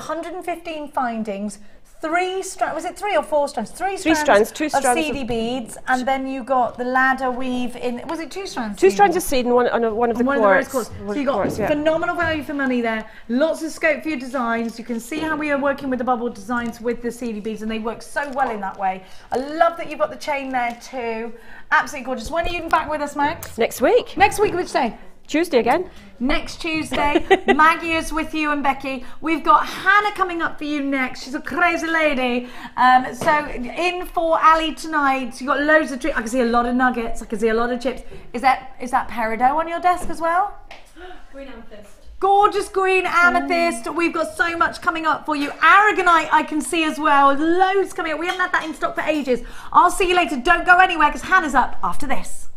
115 findings, 3 strands, was it 3 or 4 strands? 3 strands, 2 of strands seedy beads, and then you got the ladder weave in, was it 2 strands? 2 strands of seed and one of the quartz. So you got phenomenal value for money there, lots of scope for your designs. You can see how we are working with the bubble designs with the seedy beads, and they work so well in that way. I love that you've got the chain there too. Absolutely gorgeous. When are you back with us, Max? Next week. Next week, which day? Tuesday again. Next Tuesday, Maggie is with you and Becky. We've got Hannah coming up for you next. She's a crazy lady. So in for Ali tonight. You've got loads of treats. I can see a lot of nuggets. I can see a lot of chips. Is that peridot on your desk as well? Green amethyst. Gorgeous green amethyst. We've got so much coming up for you. Aragonite I can see as well. Loads coming up. We haven't had that in stock for ages. I'll see you later. Don't go anywhere because Hannah's up after this.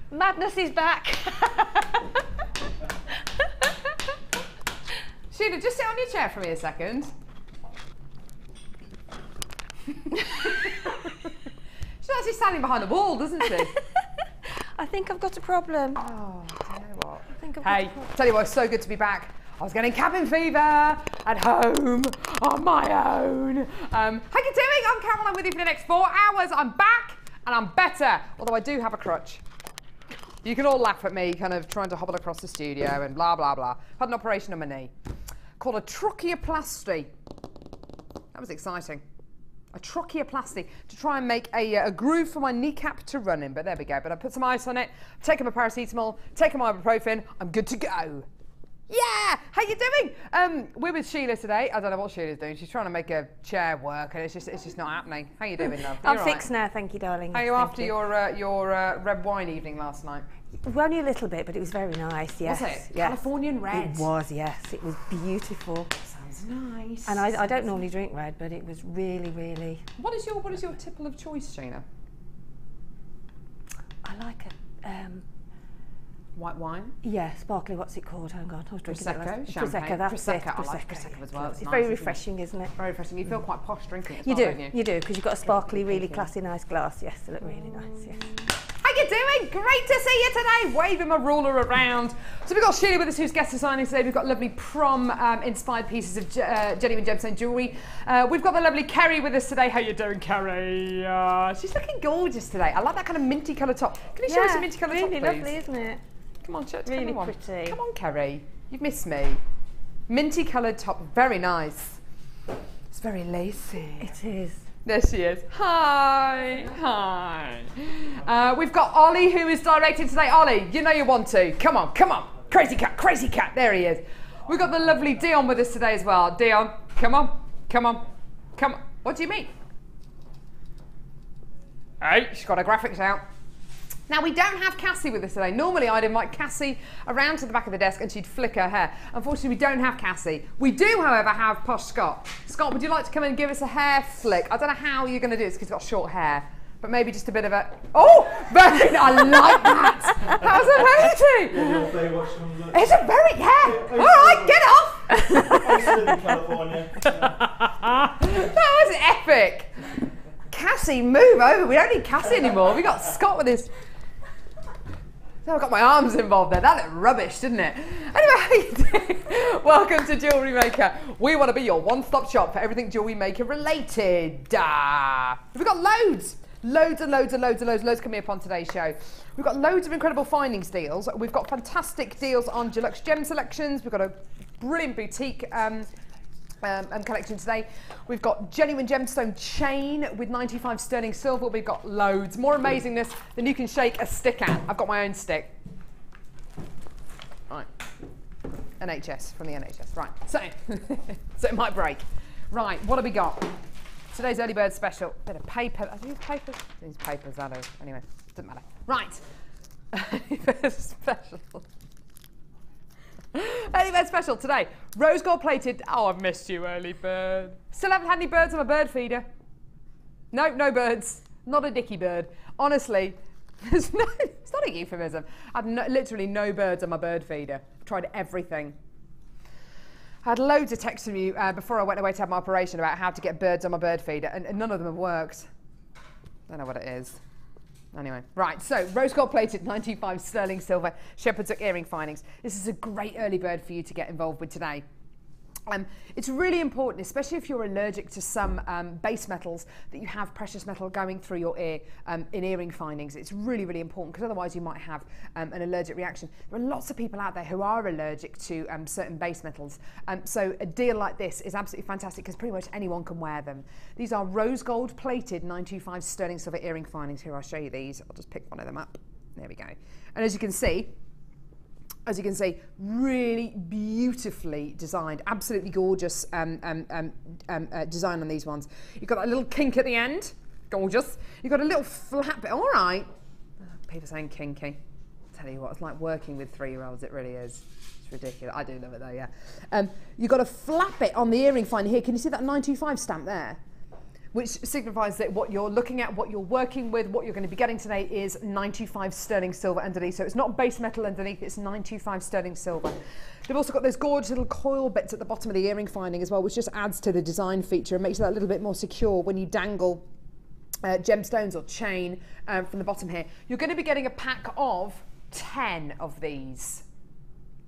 Madness is back. Sheila, just sit on your chair for me a second. She's actually standing behind the wall, doesn't she? I think I've got a problem. Oh, I tell you what. I think I've Hey, tell you what, it's so good to be back. I was getting cabin fever at home on my own. How you doing? I'm Caroline with you for the next 4 hours. I'm back and I'm better, although I do have a crutch. You can all laugh at me kind of trying to hobble across the studio and blah, blah, blah. I've had an operation on my knee called a trocheoplasty. That was exciting. A trocheoplasty to try and make a groove for my kneecap to run in, but there we go. But I put some ice on it, taken my paracetamol, taken my ibuprofen, I'm good to go. Yeah, how you doing? We're with Sheila today. I don't know what Sheila's doing. She's trying to make a chair work, and it's just not happening. How you doing, love? I'm fixed now, thank you, darling. How are you after your red wine evening last night? Well, only a little bit, but it was very nice. Yes. Was it? Yes. Californian red. It was. Yes, it was beautiful. Sounds nice. And I don't normally drink red, but it was really, really. What is your tipple of choice, Sheila? I like it. White wine? Yeah, sparkly, what's it called? Hang on, I was drinking Prosecco, it. Champagne. Prosecco, that's it. I like Prosecco as well. It's nice, very refreshing, isn't it? Very refreshing. You feel quite posh drinking it as You well, do, don't you? you do, because you've got a sparkly, really classy, nice glass. Yes, they look really nice, yes. How you doing? Great to see you today. Waving my ruler around. So we've got Sheila with us, who's guest designing today. We've got lovely prom inspired pieces of genuine gemstone jewellery. We've got the lovely Kerry with us today. How you doing, Kerry? She's looking gorgeous today. I like that kind of minty colour top. Can you show us a minty colour top, please? Really lovely, isn't it? Come on, Really come on. pretty. Come on, Kerry. You've missed me. Minty coloured top, very nice. It's very lacy. It is. There she is. Hi, hi. We've got Ollie, who is directing today. Ollie, you know you want to. Come on, come on. Crazy cat, crazy cat. There he is. We've got the lovely Dion with us today as well. Dion, come on, come on, come on. What do you mean? Hey, she's got her graphics out. Now, we don't have Cassie with us today. Normally, I'd invite Cassie around to the back of the desk and she'd flick her hair. Unfortunately, we don't have Cassie. We do, however, have Posh Scott. Scott, would you like to come in and give us a hair flick? I don't know how you're going to do this because he's got short hair, but maybe just a bit of a... Oh, very, I like that. That was amazing. It's a very, yeah. All right, get off. I used to live in California. That was epic. Cassie, move over. We don't need Cassie anymore. We got Scott with his... So I've got my arms involved there. That looked rubbish, didn't it? Anyway, how you doing? Welcome to Jewellery Maker. We want to be your one-stop shop for everything Jewellery Maker related. We've got loads coming up on today's show. We've got loads of incredible findings deals. We've got fantastic deals on deluxe gem selections. We've got a brilliant boutique collection today. We've got genuine gemstone chain with 95 sterling silver. We've got loads more amazingness than you can shake a stick at. I've got my own stick. Right, NHS, from the NHS. Right, so so it might break. Right, what have we got? Today's early bird special. Bit of paper. I use papers. These papers, that is. Anyway, Doesn't matter. Right. Early bird special. Early bird special today. Rose gold plated. Oh, I've missed you, early bird. Still haven't had any birds on my bird feeder. No, no birds. Not a dicky bird. Honestly, it's not a euphemism. I've literally no birds on my bird feeder. Tried everything. I had loads of texts from you before I went away to have my operation about how to get birds on my bird feeder, and none of them have worked. Don't know what it is. Anyway, right, so rose gold plated 925 sterling silver shepherd's hook earring findings. This is a great early bird for you to get involved with today. It's really important, especially if you're allergic to some base metals, that you have precious metal going through your ear in earring findings. It's really, really important, because otherwise you might have an allergic reaction. There are lots of people out there who are allergic to certain base metals. So a deal like this is absolutely fantastic, because pretty much anyone can wear them. These are rose gold plated 925 sterling silver earring findings. Here, I'll show you these. I'll just pick one of them up. There we go. And as you can see, really beautifully designed, absolutely gorgeous design on these ones. You've got that little kink at the end, gorgeous. You've got a little flap bit, all right. People saying kinky. I'll tell you what, it's like working with 3-year-olds, it really is. It's ridiculous. I do love it though, yeah. You've got a flap bit on the earring finder here. Can you see that 925 stamp there? Which signifies that what you're looking at, what you're working with, what you're going to be getting today is 925 sterling silver underneath. So it's not base metal underneath, it's 925 sterling silver. They've also got those gorgeous little coil bits at the bottom of the earring finding as well, which just adds to the design feature and makes that a little bit more secure when you dangle gemstones or chain from the bottom here. You're going to be getting a pack of 10 of these.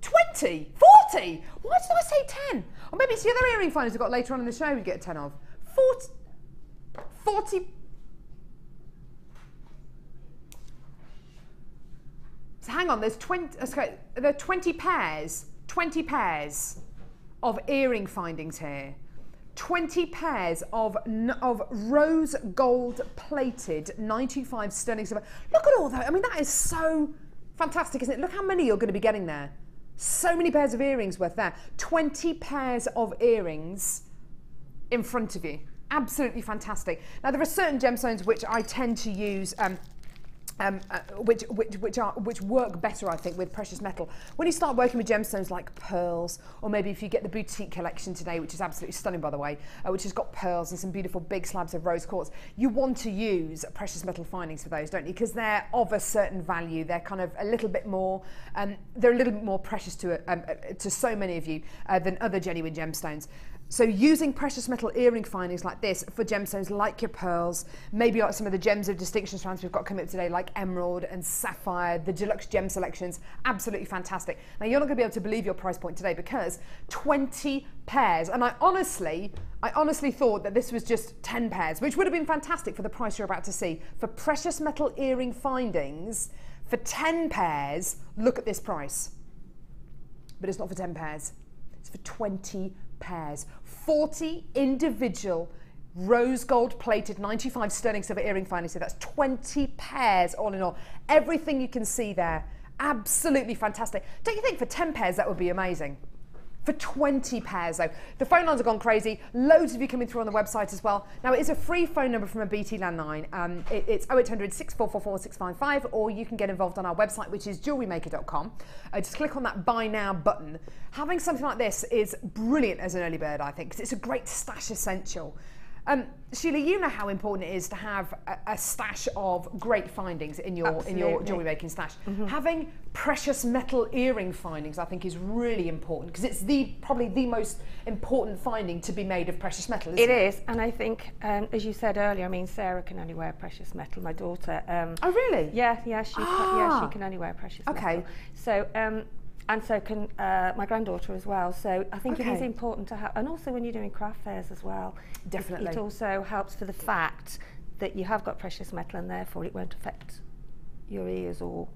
20, 40. Why did I say 10? Or maybe it's the other earring finders we've got later on in the show we get 10 of. 40. So hang on, there's 20. Okay, there are 20 pairs of earring findings here. 20 pairs of rose gold plated 925 sterling silver. Look at all that. I mean, that is so fantastic, isn't it? Look how many you're going to be getting there. So many pairs of earrings worth there. 20 pairs of earrings in front of you. Absolutely fantastic. Now there are certain gemstones which I tend to use, which work better, I think, with precious metal. When you start working with gemstones like pearls, or maybe if you get the boutique collection today, which is absolutely stunning, by the way, which has got pearls and some beautiful big slabs of rose quartz, you want to use precious metal findings for those, don't you? Because they're of a certain value. They're kind of a little bit more, they're a little bit more precious to so many of you than other genuine gemstones. So using precious metal earring findings like this for gemstones like your pearls, maybe like some of the gems of distinction strands we've got coming up today, like emerald and sapphire, the deluxe gem selections, absolutely fantastic. Now you're not going to be able to believe your price point today, because 20 pairs, and I honestly thought that this was just 10 pairs, which would have been fantastic for the price you're about to see. For precious metal earring findings, for 10 pairs, look at this price. But it's not for 10 pairs, it's for 20 pairs. 40 individual rose gold plated 95 sterling silver earring findings. So that's 20 pairs all in all. Everything you can see there, absolutely fantastic. Don't you think for 10 pairs that would be amazing? For 20 pairs though. The phone lines have gone crazy. Loads of you coming through on the website as well. Now it is a free phone number from a BT landline. It's 0800 6444 655, or you can get involved on our website, which is JewelleryMaker.com. Just click on that buy now button. Having something like this is brilliant as an early bird, I think, because it's a great stash essential. Sheila, you know how important it is to have a stash of great findings in your jewellery making stash. Having precious metal earring findings, I think, is really important, because it's probably the most important finding to be made of precious metal, isn't it? It is, and I think, as you said earlier, I mean, Sarah can only wear precious metal. My daughter. Oh, really? Yeah, she can only wear precious metal. So. And so can my granddaughter as well. So I think it is important to have, and also when you're doing craft fairs as well. Definitely. It also helps for the fact that you have got precious metal, and therefore it won't affect your ears or.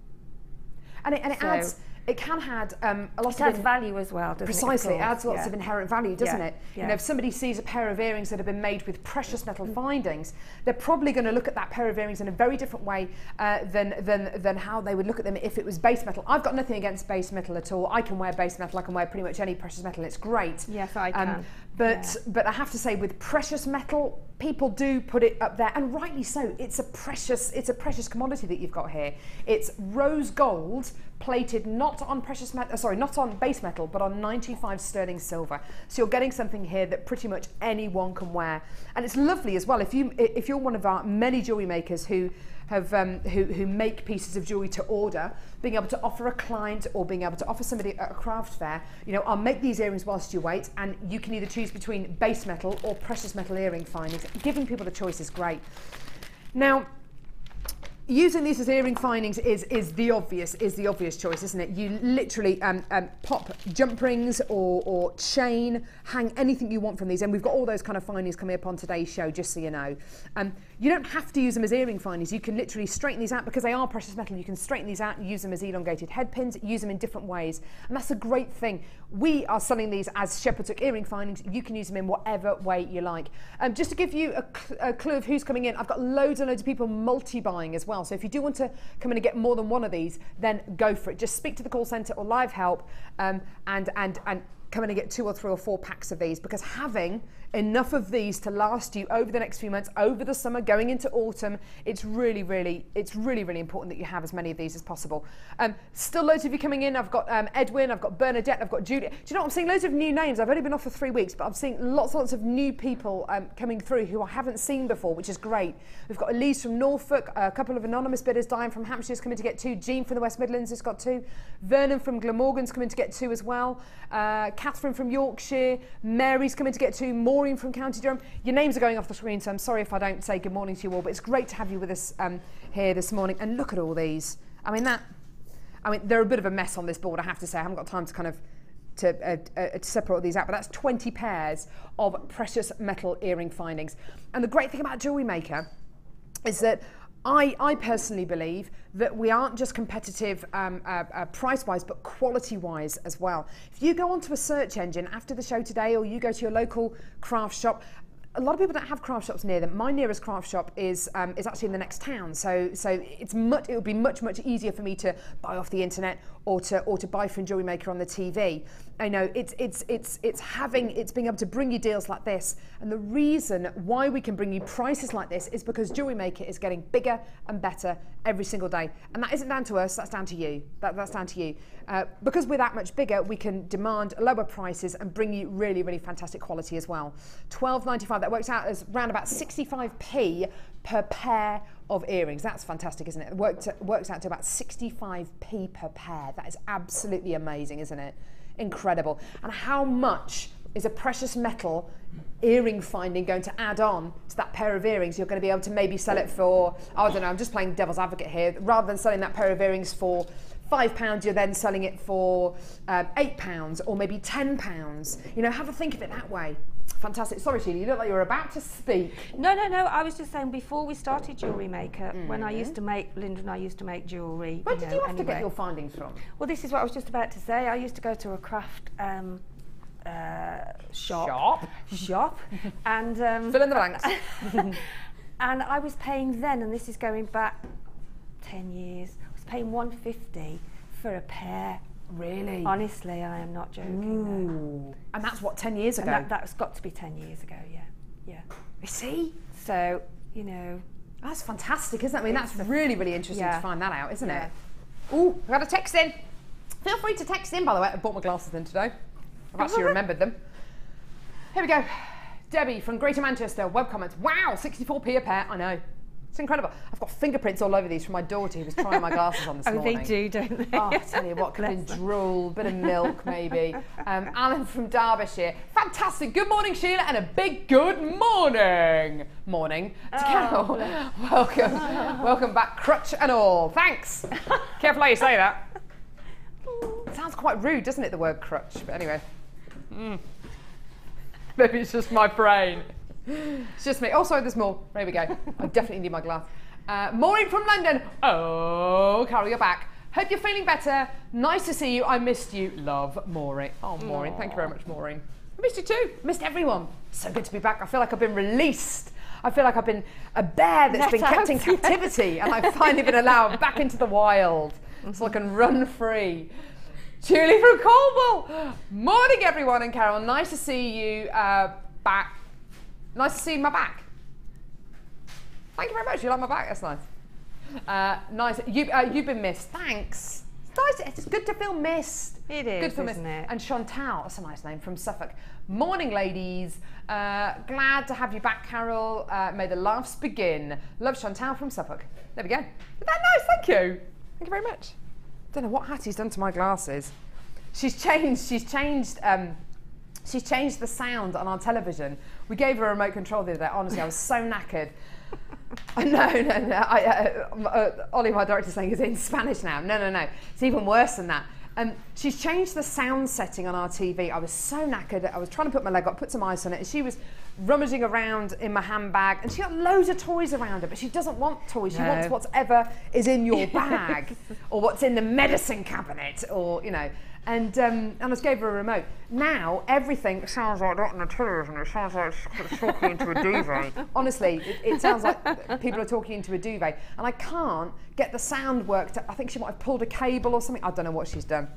And it adds. It can add a lot of adds value as well, doesn't it? Precisely, it adds lots of inherent value, doesn't it? Yeah. You know, if somebody sees a pair of earrings that have been made with precious metal findings, they're probably going to look at that pair of earrings in a very different way than how they would look at them if it was base metal. I've got nothing against base metal at all. I can wear base metal. I can wear pretty much any precious metal. It's great. Yes, I can. But I have to say, with precious metal people do put it up there, and rightly so. It's a precious commodity that you've got here. It's rose gold plated not on not on base metal, but on 95 sterling silver. So you're getting something here that pretty much anyone can wear, and it's lovely as well. If you're one of our many jewellery makers who make pieces of jewellery to order, being able to offer a client or being able to offer somebody at a craft fair, I'll make these earrings whilst you wait, and you can either choose between base metal or precious metal earring findings. Giving people the choice is great. Now, using these as earring findings is the obvious choice, isn't it? You literally pop jump rings or chain, hang anything you want from these, and we've got all those kind of findings coming up on today's show, just so you know. You don't have to use them as earring findings. You can literally straighten these out because they are precious metal. You can straighten these out and use them as elongated head pins, use them in different ways, and that's a great thing. We are selling these as shepherd's hook earring findings. You can use them in whatever way you like. Just to give you a clue of who's coming in, I've got loads and loads of people multi-buying as well. So if you do want to come in and get more than one of these, then go for it. Just speak to the call centre or live help, and come in and get 2 or 3 or 4 packs of these, because having enough of these to last you over the next few months, over the summer, going into autumn, it's really important that you have as many of these as possible. Still loads of you coming in. I've got Edwin, I've got Bernadette, I've got Julia. Do you know what? I'm seeing loads of new names. I've only been off for 3 weeks, but I'm seeing lots of new people coming through who I haven't seen before, which is great. We've got Elise from Norfolk, a couple of anonymous bidders. Diane from Hampshire's coming to get 2. Jean from the West Midlands has got 2. Vernon from Glamorgan's coming to get 2 as well. Catherine from Yorkshire. Mary's coming to get 2. Maureen from County Durham. Your names are going off the screen, so I'm sorry if I don't say good morning to you all, but it's great to have you with us here this morning. And look at all these. I mean, they're a bit of a mess on this board, I have to say. I haven't got time to kind of to separate these out, but that's 20 pairs of precious metal earring findings. And the great thing about JewelleryMaker is that I personally believe that we aren't just competitive price-wise, but quality-wise as well. If you go onto a search engine after the show today, or you go to your local craft shop, a lot of people don't have craft shops near them. My nearest craft shop is actually in the next town, so it would be much easier for me to buy off the internet or to buy from JewelleryMaker on the TV. I know it's being able to bring you deals like this, and the reason why we can bring you prices like this is because JewelleryMaker is getting bigger and better every single day, and that isn't down to us. That's down to you. That's down to you. Because we're that much bigger, we can demand lower prices and bring you really fantastic quality as well. $12.95. That works out as around about 65p per pair of earrings. That's fantastic, isn't it? It works out to about 65p per pair. That is absolutely amazing, isn't it? Incredible. And how much is a precious metal earring finding going to add on to that pair of earrings? You're going to be able to maybe sell it for, I don't know, I'm just playing devil's advocate here. Rather than selling that pair of earrings for £5, you're then selling it for £8 or maybe £10. Have a think of it that way. Fantastic. Sorry, Sheila, you look like you were about to speak. No. I was just saying, before we started JewelleryMaker, when I used to make, Linda and I used to make jewellery. Where did you have to get your findings from? Well, this is what I was just about to say. I used to go to a craft shop, and fill in the blanks. And I was paying then, and this is going back 10 years, I was paying $150 for a pair. Really? Honestly, I am not joking. No. And that's what, 10 years ago? And that's got to be 10 years ago, yeah. You see? So, That's fantastic, isn't it? I mean, that's really interesting to find that out, isn't it? Ooh, I've got a text in. Feel free to text in, by the way. I bought my glasses in today. I've actually remembered them. Here we go. Debbie from Greater Manchester, web comments. Wow, 64p a pair. I know. It's incredible. I've got fingerprints all over these from my daughter who was trying my glasses on this morning. Oh, they do, don't they? Oh, I tell you what, could have been drool, bit of milk maybe. Alan from Derbyshire. Fantastic. Good morning, Sheila, and a big good morning. Morning to Carol. Welcome back, crutch and all. Thanks. Careful how you say that. It sounds quite rude, doesn't it, the word crutch? But anyway. Maybe it's just my brain. It's just me. Oh, sorry, there's more. There we go. I definitely need my glass. Maureen from London. Oh, Carol, you're back. Hope you're feeling better. Nice to see you. I missed you. Love, Maureen. Oh, Maureen. Thank you very much, Maureen. I missed you too. Missed everyone. So good to be back. I feel like I've been released. I feel like I've been a bear that's been kept in captivity, and I've finally been allowed back into the wild so I can run free. Julie from Cornwall. Morning, everyone, and Carol. Nice to see you back. Nice to see my back. Thank you very much. You like my back? That's nice. Nice. You've been missed. Thanks. It's nice. It's good to feel missed. It is, good to feel isn't missed. it? And Chantal, that's a nice name, from Suffolk. Morning, ladies. Glad to have you back, Carol. May the laughs begin. Love, Chantal from Suffolk. There we go. Isn't that nice? Thank you. Thank you very much. Don't know what Hattie's done to my glasses. She's changed the sound on our television. We gave her a remote control the other day. Honestly, I was so knackered. No. Ollie, my director, saying it's in Spanish now. No. It's even worse than that. She's changed the sound setting on our TV. I was so knackered. I was trying to put my leg up, put some ice on it, and she was rummaging around in my handbag, and she got loads of toys around her, but she doesn't want toys. She wants whatever is in your bag or what's in the medicine cabinet, or, you know. And I just gave her a remote. Now everything sounds like that on the television. It sounds like she's talking into a duvet. Honestly, it sounds like people are talking into a duvet, and I can't get the sound worked. I think she might have pulled a cable or something. I don't know what she's done.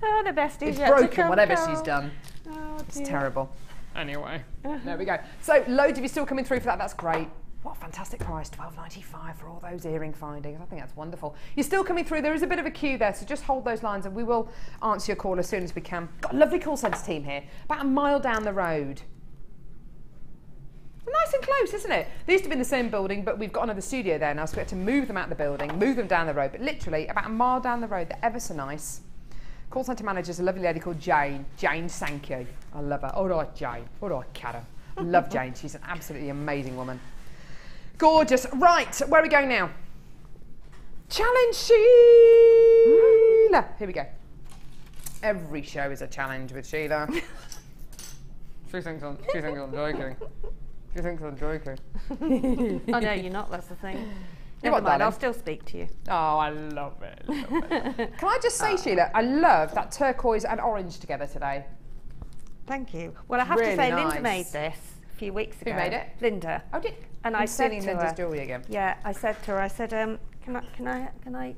Oh, the best is it's yet to broken, come, whatever Carol. she's done. Oh, It's dear. terrible. Anyway, there we go. So loads of you still coming through for that. That's great. What a fantastic price, $12.95 for all those earring findings. I think that's wonderful. You're still coming through. There is a bit of a queue there, so just hold those lines and we will answer your call as soon as we can. Got a lovely call centre team here, about a mile down the road. Nice and close, isn't it? They used to be in the same building, but we've got another studio there now, so we have to move them out of the building, move them down the road, but literally about a mile down the road. They're ever so nice. Call centre manager is a lovely lady called Jane. Jane Sankey. I love her. All right, Jane. All right, Karen. Love Jane. She's an absolutely amazing woman. Gorgeous. Right, where are we going now? Challenge Sheila. Here we go. Every show is a challenge with Sheila. She thinks I'm joking. She thinks I'm joking. Oh no, you're not. That's the thing. You Never what, mind. darling? I'll still speak to you. Oh, I love it. Can I just say, Sheila, I love that turquoise and orange together today. Thank you. Well, I have Really to say, nice. Linda made this a few weeks ago. Who made it? Linda. Oh, did And I'm I said stealing to Linda's her, jewellery again. Yeah, I said to her, can I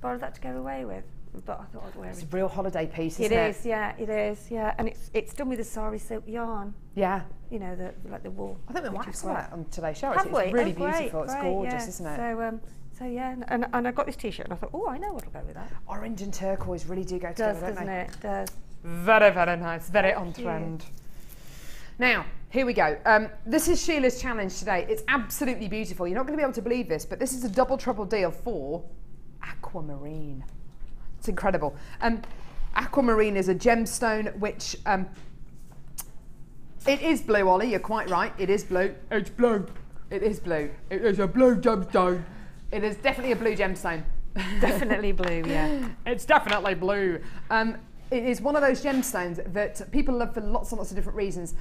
borrow that to go away with? But I thought I'd wear It's a it. real holiday piece, isn't it? It is, yeah, it is, yeah. And it's done with the sari silk yarn. Yeah. You know, like the wool. I think we might have some of that on today's show. Have It's we? really Oh, great, beautiful. It's great, gorgeous, yeah. isn't it? So yeah, and I got this T-shirt and I thought, oh, I know what'll go with that. Orange and turquoise really do go together, don't Doesn't they? it? Does. Very, very nice. Very on you. trend. Now, here we go. This is Sheila's challenge today. It's absolutely beautiful. You're not going to be able to believe this, but this is a double trouble deal for aquamarine. It's incredible. Aquamarine is a gemstone which it is blue, Ollie. You're quite right. It is blue. It's blue. It is blue. It is a blue gemstone. It is definitely a blue gemstone. Definitely blue, yeah. It's definitely blue. It is one of those gemstones that people love for lots and lots of different reasons.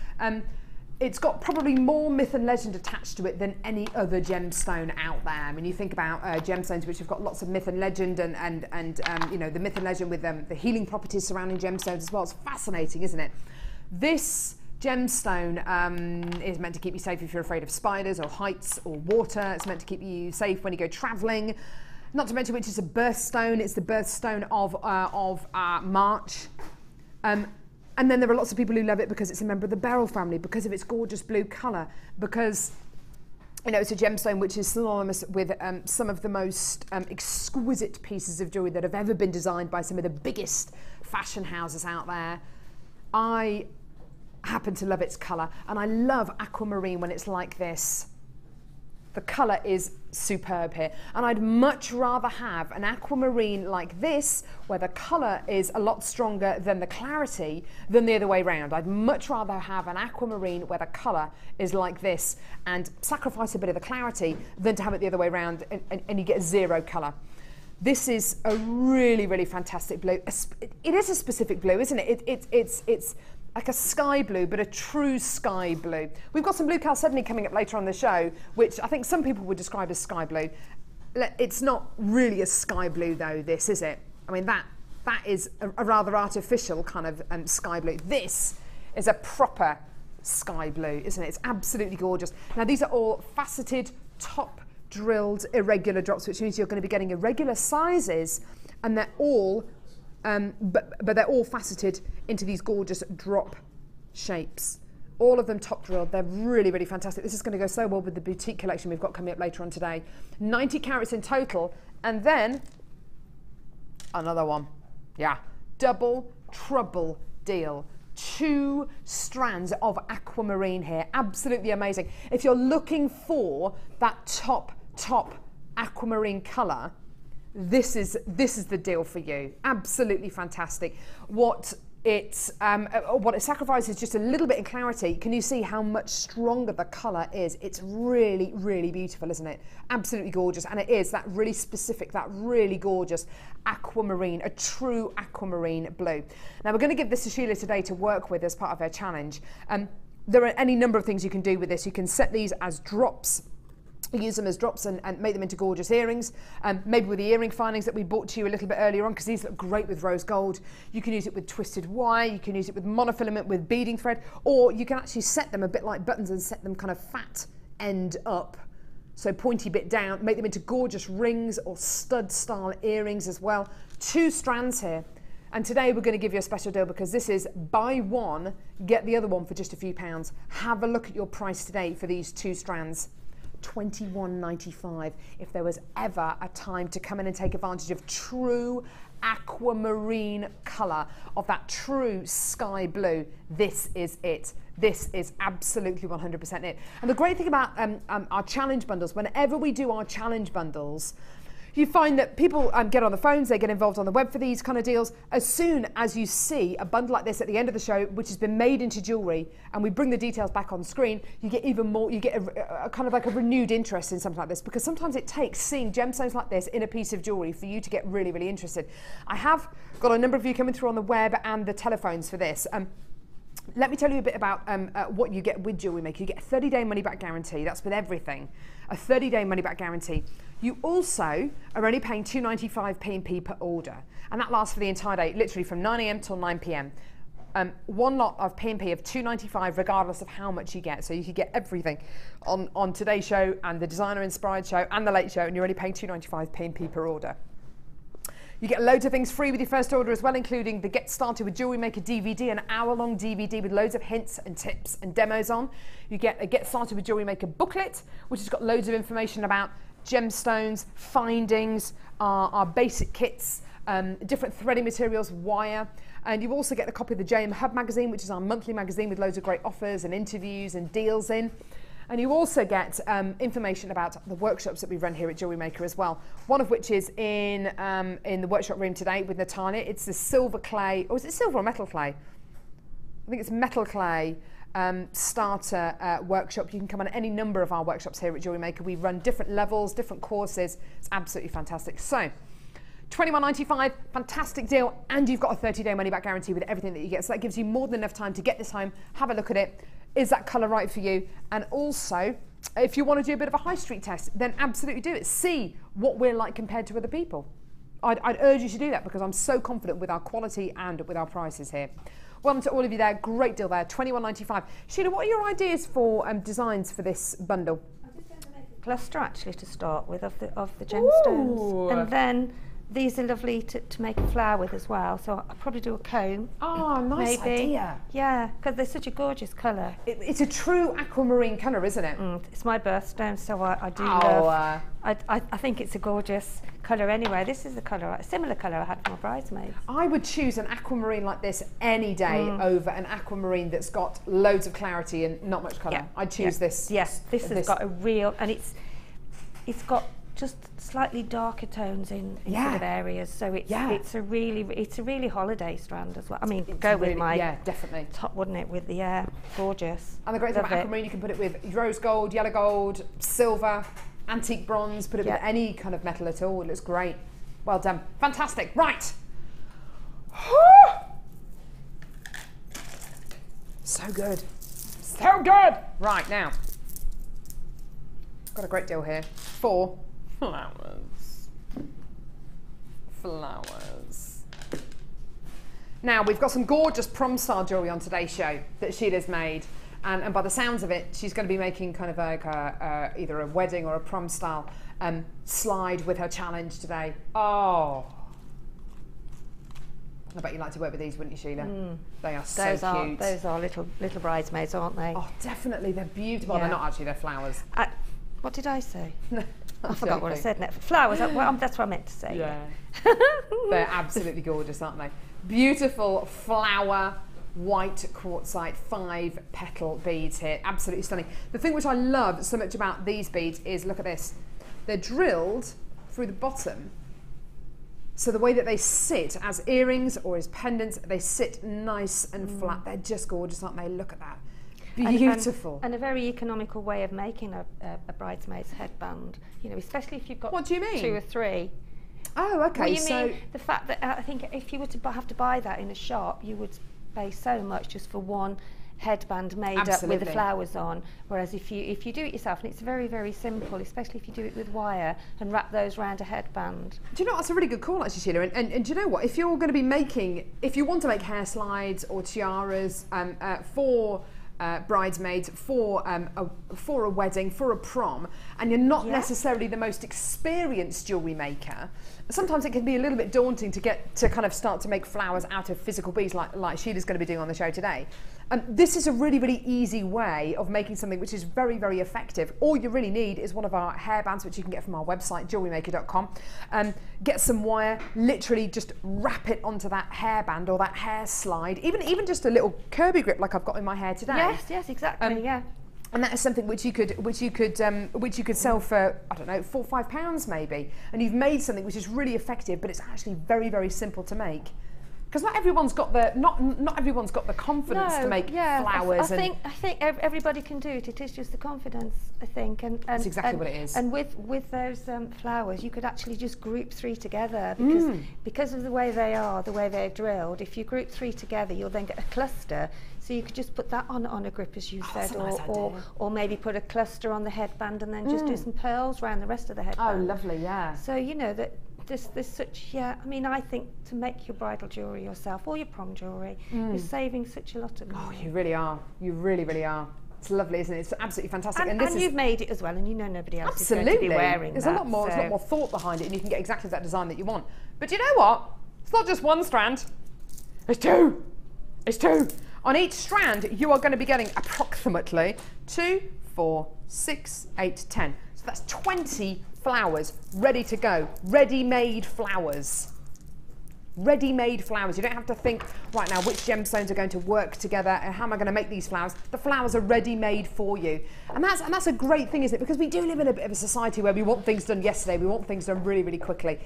It's got probably more myth and legend attached to it than any other gemstone out there. I mean, you think about gemstones which have got lots of myth and legend and you know, the myth and legend with the healing properties surrounding gemstones as well. It's fascinating, isn't it? This gemstone is meant to keep you safe if you're afraid of spiders or heights or water. It's meant to keep you safe when you go travelling. Not to mention which is a birthstone. It's the birthstone of March. And then there are lots of people who love it because it's a member of the beryl family, because of its gorgeous blue colour, because you know, it's a gemstone which is synonymous with some of the most exquisite pieces of jewellery that have ever been designed by some of the biggest fashion houses out there. I happen to love its colour, and I love aquamarine when it's like this. The colour is superb here, and I'd much rather have an aquamarine like this, where the colour is a lot stronger than the clarity, than the other way round. I'd much rather have an aquamarine where the colour is like this and sacrifice a bit of the clarity than to have it the other way round and you get zero colour. This is a really, really fantastic blue. It is a specific blue, isn't it? It's like a sky blue, but a true sky blue. We've got some blue chalcedony coming up later on the show, which I think some people would describe as sky blue. It's not really a sky blue though, this, is it? I mean, that is a rather artificial kind of sky blue. This is a proper sky blue, isn't it? It's absolutely gorgeous. Now, these are all faceted, top drilled, irregular drops, which means you're going to be getting irregular sizes, and they're all but they're all faceted into these gorgeous drop shapes, All of them top drilled. They're really, really fantastic. This is going to go so well with the boutique collection we've got coming up later on today. 90 carats in total. And then another one. Yeah. Double trouble deal. 2 strands of aquamarine here. Absolutely amazing. If you're looking for that top aquamarine colour, this is the deal for you. Absolutely fantastic. What it sacrifices is just a little bit in clarity. Can you see how much stronger the colour is? It's really, really beautiful, isn't it? Absolutely gorgeous. And it is that really specific, that really gorgeous aquamarine, a true aquamarine blue. Now we're going to give this to Sheila today to work with as part of her challenge. There are any number of things you can do with this. You can set these as drops. Use them as drops and make them into gorgeous earrings, maybe with the earring findings that we brought to you a little bit earlier on, because these look great with rose gold. You can use it with twisted wire, you can use it with monofilament with beading thread, or you can actually set them a bit like buttons and set them kind of fat end up, so pointy bit down, make them into gorgeous rings or stud style earrings as well. 2 strands here. And today we're going to give you a special deal, because this is buy one, get the other one for just a few pounds. Have a look at your price today for these 2 strands. $21.95. If there was ever a time to come in and take advantage of true aquamarine colour, of that true sky blue, this is it. This is absolutely 100% it. And the great thing about our challenge bundles, whenever we do our challenge bundles, you find that people get on the phones, they get involved on the web for these kind of deals. As soon as you see a bundle like this at the end of the show, which has been made into jewellery, and we bring the details back on screen, you get even more, you get a kind of like a renewed interest in something like this, because sometimes it takes seeing gemstones like this in a piece of jewellery for you to get really, really interested. I have got a number of you coming through on the web and the telephones for this. Let me tell you a bit about what you get with JewelleryMaker. You get a 30-day money-back guarantee. That's with everything. A 30-day money-back guarantee. You also are only paying £2.95 P&P per order. And that lasts for the entire day, literally from 9 AM till 9 PM. One lot of P&P of £2.95 regardless of how much you get. So you could get everything on today's show and the designer-inspired show and the late show, and you're only paying £2.95 P&P per order. You get loads of things free with your first order as well, including the Get Started with JewelleryMaker DVD, an hour-long DVD with loads of hints and tips and demos on. You get a Get Started with JewelleryMaker booklet, which has got loads of information about gemstones, findings, our basic kits, different threading materials, wire. And you also get a copy of the JM Hub magazine, which is our monthly magazine with loads of great offers and interviews and deals in. And you also get information about the workshops that we run here at JewelleryMaker as well. One of which is in the workshop room today with Natalia. It's the silver clay, or is it silver or metal clay? I think it's metal clay starter workshop. You can come on any number of our workshops here at JewelleryMaker. We run different levels, different courses. It's absolutely fantastic. So, $21.95, fantastic deal, and you've got a 30-day money-back guarantee with everything that you get. So that gives you more than enough time to get this home, have a look at it. Is that colour right for you? And also, if you want to do a bit of a high street test, then absolutely do it. See what we're like compared to other people. I'd urge you to do that, because I'm so confident with our quality and with our prices here. Well done to all of you there. Great deal there, $21.95. Sheila, what are your ideas for designs for this bundle? I'm just going to make a cluster actually to start with of the gemstones. Ooh. And then these are lovely to make a flower with as well, so I'll probably do a comb. Oh, nice maybe. idea. Yeah, because they're such a gorgeous colour. It's a true aquamarine colour, isn't it? It's my birthstone, so I do love. I think it's a gorgeous colour anyway. This is the colour, a similar colour I had for my bridesmaids. I would choose an aquamarine like this any day over an aquamarine that's got loads of clarity and not much colour. Yeah. I'd choose this. Yes, this has got a real, and it's got just slightly darker tones in sort of areas, so it's a really holiday strand as well. I mean, go with my definitely top, wouldn't it? With the gorgeous. And the great thing about aquamarine, you can put it with rose gold, yellow gold, silver, antique bronze. Put it with any kind of metal at all. It looks great. Well done, fantastic. Right. So good, so good. Right now, got a great deal here for flowers. Now we've got some gorgeous prom style jewellery on today's show that Sheila's made, and by the sounds of it, she's going to be making kind of like either a wedding or a prom style slide with her challenge today. Oh, I bet you like to work with these, wouldn't you, Sheila? They are so cute. Those are little bridesmaids, aren't they? Oh, definitely, they're beautiful. Yeah. They're not actually, they're flowers. What did I say? I I'm forgot what I joking. said next. Flowers, that's what I meant to say. Yeah. They're absolutely gorgeous, aren't they? Beautiful flower, white quartzite, 5 petal beads here. Absolutely stunning. The thing which I love so much about these beads is, look at this. They're drilled through the bottom. So the way that they sit as earrings or as pendants, they sit nice and flat. They're just gorgeous, aren't they? Look at that. Beautiful. And a very economical way of making a bridesmaid's headband, you know, especially if you've got What do you mean? 2 or 3. Oh, okay. Well, you so mean the fact that I think if you were to have to buy that in a shop, you would pay so much just for one headband made up with Absolutely. the flowers on. Whereas if you do it yourself, and it's very, very simple, especially if you do it with wire and wrap those around a headband. do you know, that's a really good call actually, Sheila. And do you know what? If you're going to be making, if you want to make hair slides or tiaras for bridesmaids, for a wedding, for a prom, and you're not necessarily the most experienced jewellery maker, sometimes it can be a little bit daunting to get to kind of start to make flowers out of physical beads like Sheila's going to be doing on the show today. This is a really, really easy way of making something which is very, very effective. All you really need is one of our hairbands, which you can get from our website, JewelleryMaker.com. Get some wire, literally just wrap it onto that hairband or that hair slide, even just a little Kirby grip like I've got in my hair today. Yes, exactly. Yeah. And that is something which you could sell for, I don't know, £4 or £5 maybe. And you've made something which is really effective, but it's actually very, very simple to make. Because not everyone's got the confidence to make flowers. I think everybody can do it. It is just the confidence, I think. And That's exactly what it is. And with those flowers, you could actually just group 3 together because of the way they're drilled. If you group 3 together, you'll then get a cluster. So you could just put that on a grip, as you said, or maybe put a cluster on the headband and then just do some pearls around the rest of the headband. Oh, lovely, yeah. So you know that. There's such, I mean, I think to make your bridal jewellery yourself or your prom jewellery, you're saving such a lot of money. Oh, you really are. You really, really are. It's lovely, isn't it? It's absolutely fantastic. And you've made it as well, and you know nobody else is absolutely going to be wearing There's that. a lot more thought behind it, and you can get exactly that design that you want. But you know what? It's not just one strand. It's 2. It's 2. On each strand, you are going to be getting approximately 2, 4, 6, 8, 10. So that's 20 flowers ready to go. Ready-made flowers. Ready-made flowers. You don't have to think, right now, which gemstones are going to work together and how am I going to make these flowers? The flowers are ready-made for you. And that's a great thing, isn't it? Because we do live in a bit of a society where we want things done yesterday. We want things done really, really quickly.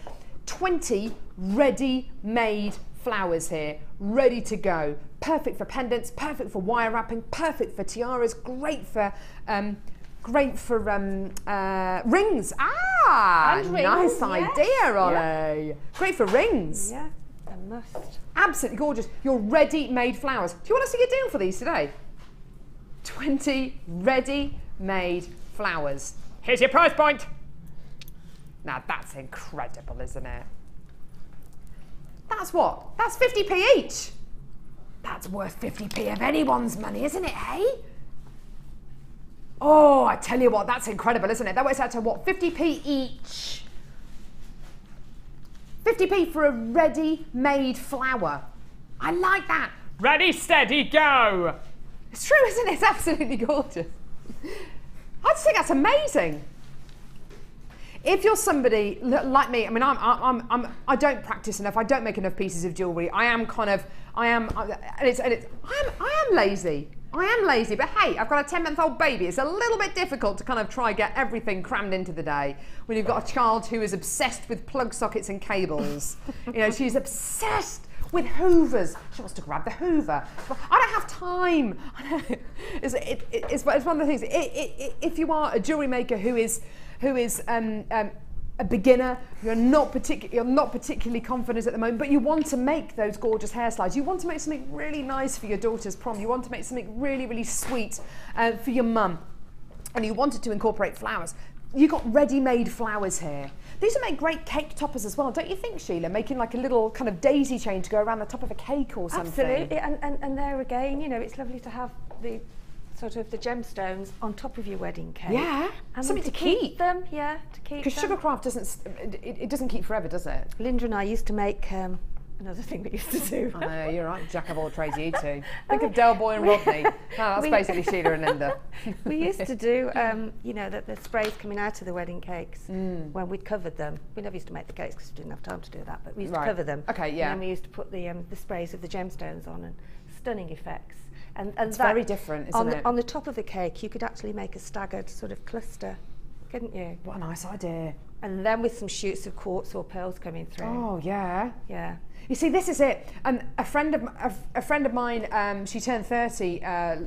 20 ready-made flowers here, ready to go. Perfect for pendants, perfect for wire wrapping, perfect for tiaras, great for rings. And rings, Nice idea, Ollie. Great for rings. Yeah, a must. Absolutely gorgeous. Your ready-made flowers. Do you want to see a deal for these today? 20 ready-made flowers. Here's your price point. Now that's incredible, isn't it? That's what? That's 50p each. That's worth 50p of anyone's money, isn't it, hey? Oh, I tell you what, that's incredible, isn't it? That works out to what? 50p each. 50p for a ready-made flower. I like that. Ready, steady, go. It's true, isn't it? It's absolutely gorgeous. I just think that's amazing. If you're somebody like me, I mean, I don't practice enough. I don't make enough pieces of jewellery. I am lazy. I am lazy, but hey, I've got a 10-month-old baby. It's a little bit difficult to kind of try get everything crammed into the day when you've got a child who is obsessed with plug sockets and cables. You know, she's obsessed with hoovers. She wants to grab the hoover. I don't have time. It's one of the things. If you are a jewellery maker who is a beginner, you're not particularly confident at the moment, but you want to make those gorgeous hair slides. You want to make something really nice for your daughter's prom. You want to make something really, really sweet for your mum, and you wanted to incorporate flowers. You've got ready-made flowers here. These would make great cake toppers as well, don't you think, Sheila? Making like a little kind of daisy chain to go around the top of a cake or something. Absolutely, and there again, you know, it's lovely to have the sort of the gemstones on top of your wedding cake. Yeah, and something to keep them. Yeah, to keep them. Because sugarcraft doesn't keep forever, does it? Linda and I used to make another thing we used to do. I know, you're right, jack of all trades, you two. Think of Del Boy and Rodney. No, that's basically Sheila and Linda. We used to do, you know, the sprays coming out of the wedding cakes when we'd covered them. We never used to make the cakes because we didn't have time to do that, but we used to cover them. Okay, yeah. And then we used to put the sprays of the gemstones on, and stunning effects. And it's very different, isn't it? On the top of the cake, you could actually make a staggered sort of cluster, couldn't you? What a nice idea. And then with some shoots of quartz or pearls coming through. Oh, yeah. Yeah. You see, this is it. A friend of mine, she turned 30.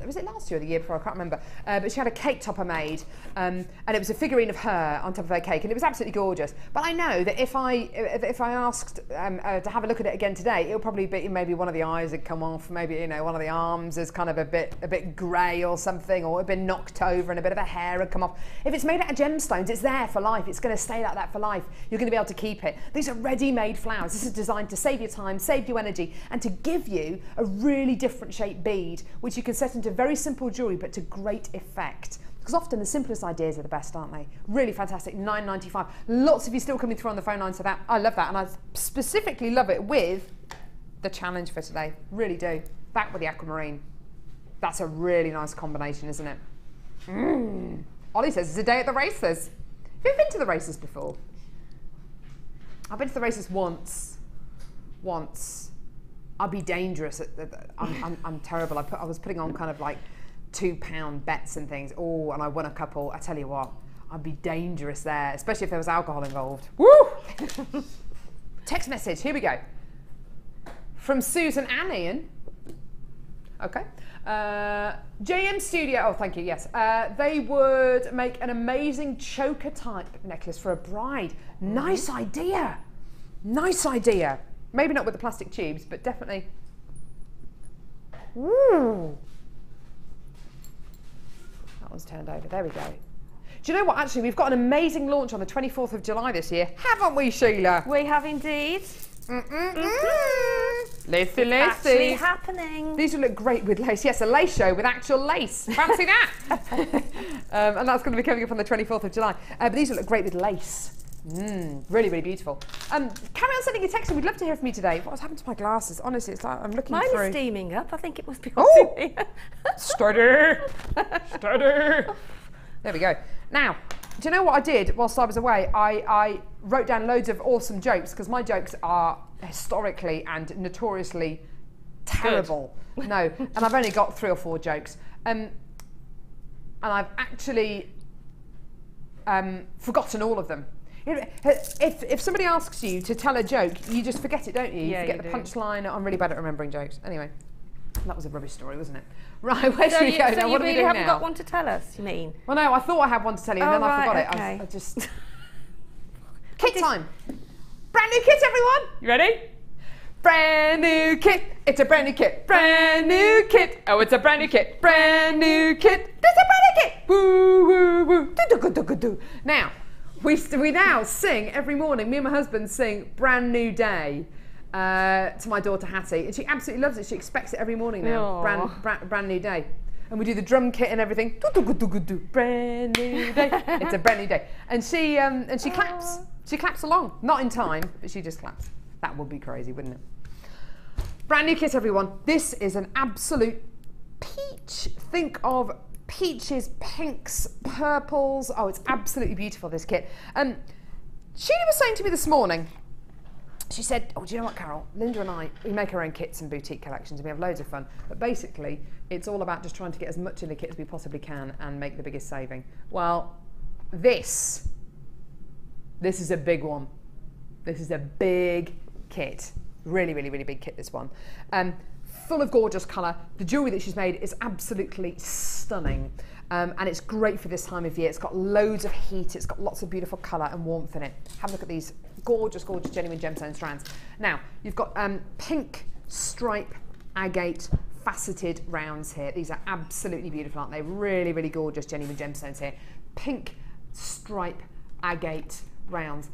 Was it last year or the year before? I can't remember. But she had a cake topper made, and it was a figurine of her on top of her cake, and it was absolutely gorgeous. But I know that if I asked to have a look at it again today, it'll probably be maybe one of the eyes had come off, maybe one of the arms is kind of a bit grey or something, or had been knocked over, and a bit of a hair had come off. If it's made out of gemstones, it's there for life. It's going to stay like that for life. You're going to be able to keep it. These are ready-made flowers. This is designed to save your time, save you energy, and to give you a really different shaped bead, which you can set into very simple jewellery, but to great effect. Because often the simplest ideas are the best, aren't they? Really fantastic, $9.95. Lots of you still coming through on the phone line, so that I love that, and I specifically love it with the challenge for today. Really do. That with the aquamarine. That's a really nice combination, isn't it? Ollie says it's a day at the races. Have you been to the races before? I've been to the races once. I'd be dangerous. I'm terrible. I was putting on kind of like £2 bets and things. Oh, and I won a couple. I tell you what, I'd be dangerous there, especially if there was alcohol involved. Woo! Text message. Here we go. From Susan and Ian. Okay. JM Studio. Oh, thank you. Yes. They would make an amazing choker type necklace for a bride. Nice idea. Nice idea. Maybe not with the plastic tubes, but definitely. Ooh. That one's turned over. There we go. Do you know what? Actually, we've got an amazing launch on the 24th of July this year, haven't we, Sheila? We have indeed. Lacey. Actually happening. These will look great with lace. Yes, a lace show with actual lace. Fancy that. And that's going to be coming up on the 24th of July. But these will look great with lace. Really, really beautiful. Carry on sending a text. We'd love to hear from you today. What's happened to my glasses? Honestly, it's like I'm looking Mine through. is steaming up. I think it must be. Oh! Steady. There we go. Now, do you know what I did whilst I was away? I wrote down loads of awesome jokes, because my jokes are historically and notoriously terrible. No, and I've only got 3 or 4 jokes. And I've actually forgotten all of them. If somebody asks you to tell a joke, you just forget it, don't you? You forget the punchline. I'm really bad at remembering jokes. Anyway, that was a rubbish story, wasn't it? Right, where should we go now? What do we do now? You haven't got one to tell us, you mean? Well, no, I thought I had one to tell you, and then I forgot it. Okay. I just... Kit time! Brand new kit, everyone! You ready? Brand new kit! It's a brand new kit! Brand new kit! Oh, it's a brand new kit! Brand new kit! It's a brand new kit! Woo, woo, woo! Do-do-do-do-do-do. Now, we now sing every morning. Me and my husband sing Brand New Day to my daughter Hattie, and she absolutely loves it. She expects it every morning now. Brand new day, and we do the drum kit and everything. Brand new day. It's a brand new day, and she claps. She claps along, not in time, but she just claps. That would be crazy, wouldn't it? Brand new kit, everyone. This is an absolute peach. Think of peaches, pinks, purples. Oh, it's absolutely beautiful, this kit. Sheila was saying to me this morning, she said, oh, do you know what, Carol? Linda and I, we make our own kits and boutique collections, and we have loads of fun. But basically, it's all about just trying to get as much in the kit as we possibly can and make the biggest saving. Well, this is a big one. This is a big kit. Really, really, really big kit, this one. Full of gorgeous colour. The jewellery that she's made is absolutely stunning. And it's great for this time of year. It's got loads of heat. It's got lots of beautiful colour and warmth in it. Have a look at these gorgeous, gorgeous genuine gemstone strands. Now, you've got pink stripe agate faceted rounds here. These are absolutely beautiful, aren't they? Really, really gorgeous genuine gemstones here. Pink stripe agate rounds.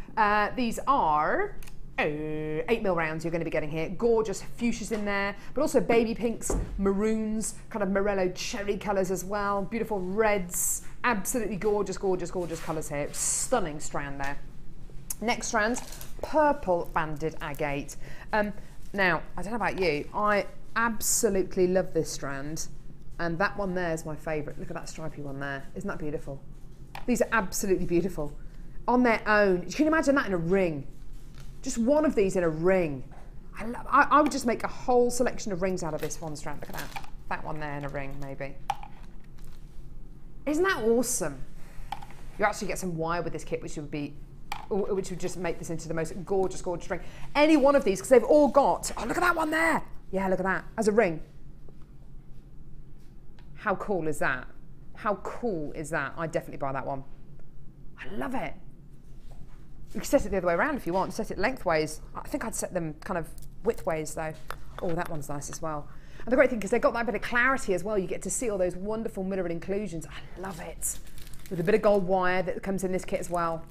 These are 8mm rounds you're going to be getting here. Gorgeous fuchsias in there, but also baby pinks, maroons, kind of morello cherry colours as well. Beautiful reds. Absolutely gorgeous, gorgeous, gorgeous colours here. Stunning strand there. Next strands, purple banded agate. Now, I don't know about you, I absolutely love this strand, and that one there is my favourite. Look at that stripy one there. Isn't that beautiful? These are absolutely beautiful. On their own, you can imagine that in a ring. Just one of these in a ring. I would just make a whole selection of rings out of this one strand. Look at that. That one there in a ring, maybe. Isn't that awesome? You actually get some wire with this kit, which would just make this into the most gorgeous, gorgeous ring. Any one of these, because they've all got, oh, look at that one there. Yeah, look at that, as a ring. How cool is that? How cool is that? I'd definitely buy that one. I love it. You can set it the other way around if you want, set it lengthways. I think I'd set them kind of widthways though. Oh, that one's nice as well. And the great thing, because they've got that bit of clarity as well, you get to see all those wonderful mirrored inclusions. I love it. With a bit of gold wire that comes in this kit as well.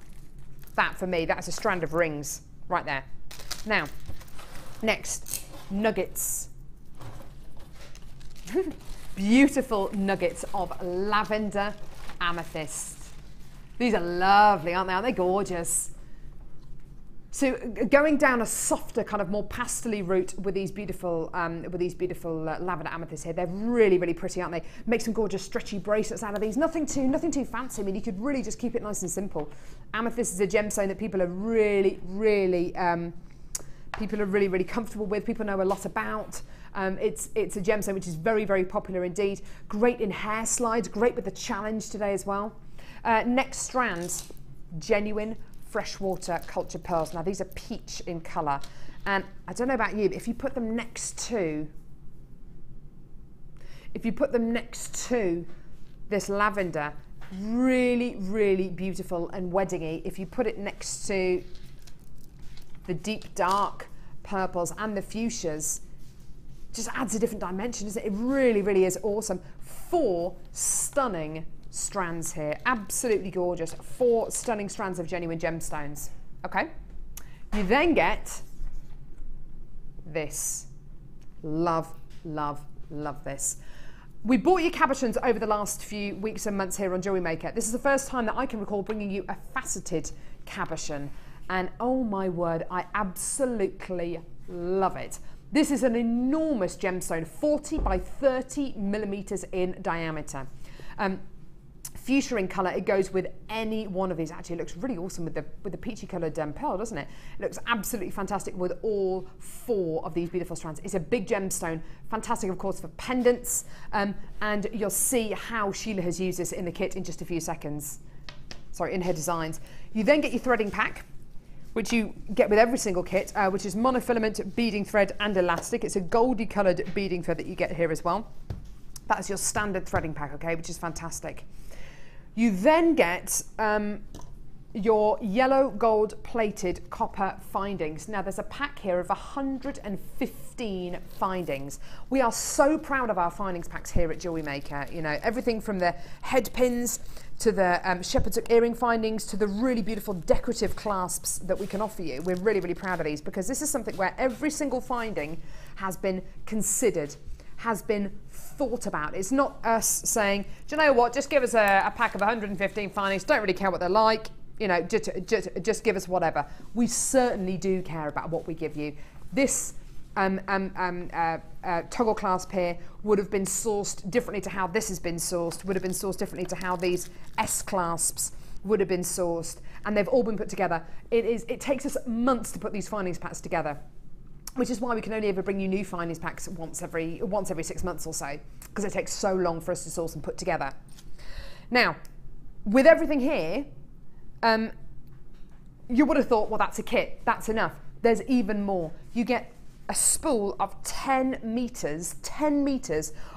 That, for me, that's a strand of rings right there. Now, next, nuggets. Beautiful nuggets of lavender amethyst. These are lovely, aren't they? Aren't they gorgeous? So going down a softer, kind of more pastel-y route with these beautiful lavender amethysts here, they're really, really pretty, aren't they? Make some gorgeous stretchy bracelets out of these. Nothing too fancy. I mean, you could really just keep it nice and simple. Amethyst is a gemstone that people are really, really comfortable with. People know a lot about. It's a gemstone which is very, very popular indeed. Great in hair slides. Great with the challenge today as well. Next strands, genuine freshwater cultured pearls. Now these are peach in colour, and I don't know about you, but if you put them next to this lavender, really, really beautiful and weddingy. If you put it next to the deep dark purples and the fuchsias, just adds a different dimension, doesn't it? It really, really is awesome. 4 stunning strands here, absolutely gorgeous. 4 stunning strands of genuine gemstones. Okay, you then get this. Love, love, love this. We bought you cabochons over the last few weeks and months here on JewelleryMaker. This is the first time that I can recall bringing you a faceted cabochon, and oh my word, I absolutely love it. This is an enormous gemstone, 40 by 30 millimeters in diameter. Fuchsia in colour, it goes with any one of these. Actually, it looks really awesome with the peachy coloured pearl, doesn't it? It looks absolutely fantastic with all 4 of these beautiful strands. It's a big gemstone, fantastic, of course, for pendants, and you'll see how Sheila has used this in the kit in just a few seconds. Sorry, in her designs. You then get your threading pack, which you get with every single kit, which is monofilament, beading thread and elastic. It's a goldy coloured beading thread that you get here as well. That's your standard threading pack, okay, which is fantastic. You then get your yellow gold plated copper findings. Now there's a pack here of 115 findings. We are so proud of our findings packs here at JewelleryMaker. You know, everything from the head pins to the shepherd's hook earring findings to the really beautiful decorative clasps that we can offer you. We're really, really proud of these because this is something where every single finding has been considered, has been thought about. It's not us saying, do you know what, just give us a pack of 115 findings, don't really care what they're like, you know, just give us whatever. We certainly do care about what we give you. This toggle clasp here would have been sourced differently to how this has been sourced, would have been sourced differently to how these S clasps would have been sourced, and they've all been put together. It takes us months to put these findings packs together, which is why we can only ever bring you new findings packs once every 6 months or so, because it takes so long for us to source and put together. Now, with everything here, you would have thought, well, that's a kit, that's enough. There's even more. You get a spool of 10 meters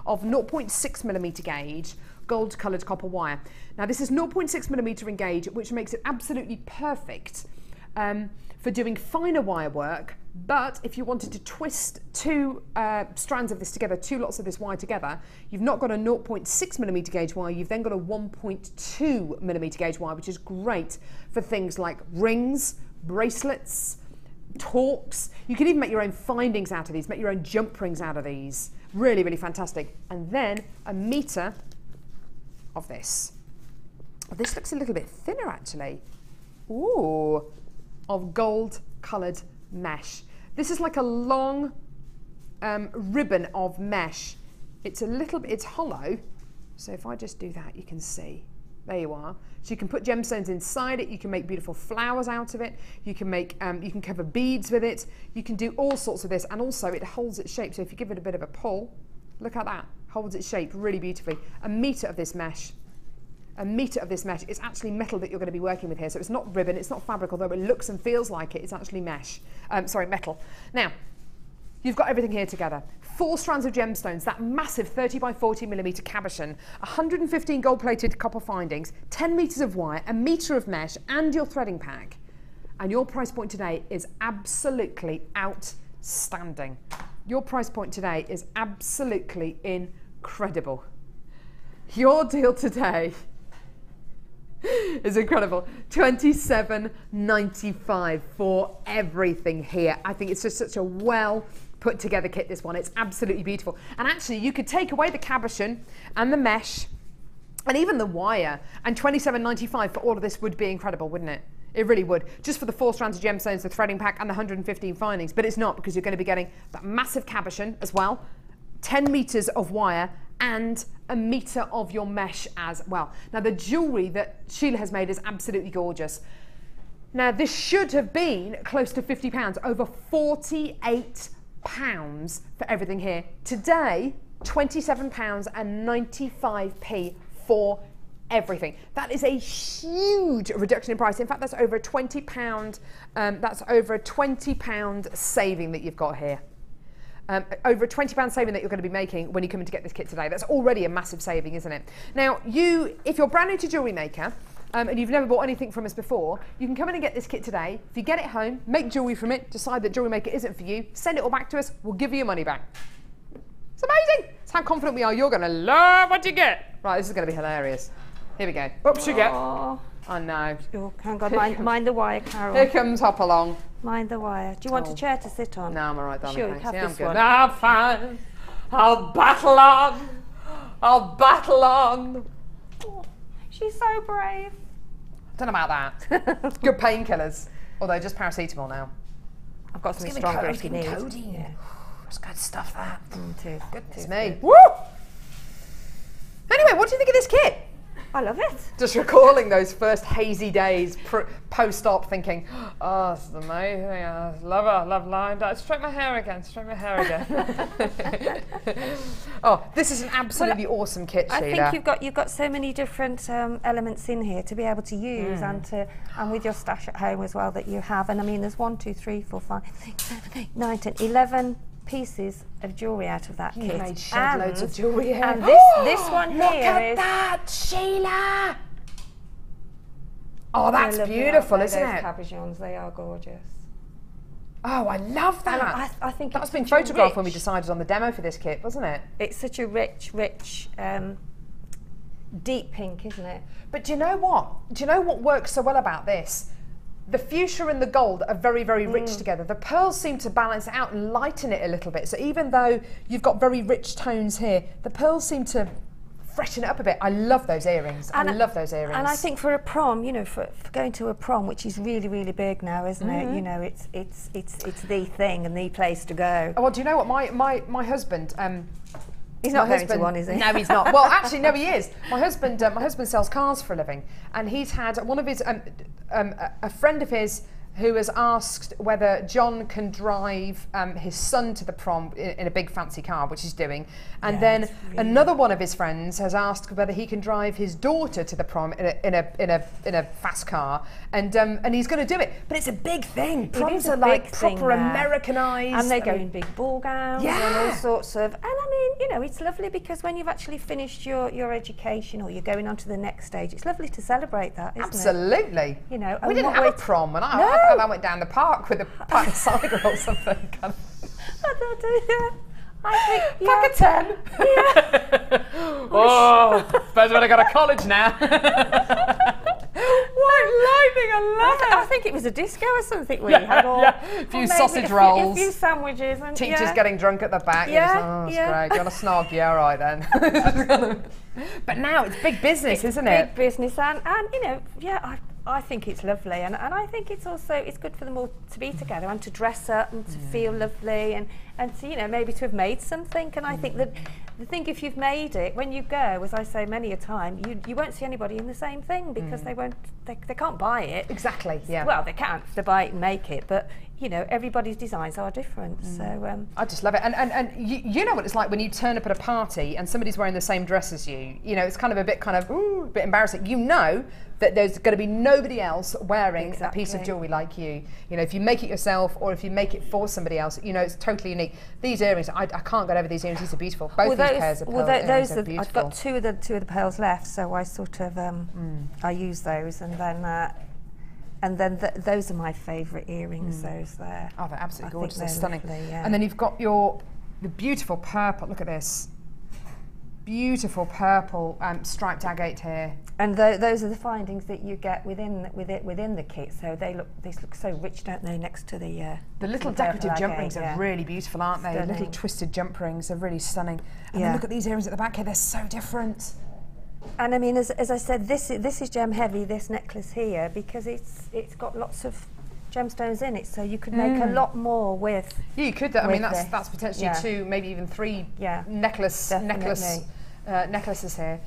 of 0.6 millimeter gauge gold coloured copper wire. Now this is 0.6 millimeter in gauge, which makes it absolutely perfect for doing finer wire work. But if you wanted to twist 2 strands of this together, 2 lots of this wire together, you've not got a 0.6 millimeter gauge wire, you've then got a 1.2 millimeter gauge wire, which is great for things like rings, bracelets, torques. You can even make your own findings out of these, make your own jump rings out of these. Really, really fantastic. And then a meter of this. Oh, this looks a little bit thinner actually. Ooh, of gold coloured mesh. This is like a long ribbon of mesh. It's a little bit, it's hollow. So if I just do that, you can see. There you are. So you can put gemstones inside it. You can make beautiful flowers out of it. You can make, you can cover beads with it. You can do all sorts of this, and also it holds its shape. So if you give it a bit of a pull, look at that, holds its shape really beautifully. A meter of this mesh. A meter of this mesh. It's actually metal that you're going to be working with here. So it's not ribbon, it's not fabric, although it looks and feels like it. It's actually mesh. Sorry, metal. Now, you've got everything here together. 4 strands of gemstones, that massive 30 by 40 millimeter cabochon, 115 gold-plated copper findings, 10 meters of wire, a meter of mesh, and your threading pack. And your price point today is absolutely outstanding. Your price point today is absolutely incredible. Your deal today is incredible. $27.95 for everything here. I think it's just such a well put together kit, this one. It's absolutely beautiful. And actually you could take away the cabochon and the mesh and even the wire, and $27.95 for all of this would be incredible, wouldn't it? It really would. Just for the 4 strands of gemstones, the threading pack, and the 115 findings. But it's not, because you're going to be getting that massive cabochon as well, 10 meters of wire, and a meter of your mesh as well. Now the jewellery that Sheila has made is absolutely gorgeous. Now this should have been close to £50, over £48 for everything here. Today, £27.95 for everything. That is a huge reduction in price. In fact, that's over a £20. That's over a £20 saving that you've got here. Over a £20 saving that you're going to be making when you come in to get this kit today. That's already a massive saving, isn't it? Now, if you're brand new to JewelleryMaker, and you've never bought anything from us before, you can come in and get this kit today. If you get it home, make jewellery from it, decide that JewelleryMaker isn't for you, send it all back to us, we'll give you your money back. It's amazing. It's how confident we are. You're going to love what you get. Right, this is going to be hilarious. Here we go. Oops, you get. Oh no. Oh, hang on, mind the wire, Carol. Here comes Hop Along. Mind the wire. Do you want a chair to sit on? No, I'm all right, darling. Sure, Thanks. have Yeah, I'm this good. one. No, I'm fine. I'll battle on. I'll battle on. Oh, she's so brave. Don't know about that. Good painkillers. Although just paracetamol now. I've got something stronger if you need. Codeine. Yeah. It's good stuff, that. Too. Goodness me. Woo! Anyway, what do you think of this kit? I love it. Just recalling those first hazy days post-op, thinking, oh, this is amazing. I love it. I love line dye. Straight my hair again. Oh, this is an absolutely awesome kit, Sheila. I think you've got so many different elements in here to be able to use and with your stash at home as well that you have. And I mean, there's 1, 2, 3, 4, 5, 6, 7, 8, 9, 10, 11 pieces of jewellery out of that kit. You made shed loads of jewellery here. And this one here look at that, Sheila! Oh, that's beautiful, isn't it? Cabochons, they are gorgeous. Oh, I love that. And I think that's been photographed when we decided on the demo for this kit, wasn't it? It's such a rich, deep pink, isn't it? But do you know what? Do you know what works so well about this? The fuchsia and the gold are very, very rich together. The pearls seem to balance it out and lighten it a little bit. So even though you've got very rich tones here, the pearls seem to freshen it up a bit. I love those earrings. I love those earrings. And I think for a prom, you know, for going to a prom, which is really, really big now, isn't it? You know, it's the thing and the place to go. Oh, well, do you know what? My husband. He's not going to one, is he? No, he's not. Well, actually, no, he is. My husband sells cars for a living, and he's had one of his a friend of his who has asked whether John can drive his son to the prom in a big fancy car, which he's doing. And then another one of his friends has asked whether he can drive his daughter to the prom in a fast car. And he's going to do it. But it's a big thing. Proms are like proper Americanized. And they go in big ball gowns and all sorts of. And I mean, you know, it's lovely because when you've actually finished your education or you're going on to the next stage, it's lovely to celebrate that, isn't it? Absolutely. You know, we didn't have a prom when I went down the park with a pack of cider or something. I think, pack of 10. Yeah. Oh, suppose when I go to college now. White lightning, I love it. I think it was a disco or something we had. A few sausage rolls. A few sandwiches. And teachers getting drunk at the back. Yeah, it's great. You want to snog? Yeah, all right then. But now it's big business, isn't it? Big business. And you know, I think it's lovely, and I think it's also, it's good for them all to be together and to dress up and to feel lovely, and to, you know, maybe to have made something. And I think that the thing, if you've made it, when you go, as I say many a time, you won't see anybody in the same thing, because they can't buy it. Exactly, yeah. Well, they can't if they buy it and make it, but you know, everybody's designs are different. So I just love it. And you know what it's like when you turn up at a party and somebody's wearing the same dress as you. You know, it's kind of a bit a bit embarrassing. You know that there's going to be nobody else wearing a piece of jewellery like you. You know, if you make it yourself or if you make it for somebody else, you know, it's totally unique. These earrings, I can't get over these earrings. These are beautiful. Both these pairs of pearl earrings are beautiful. I've got two of the pearls left, so I sort of I use those, and then those are my favourite earrings. Those there. Oh, they're absolutely gorgeous. They're stunning. Lovely, yeah. And then you've got the beautiful purple. Look at this. Beautiful purple striped agate here. And those are the findings that you get within the kit. So they look so rich, don't they? Next to the little decorative jump rings are really beautiful, aren't they? The little twisted jump rings are really stunning. And then look at these earrings at the back here. They're so different. And I mean, as I said, this is gem heavy. This necklace here, because it's got lots of gemstones in it, so you could make a lot more with. Yeah, you could. I mean, that's potentially 2, maybe even 3 necklaces here.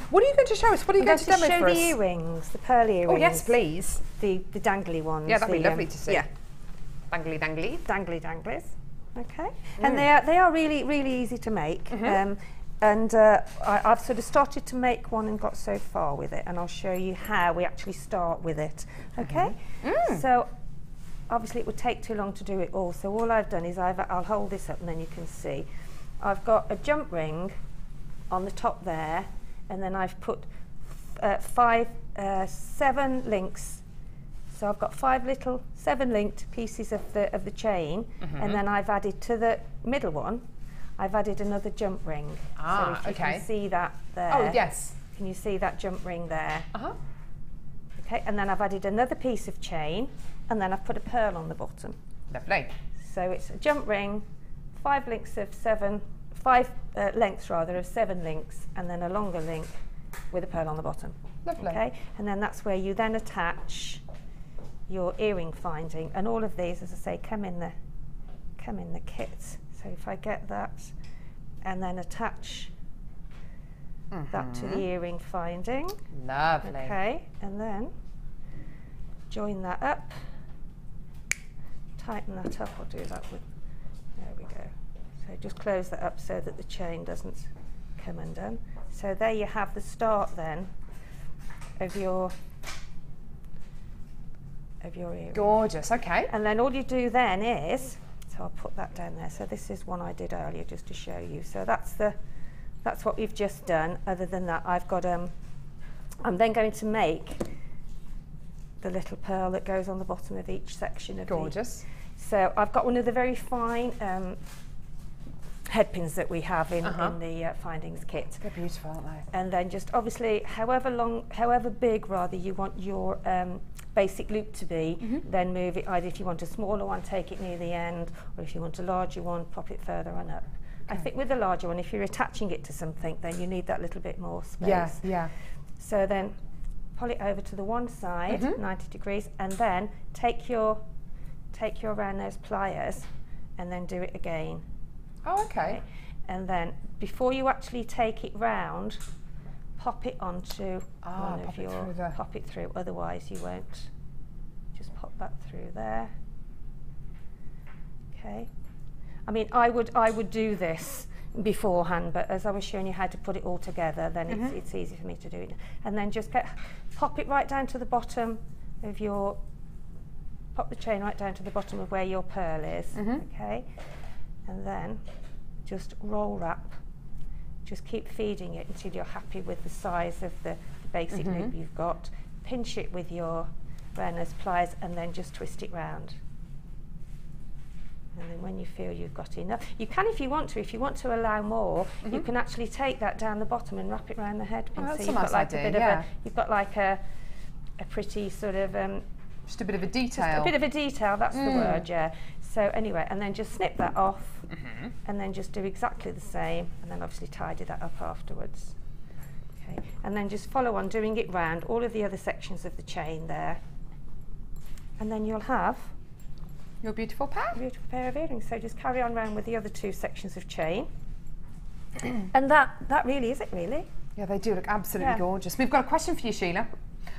What are you going to show us? What are you going to demo for us? I'm going to show the earrings, the pearl earrings. Oh yes, please. The dangly ones. Yeah, that'd be lovely to see. Yeah. Dangly. Dangly danglies. Okay. And they are really, really easy to make. I've sort of started to make one and got so far with it, and I'll show you how we actually start with it. Okay. So obviously it would take too long to do it all. So all I've done is I'll hold this up and then you can see. I've got a jump ring on the top there, and then I've put 7 links. So I've got 5 little 7 linked pieces of the chain, and then I've added to the middle one, I've added another jump ring. So if you can see that there. Oh yes. Can you see that jump ring there? Okay, and then I've added another piece of chain, and then I've put a pearl on the bottom. Lovely. So it's a jump ring, 5 lengths of 7 links, and then a longer link with a pearl on the bottom. Lovely. Okay, and then that's where you then attach your earring finding, and all of these, as I say, come in the kit. So if I get that, and then attach that to the earring finding. Lovely. Okay, and then join that up, tighten that up. I'll do that with. There we go. So just close that up so that the chain doesn't come undone. So there you have the start then of your earring. Gorgeous, okay. And then all you do then is, so I'll put that down there. So this is one I did earlier just to show you. So that's what we've just done. Other than that, I've got I'm then going to make the little pearl that goes on the bottom of each section of gorgeous. So I've got one of the very fine head pins that we have in the findings kit. They're beautiful, aren't they? And then just obviously however big rather you want your basic loop to be, then move it. Either if you want a smaller one, take it near the end, or if you want a larger one, pop it further on up. I think with the larger one, if you're attaching it to something, then you need that little bit more space. Yeah. So then pull it over to the one side, 90 degrees, and then take your round nose pliers and then do it again. Oh, okay. And then before you actually take it round, pop it onto pop it through, otherwise you won't. Just pop that through there. Okay. I mean, I would do this beforehand, but as I was showing you how to put it all together, then it's easy for me to do it. And then just pop it right down to the bottom of pop the chain right down to the bottom of where your pearl is, okay? And then just roll wrap. Just keep feeding it until you're happy with the size of the basic loop you've got. Pinch it with your round nose pliers and then just twist it round. And then when you feel you've got enough, you can if you want to. If you want to allow more, you can actually take that down the bottom and wrap it around the head pin. Oh, that's so a nice idea, you've got like a pretty sort of just a bit of a detail. Just a bit of a detail, that's the word, yeah. So anyway, and then just snip that off, and then just do exactly the same, and then obviously tidy that up afterwards. Okay, and then just follow on doing it round all of the other sections of the chain there. And then you'll have your beautiful pair. A beautiful pair of earrings. So just carry on round with the other 2 sections of chain. And that really is it, really. Yeah, they do look absolutely gorgeous. We've got a question for you, Sheila.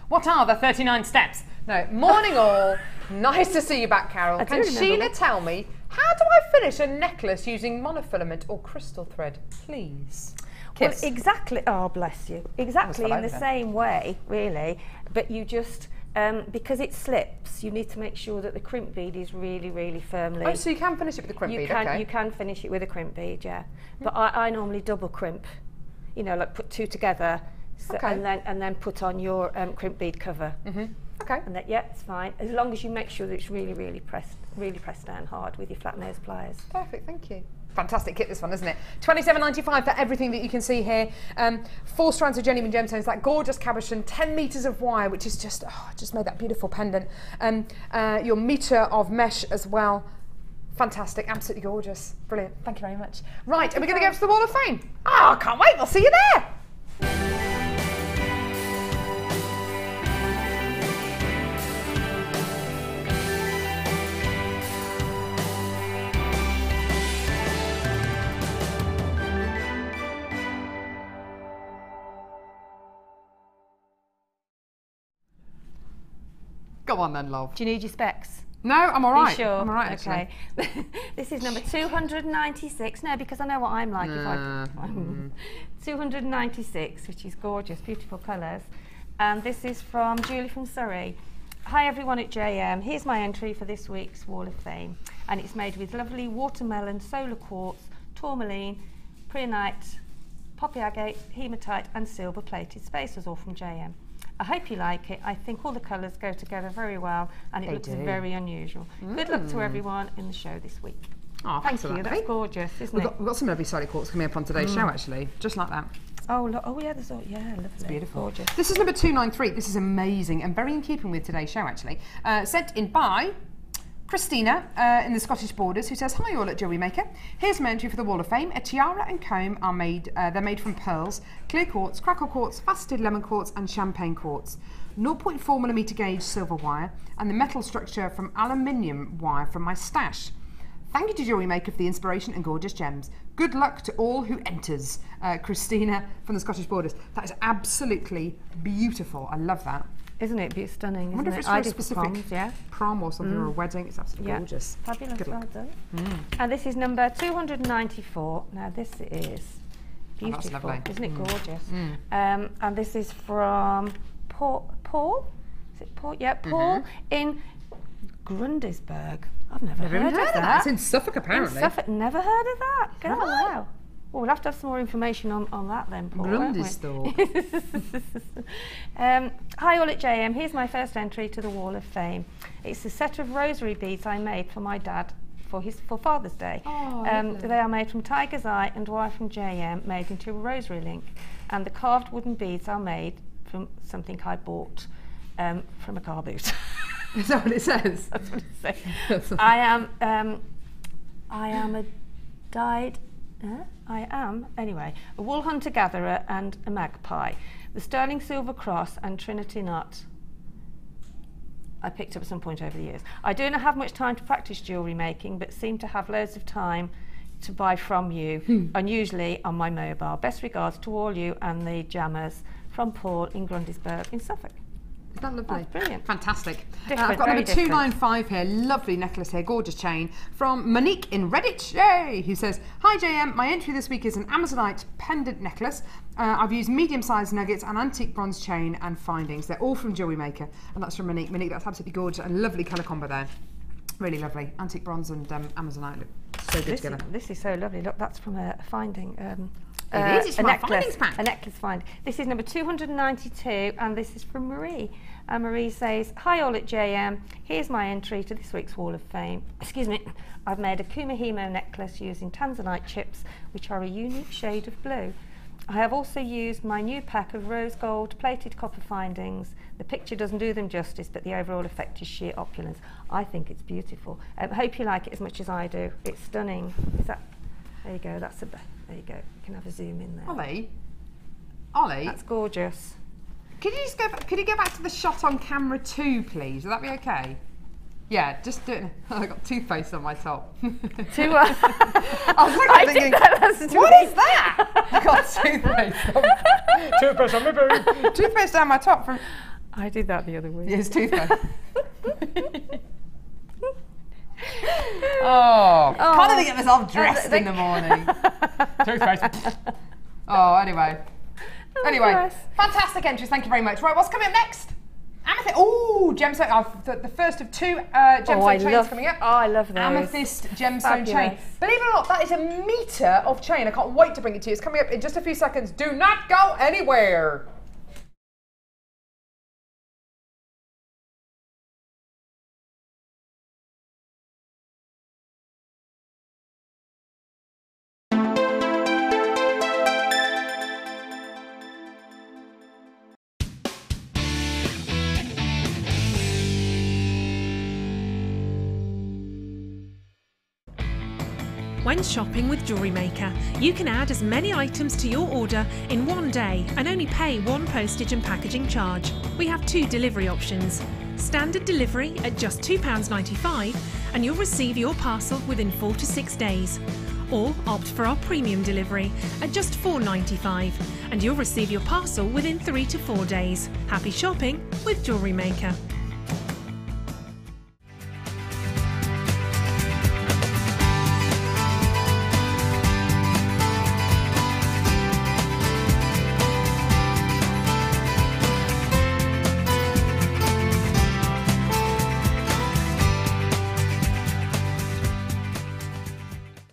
What are the 39 steps? No, morning all. Nice to see you back, Carol. Can Sheila tell me, how do I finish a necklace using monofilament or crystal thread, please? Kiss. Well, exactly. Oh, bless you. Exactly in the same way, really. But you just, because it slips, you need to make sure that the crimp bead is really, really firmly. Oh, so you can finish it with a crimp bead, okay. You can finish it with a crimp bead, yeah. But I normally double crimp, you know, like put 2 together, so, and then put on your crimp bead cover. Okay. And that, yeah, it's fine. As long as you make sure that it's really, really pressed down hard with your flat nose pliers. Perfect, thank you. Fantastic kit, this one, isn't it? $27.95 for everything that you can see here. 4 strands of genuine gemstones, that gorgeous cabochon, 10 metres of wire, which is just, just made that beautiful pendant. Your metre of mesh as well. Fantastic, absolutely gorgeous. Brilliant, thank you very much. Right, and we're going to go to the Wall of Fame. Oh, I can't wait, we'll see you there. Go on then, love. Do you need your specs? No, I'm all right. Are you sure? I'm all right, okay. This is number 296. No, because I know what I'm like. 296, which is gorgeous, beautiful colours. And this is from Julie from Surrey. Hi everyone at JM. Here's my entry for this week's Wall of Fame. And it's made with lovely watermelon, solar quartz, tourmaline, preonite, poppy agate, hematite and silver plated spacers, all from JM. I hope you like it. I think all the colours go together very well and it looks very unusual. Good luck to everyone in the show this week. Oh, thank you. That's gorgeous, isn't it? We've got some lovely solid quartz coming up on today's show, actually, just like that. Oh, look, oh yeah, there's lovely. It's beautiful. Gorgeous. This is number 293. This is amazing and very in keeping with today's show, actually. Sent in by Christina in the Scottish Borders, who says, hi all at JewelleryMaker. Here's my entry for the Wall of Fame. A tiara and comb are made, they're made from pearls, clear quartz, crackle quartz, faceted lemon quartz and champagne quartz. 0.4mm gauge silver wire and the metal structure from aluminium wire from my stash. Thank you to JewelleryMaker for the inspiration and gorgeous gems. Good luck to all who enters. Christina from the Scottish Borders. That is absolutely beautiful. I love that. Isn't it? It's stunning, I wonder if it's for a specific prom or something or a wedding. It's absolutely gorgeous. Fabulous, well done. And this is number 294. Now this is beautiful, isn't it gorgeous? And this is from Paul? Is it Paul? Yeah, Paul in Grundisberg. I've never heard of that. It's in Suffolk, apparently. In Suffolk, never heard of that. Oh, wow. Well, we'll have to have some more information on that then, Paul. Grundisberg. Hi all at JM. Here's my first entry to the Wall of Fame. It's a set of rosary beads I made for my dad for Father's Day. They are made from tiger's eye and wire from JM, made into a rosary link. And the carved wooden beads are made from something I bought from a car boot. Is that what it says? That's what it says. I am a wool hunter gatherer and a magpie. The sterling silver cross and Trinity nut I picked up at some point over the years. I do not have much time to practice jewellery making, but seem to have loads of time to buy from you, and usually on my mobile. Best regards to all you and the jammers, from Paul in Grundisberg in Suffolk. Is that lovely? That's brilliant. Fantastic. I've got number 295 here. Lovely necklace here, gorgeous chain from Monique in Redditch, yay! Who says, hi JM, my entry this week is an Amazonite pendant necklace. I've used medium-sized nuggets and antique bronze chain and findings. They're all from JewelleryMaker, and that's from Monique. Monique, that's absolutely gorgeous and lovely colour combo there. Really lovely. Antique bronze and Amazonite look so good together. This is so lovely. Look, that's from a finding. It is. It's from a findings pack. A necklace find. This is number 292, and this is from Marie. And Marie says, hi all at JM. Here's my entry to this week's Wall of Fame. Excuse me. I've made a Kumahimo necklace using tanzanite chips, which are a unique shade of blue. I have also used my new pack of rose gold plated copper findings. The picture doesn't do them justice, but the overall effect is sheer opulence. I think it's beautiful. I hope you like it as much as I do. It's stunning. Is that? There you go. There you go. You can have a zoom in there. Ollie, Ollie, That's gorgeous. could you just go back, could you go back to the shot on camera 2, please? Would that be okay? Yeah, just do it. I got toothpaste on my top. To, I was looking thinking, what is that? I got toothpaste on my boob. Toothpaste down my top from... I did that the other week. Yes, toothpaste. Can't even get myself dressed in the morning. Toothpaste. Oh, anyway. Anyway, fantastic entries. Thank you very much. Right, what's coming up next? Amethyst. Oh, gemstone. The first of 2 gemstone chains coming up. Oh, I love those. Amethyst gemstone chain. Believe it or not, that is a metre of chain. I can't wait to bring it to you. It's coming up in just a few seconds. Do not go anywhere. When shopping with JewelleryMaker, you can add as many items to your order in one day and only pay 1 postage and packaging charge. We have 2 delivery options. Standard delivery at just £2.95 and you'll receive your parcel within 4 to 6 days. Or opt for our premium delivery at just £4.95 and you'll receive your parcel within 3 to 4 days. Happy shopping with JewelleryMaker.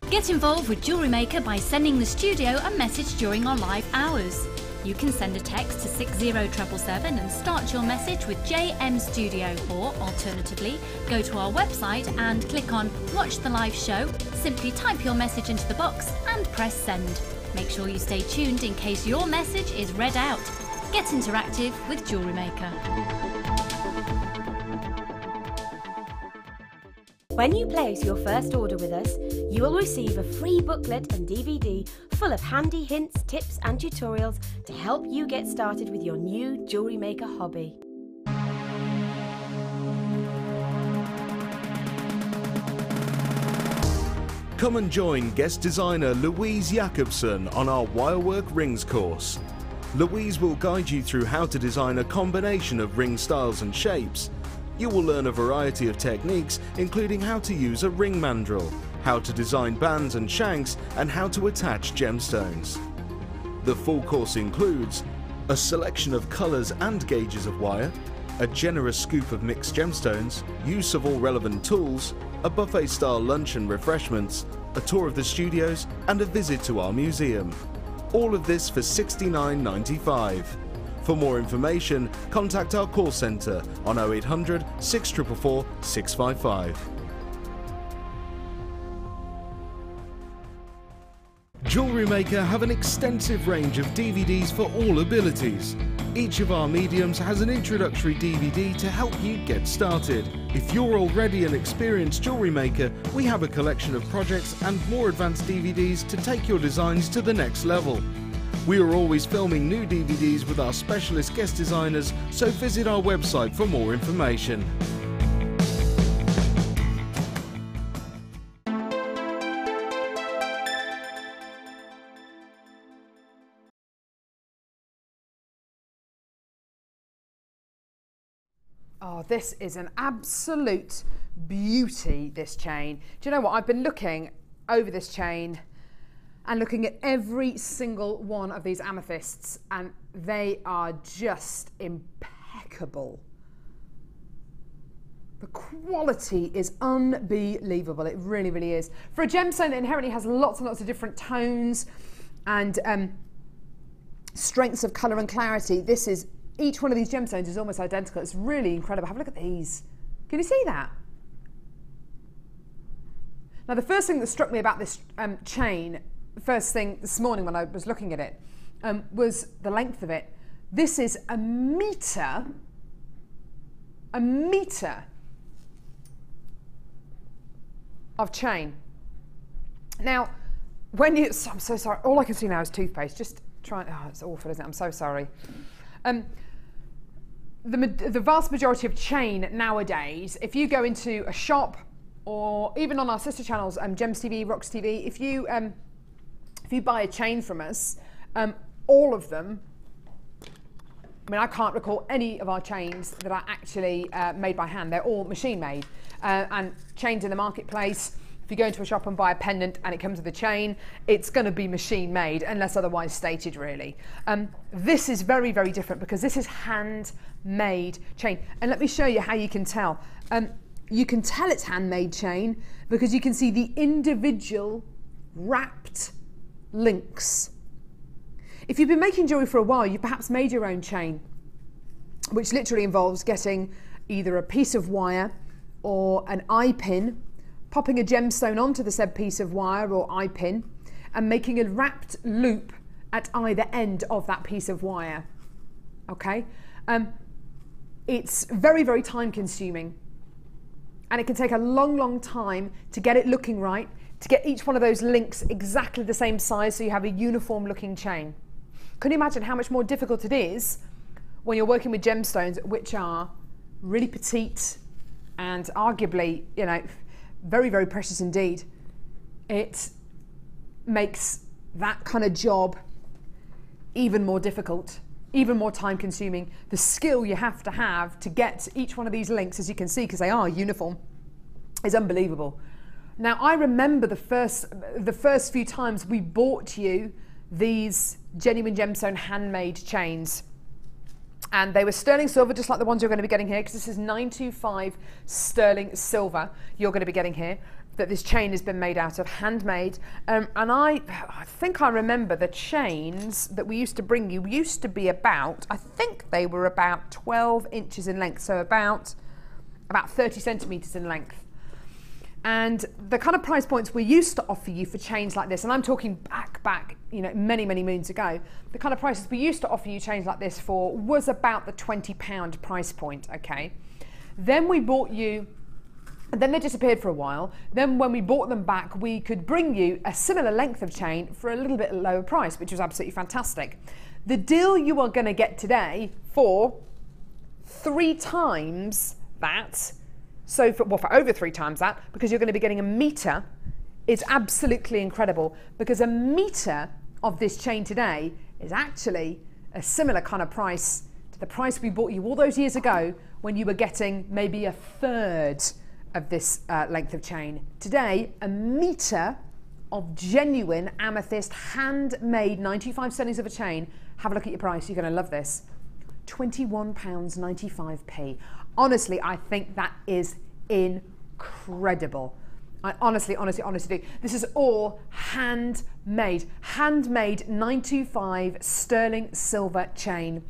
Get involved with JewelleryMaker by sending the studio a message during our live hours. You can send a text to 60777 and start your message with JM Studio, or alternatively, go to our website and click on Watch the Live Show, simply type your message into the box and press send. Make sure you stay tuned in case your message is read out. Get interactive with JewelleryMaker. When you place your first order with us, you will receive a free booklet and DVD full of handy hints, tips and tutorials to help you get started with your new jewellery maker hobby. Come and join guest designer Louise Jacobson on our Wirework Rings course. Louise will guide you through how to design a combination of ring styles and shapes. You will learn a variety of techniques, including how to use a ring mandrel, how to design bands and shanks, and how to attach gemstones. The full course includes a selection of colours and gauges of wire, a generous scoop of mixed gemstones, use of all relevant tools, a buffet-style lunch and refreshments, a tour of the studios, and a visit to our museum. All of this for $69.95. For more information, contact our call centre on 0800 644 655. JewelleryMaker have an extensive range of DVDs for all abilities. Each of our mediums has an introductory DVD to help you get started. If you're already an experienced jewellery maker, we have a collection of projects and more advanced DVDs to take your designs to the next level. We are always filming new DVDs with our specialist guest designers, so visit our website for more information. Oh, this is an absolute beauty, this chain. Do you know what? I've been looking over this chain and looking at every single one of these amethysts, and they are just impeccable. The quality is unbelievable. It really, really is. For a gemstone that inherently has lots and lots of different tones and strengths of colour and clarity, this is, each one of these gemstones is almost identical. It's really incredible. Have a look at these. Can you see that? Now, the first thing that struck me about this chain, first thing this morning when I was looking at it, was the length of it. This is a metre of chain. Now, when you, I'm so sorry, all I can see now is toothpaste. Just Oh, it's awful, isn't it? I'm so sorry. The vast majority of chain nowadays, if you go into a shop or even on our sister channels, Gems TV, Rocks TV, if you buy a chain from us, all of them, I mean, I can't recall any of our chains that are actually made by hand. They're all machine made. And chains in the marketplace, if you go into a shop and buy a pendant and it comes with a chain, it's going to be machine made unless otherwise stated, really. This is very, very different because this is handmade chain. And let me show you how you can tell. You can tell it's handmade chain because you can see the individual wrapped links. If you've been making jewellery for a while, you've perhaps made your own chain, which literally involves getting either a piece of wire or an eye pin, popping a gemstone onto the said piece of wire or eye pin, and making a wrapped loop at either end of that piece of wire. Okay? It's very, very time consuming. And it can take a long, long time to get it looking right, to get each one of those links exactly the same size so you have a uniform looking chain. Can you imagine how much more difficult it is when you're working with gemstones which are really petite and arguably, you know, very, very precious indeed? It makes that kind of job even more difficult, even more time consuming. The skill you have to get each one of these links, as you can see, because they are uniform, is unbelievable. Now, I remember the first few times we bought you these genuine gemstone handmade chains, and they were sterling silver, just like the ones you're going to be getting here, because this is 925 sterling silver you're going to be getting here, that this chain has been made out of, handmade. And I think I remember the chains that we used to bring you used to be about, I think they were about 12 inches in length, so about 30 centimetres in length. And the kind of price points we used to offer you for chains like this, and I'm talking back, you know, many, many moons ago, the kind of prices we used to offer you chains like this for was about the £20 price point, okay? Then we bought you, and then they disappeared for a while. Then when we bought them back, we could bring you a similar length of chain for a little bit lower price, which was absolutely fantastic. The deal you are going to get today for 3 times that, so for over 3 times that, because you're going to be getting a metre, is absolutely incredible, because a metre of this chain today is actually a similar kind of price to the price we bought you all those years ago when you were getting maybe a third of this length of chain. Today, a metre of genuine amethyst, handmade 95 sterling of a chain. Have a look at your price, you're going to love this. £21.95p. Honestly, I think that is incredible. I honestly do. This is all handmade. Handmade 925 sterling silver chain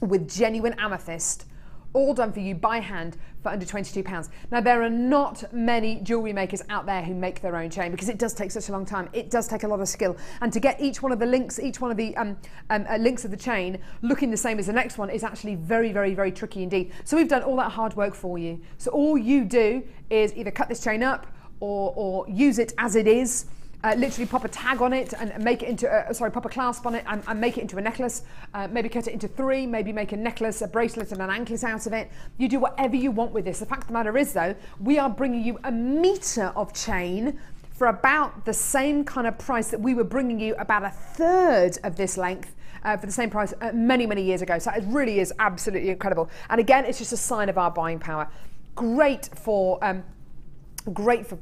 with genuine amethyst, all done for you by hand for under £22. Now, there are not many jewellery makers out there who make their own chain because it does take such a long time. It does take a lot of skill. And to get each one of the links, each one of the links of the chain looking the same as the next one is actually very, very, very tricky indeed. So we've done all that hard work for you. So all you do is either cut this chain up or use it as it is. Literally pop a tag on it and make it into pop a clasp on it and make it into a necklace. Maybe cut it into 3, maybe make a necklace, a bracelet and an anklet out of it. You do whatever you want with this. The fact of the matter is though, we are bringing you a metre of chain for about the same kind of price that we were bringing you about a third of this length for the same price many, many years ago. So it really is absolutely incredible. And again, it's just a sign of our buying power. Great for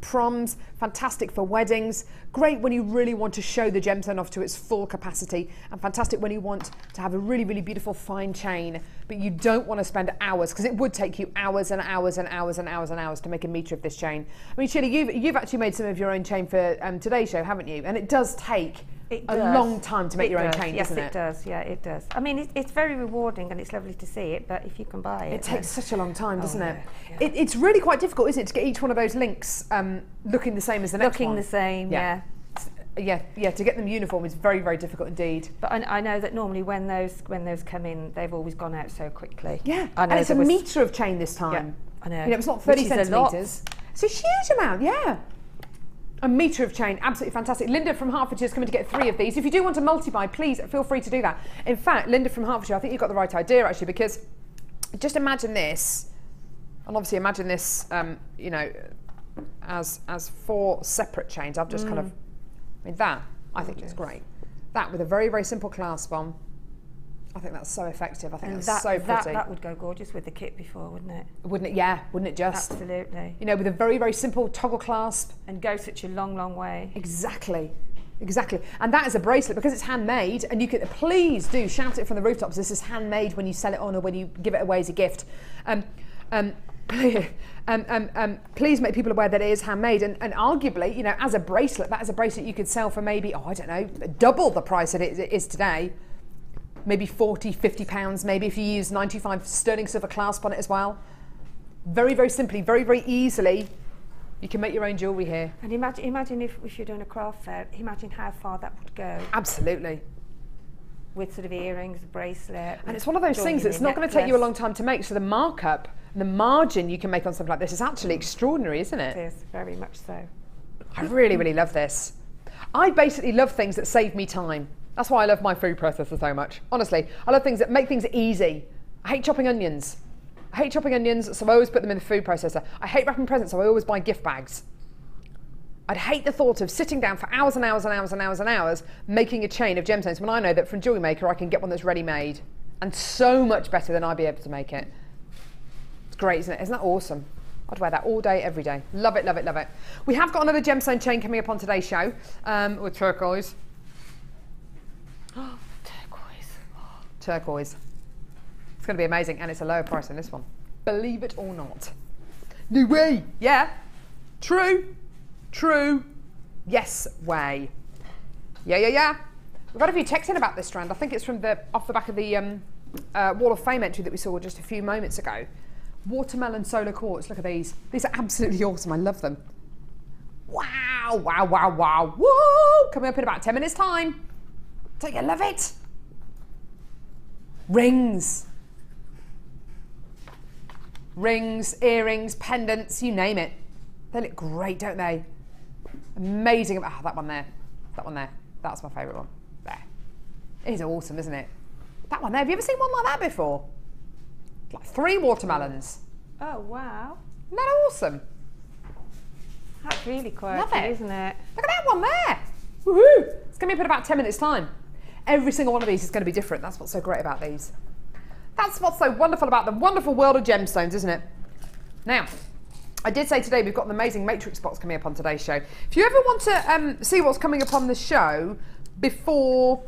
proms, fantastic for weddings, great when you really want to show the gemstone off to its full capacity, and fantastic when you want to have a really, really beautiful fine chain, but you don't want to spend hours, because it would take you hours and hours and hours and hours and hours to make a metre of this chain. I mean, Sheila, you've actually made some of your own chain for today's show, haven't you? And it does take a long time to make your own chain, doesn't it? Yes, it does. Yeah, it does. I mean, it's very rewarding and it's lovely to see it, but if you can buy it... It takes such a long time, doesn't it? Yeah. It's really quite difficult, isn't it, to get each one of those links looking the same as the next one? Looking the same, yeah. Yeah, to get them uniform is very, very difficult indeed. But I know that normally when those come in, they've always gone out so quickly. Yeah, and it's a metre of chain this time. Yeah, I know. You know, it's not 30 centimetres. It's a huge amount, yeah. A metre of chain, absolutely fantastic. Linda from Hertfordshire is coming to get 3 of these. If you do want to multi-buy, please feel free to do that. In fact, Linda from Hertfordshire, I think you've got the right idea actually, because just imagine this, and obviously imagine this, you know, as 4 separate chains. I've just kind of, I mean, that I think is great. That with a very, very simple clasp on. I think that's so effective. I think that's so pretty. That would go gorgeous with the kit before, wouldn't it? Wouldn't it? Yeah, wouldn't it just? Absolutely. You know, with a very, very simple toggle clasp. And go such a long, long way. Exactly. Exactly. And that is a bracelet because it's handmade, and you can, please do shout it from the rooftops. This is handmade when you sell it on or when you give it away as a gift. Please make people aware that it is handmade, and arguably, you know, as a bracelet, that is a bracelet you could sell for maybe, oh, I don't know, double the price that it is today. Maybe 40, 50 pounds, maybe if you use 95 sterling silver clasp on it as well. Very, very simply, very, very easily, you can make your own jewellery here. And imagine if you're doing a craft fair, imagine how far that would go. Absolutely. With sort of earrings, bracelet. And it's one of those things that's not going to take you a long time to make, so the markup, the margin you can make on something like this is actually extraordinary, isn't it? It is, very much so. I really, really love this. I basically love things that save me time. That's why I love my food processor so much. Honestly, I love things that make things easy. I hate chopping onions. So I always put them in the food processor. I hate wrapping presents, so I always buy gift bags. I'd hate the thought of sitting down for hours and hours and hours and hours and hours making a chain of gemstones when I know that from JewelleryMaker I can get one that's ready-made and so much better than I'd be able to make it. It's great, isn't it? Isn't that awesome? I'd wear that all day, every day. Love it, love it, love it. We have got another gemstone chain coming up on today's show with turquoise. Turquoise. It's going to be amazing, and it's a lower price than this one. Believe it or not. No way. Yeah. True. True. Yes way. Yeah. We've had a few texts in about this strand. I think it's from off the back of the Wall of Fame entry that we saw just a few moments ago. Watermelon solar quartz. Look at these. These are absolutely awesome. I love them. Wow, wow, wow, wow. Woo! Coming up in about 10 minutes' time. Don't you love it? Rings. Rings, earrings, pendants, you name it. They look great, don't they? Amazing. Oh, that one there. That one there. That's my favourite one. There. It is awesome, isn't it? That one there. Have you ever seen one like that before? Like 3 watermelons. Oh, wow. Isn't that awesome? That's really quirky, isn't it? Look at that one there. Woohoo! It's going to be up in about 10 minutes' time. Every single one of these is going to be different. That's what's so great about these. That's what's so wonderful about the wonderful world of gemstones, isn't it? Now, I did say today we've got an amazing matrix box coming up on today's show. If you ever want to see what's coming up on the show before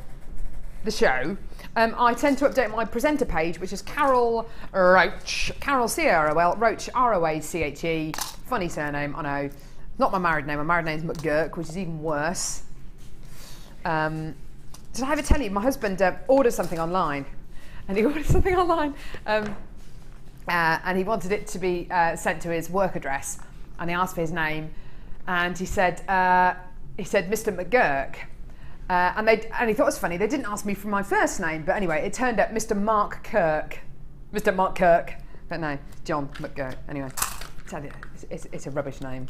the show, I tend to update my presenter page, which is Carol Roach. Carol C-A-R-O-L, Roach R-O-A-C-H-E. Funny surname, I know. Not my married name. My married name is McGurk, which is even worse. Did I ever tell you, my husband ordered something online, and he ordered something online, and he wanted it to be sent to his work address, and he asked for his name, and he said Mr. McGurk, and he thought it was funny. They didn't ask me for my first name, but anyway, it turned out Mr. Mark Kirk, but no, John McGurk. Anyway, tell you, it's a rubbish name.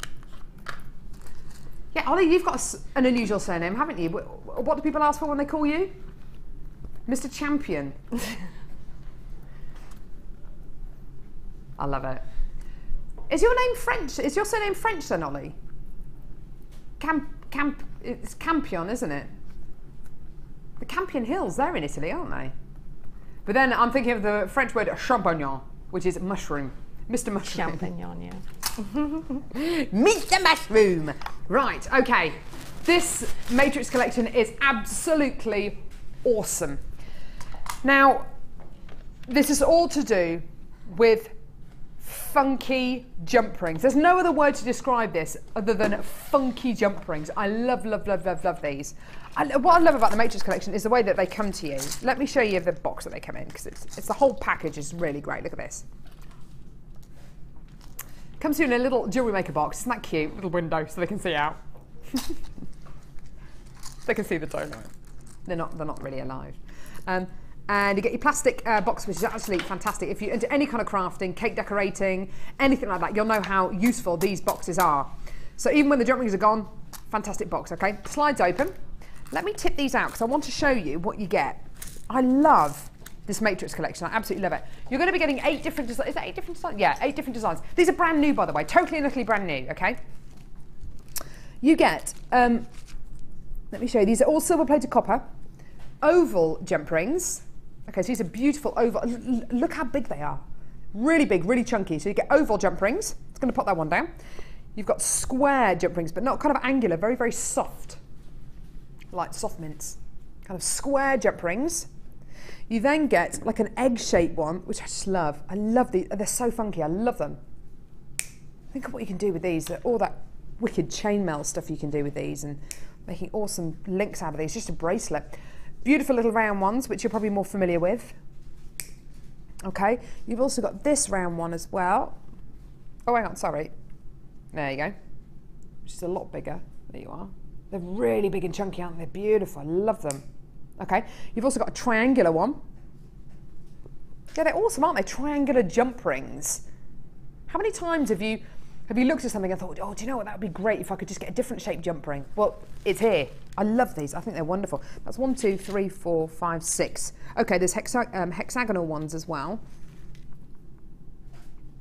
Yeah, Ollie, you've got an unusual surname, haven't you? What do people ask for when they call you? Mr. Champion. I love it. Is your name French? Is your surname French then, Ollie? It's Campion, isn't it? The Campion Hills, they're in Italy, aren't they? But then I'm thinking of the French word champignon, which is mushroom. Mr. Mushroom. Champignon, yeah. Meet the mushroom. Right, okay. This matrix collection is absolutely awesome. Now, this is all to do with funky jump rings. There's no other word to describe this other than funky jump rings. I love, love, love, love, love these. What I love about the matrix collection is the way that they come to you. Let me show you the box that they come in, because it's the whole package is really great. Look at this. Comes to you in a little JewelleryMaker box. Isn't that cute? Little window so they can see out. They can see the tone line. They're not really alive. And you get your plastic box, which is absolutely fantastic. If you're into any kind of crafting, cake decorating, anything like that, you'll know how useful these boxes are. So even when the jump rings are gone, Fantastic box, okay? Slides open. Let me tip these out because I want to show you what you get. I love this matrix collection. I absolutely love it. You're going to be getting 8 different designs. Is that 8 different designs? Yeah, 8 different designs. These are brand new, by the way. Totally and utterly brand new, okay? You get, let me show you. These are all silver-plated copper, oval jump rings. Okay, so these are beautiful oval. Look how big they are. Really big, really chunky. So you get oval jump rings. It's going to pop that one down. You've got square jump rings, but not kind of angular, very, very soft. Like soft mints. Kind of square jump rings. You then get like an egg-shaped one, which I just love. I love these. They're so funky. I love them. Think of what you can do with these. All that wicked chainmail stuff you can do with these and making awesome links out of these. Just a bracelet. Beautiful little round ones, which you're probably more familiar with. Okay. You've also got this round one as well. Oh, hang on. Sorry. There you go. Which is a lot bigger. There you are. They're really big and chunky, aren't they? Beautiful. I love them. Okay, you've also got a triangular one. Yeah, they're awesome, aren't they? Triangular jump rings. How many times have you looked at something and thought, oh, do you know what? That would be great if I could just get a different shaped jump ring. Well, it's here. I love these. I think they're wonderful. That's 1, 2, 3, 4, 5, 6. Okay, there's hexagonal ones as well.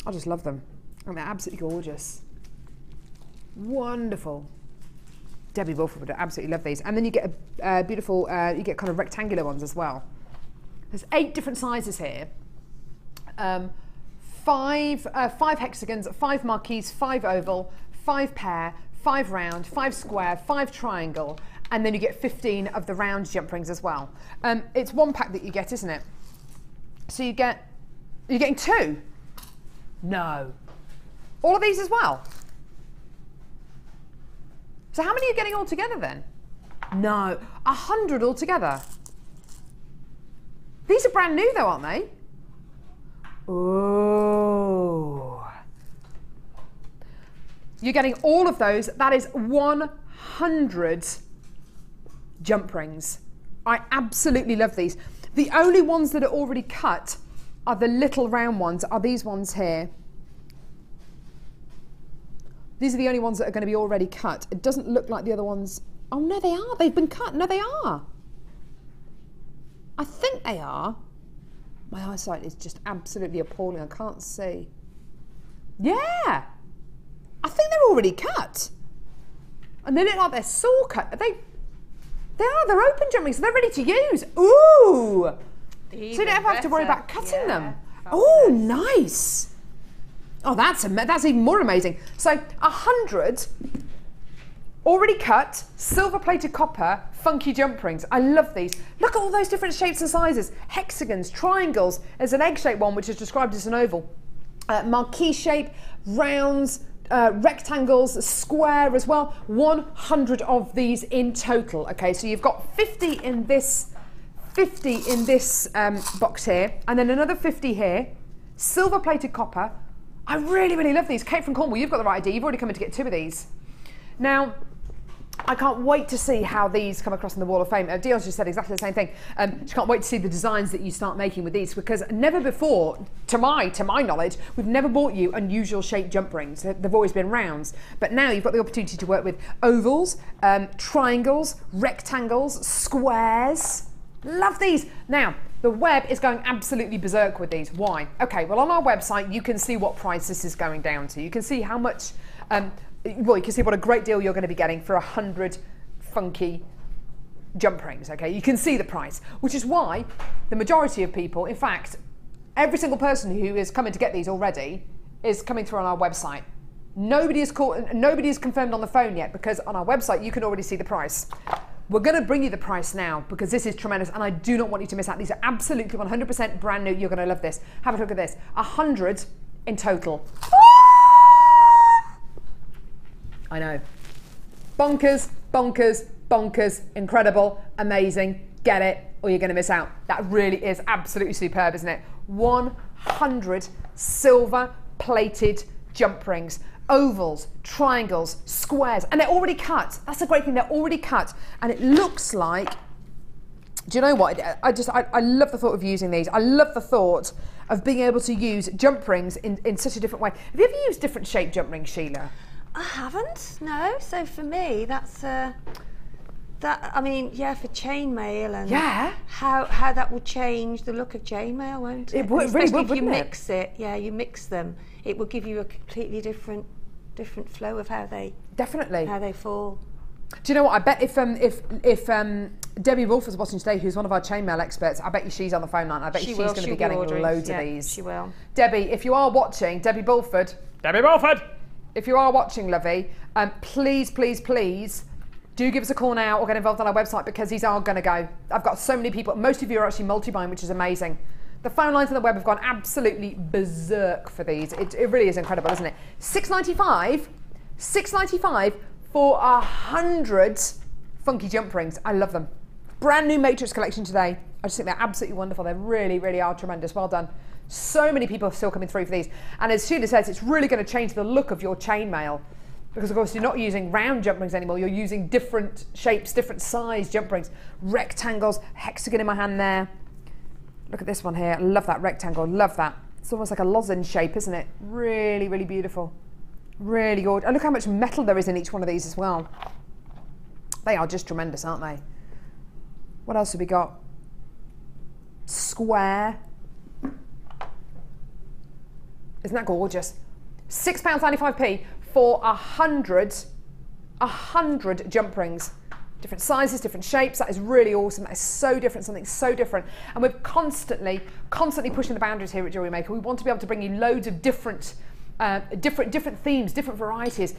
I just love them. And they're absolutely gorgeous. Wonderful. Debbie Wolford would absolutely love these. And then you get a beautiful, you get kind of rectangular ones as well. There's 8 different sizes here. 5 hexagons, 5 marquise, 5 oval, 5 pear, 5 round, 5 square, 5 triangle, and then you get 15 of the round jump rings as well. It's one pack that you get, isn't it? So you're getting 2? No. All of these as well? So how many are you getting all together then? No, 100 altogether. These are brand new though, aren't they? Oh. You're getting all of those. That is 100 jump rings. I absolutely love these. The only ones that are already cut are the little round ones, are these ones here. These are the only ones that are going to be already cut. It doesn't look like the other ones. Oh, no, they are. They've been cut. No, they are. I think they are. My eyesight is just absolutely appalling. I can't see. Yeah. I think they're already cut. And they look like they're saw cut. Are they? They are. They're open jump rings. So they're ready to use. Ooh. So you don't ever have to worry about cutting them. Oh, nice. Oh, that's even more amazing. So 100 already cut, silver-plated copper, funky jump rings. I love these. Look at all those different shapes and sizes. Hexagons, triangles. There's an egg-shaped one, which is described as an oval. Marquise shape, rounds, rectangles, square as well. 100 of these in total. Okay, so you've got 50 in this box here, and then another 50 here. Silver-plated copper. I really, really love these. Kate from Cornwall, you've got the right idea. You've already come in to get 2 of these. Now, I can't wait to see how these come across in the Wall of Fame. Dion's just said exactly the same thing. She can't wait to see the designs that you start making with these, because never before, to my knowledge, we've never bought you unusual shaped jump rings. They've always been rounds. But now you've got the opportunity to work with ovals, triangles, rectangles, squares. Love these. Now, the web is going absolutely berserk with these. Why? Okay, well, on our website, you can see what price this is going down to. You can see how much, well, you can see what a great deal you're going to be getting for 100 funky jump rings, okay? You can see the price, which is why the majority of people, in fact, every single person who is coming to get these already is coming through on our website. Nobody is confirmed on the phone yet, because on our website, you can already see the price. We're going to bring you the price now because this is tremendous and I do not want you to miss out. These are absolutely 100% brand new. You're going to love this. Have a look at this. 100 in total. I know. Bonkers, bonkers, bonkers. Incredible, amazing. Get it or you're going to miss out. That really is absolutely superb, isn't it? 100 silver plated jump rings. Ovals, triangles, squares, and they're already cut. That's the great thing, they're already cut. And it looks like, do you know what? I love the thought of using these. I love the thought of being able to use jump rings in such a different way. Have you ever used different shaped jump rings, Sheila? I haven't, no. So for me, that's I mean, yeah, for chainmail and how that would change the look of chainmail, won't it? It would, especially really would, if you wouldn't mix it. Yeah, you mix them. It will give you a completely different flow of how they fall. Do you know what? I bet if Debbie Wolf was watching today, who's one of our chainmail experts, I bet you she's on the phone line. I bet she's going to be getting loads of these. She will. Debbie, if you are watching, Debbie Bulford, if you are watching, lovey, please, please, please, do give us a call now or get involved on our website, because these are going to go. I've got so many people. Most of you are actually multi-buying, which is amazing. The phone lines on the web have gone absolutely berserk for these. It really is incredible, isn't it? $6.95 for 100 funky jump rings. I love them. Brand new Matrix collection today. I just think they're absolutely wonderful. They really, really are tremendous. Well done. So many people are still coming through for these. And as Sheila says, it's really going to change the look of your chainmail, because of course you're not using round jump rings anymore. You're using different shapes, different size jump rings. Rectangles, hexagon in my hand there. Look at this one here. I love that rectangle. Love that. It's almost like a lozenge shape, isn't it? Really, really beautiful. Really good. And look how much metal there is in each one of these as well. They are just tremendous, aren't they? What else have we got? Square. Isn't that gorgeous? £6.95p for 100 jump rings. Different sizes, different shapes. That is really awesome. That is so different, something so different. And we're constantly pushing the boundaries here at Jewellery Maker. We want to be able to bring you loads of different themes, different varieties.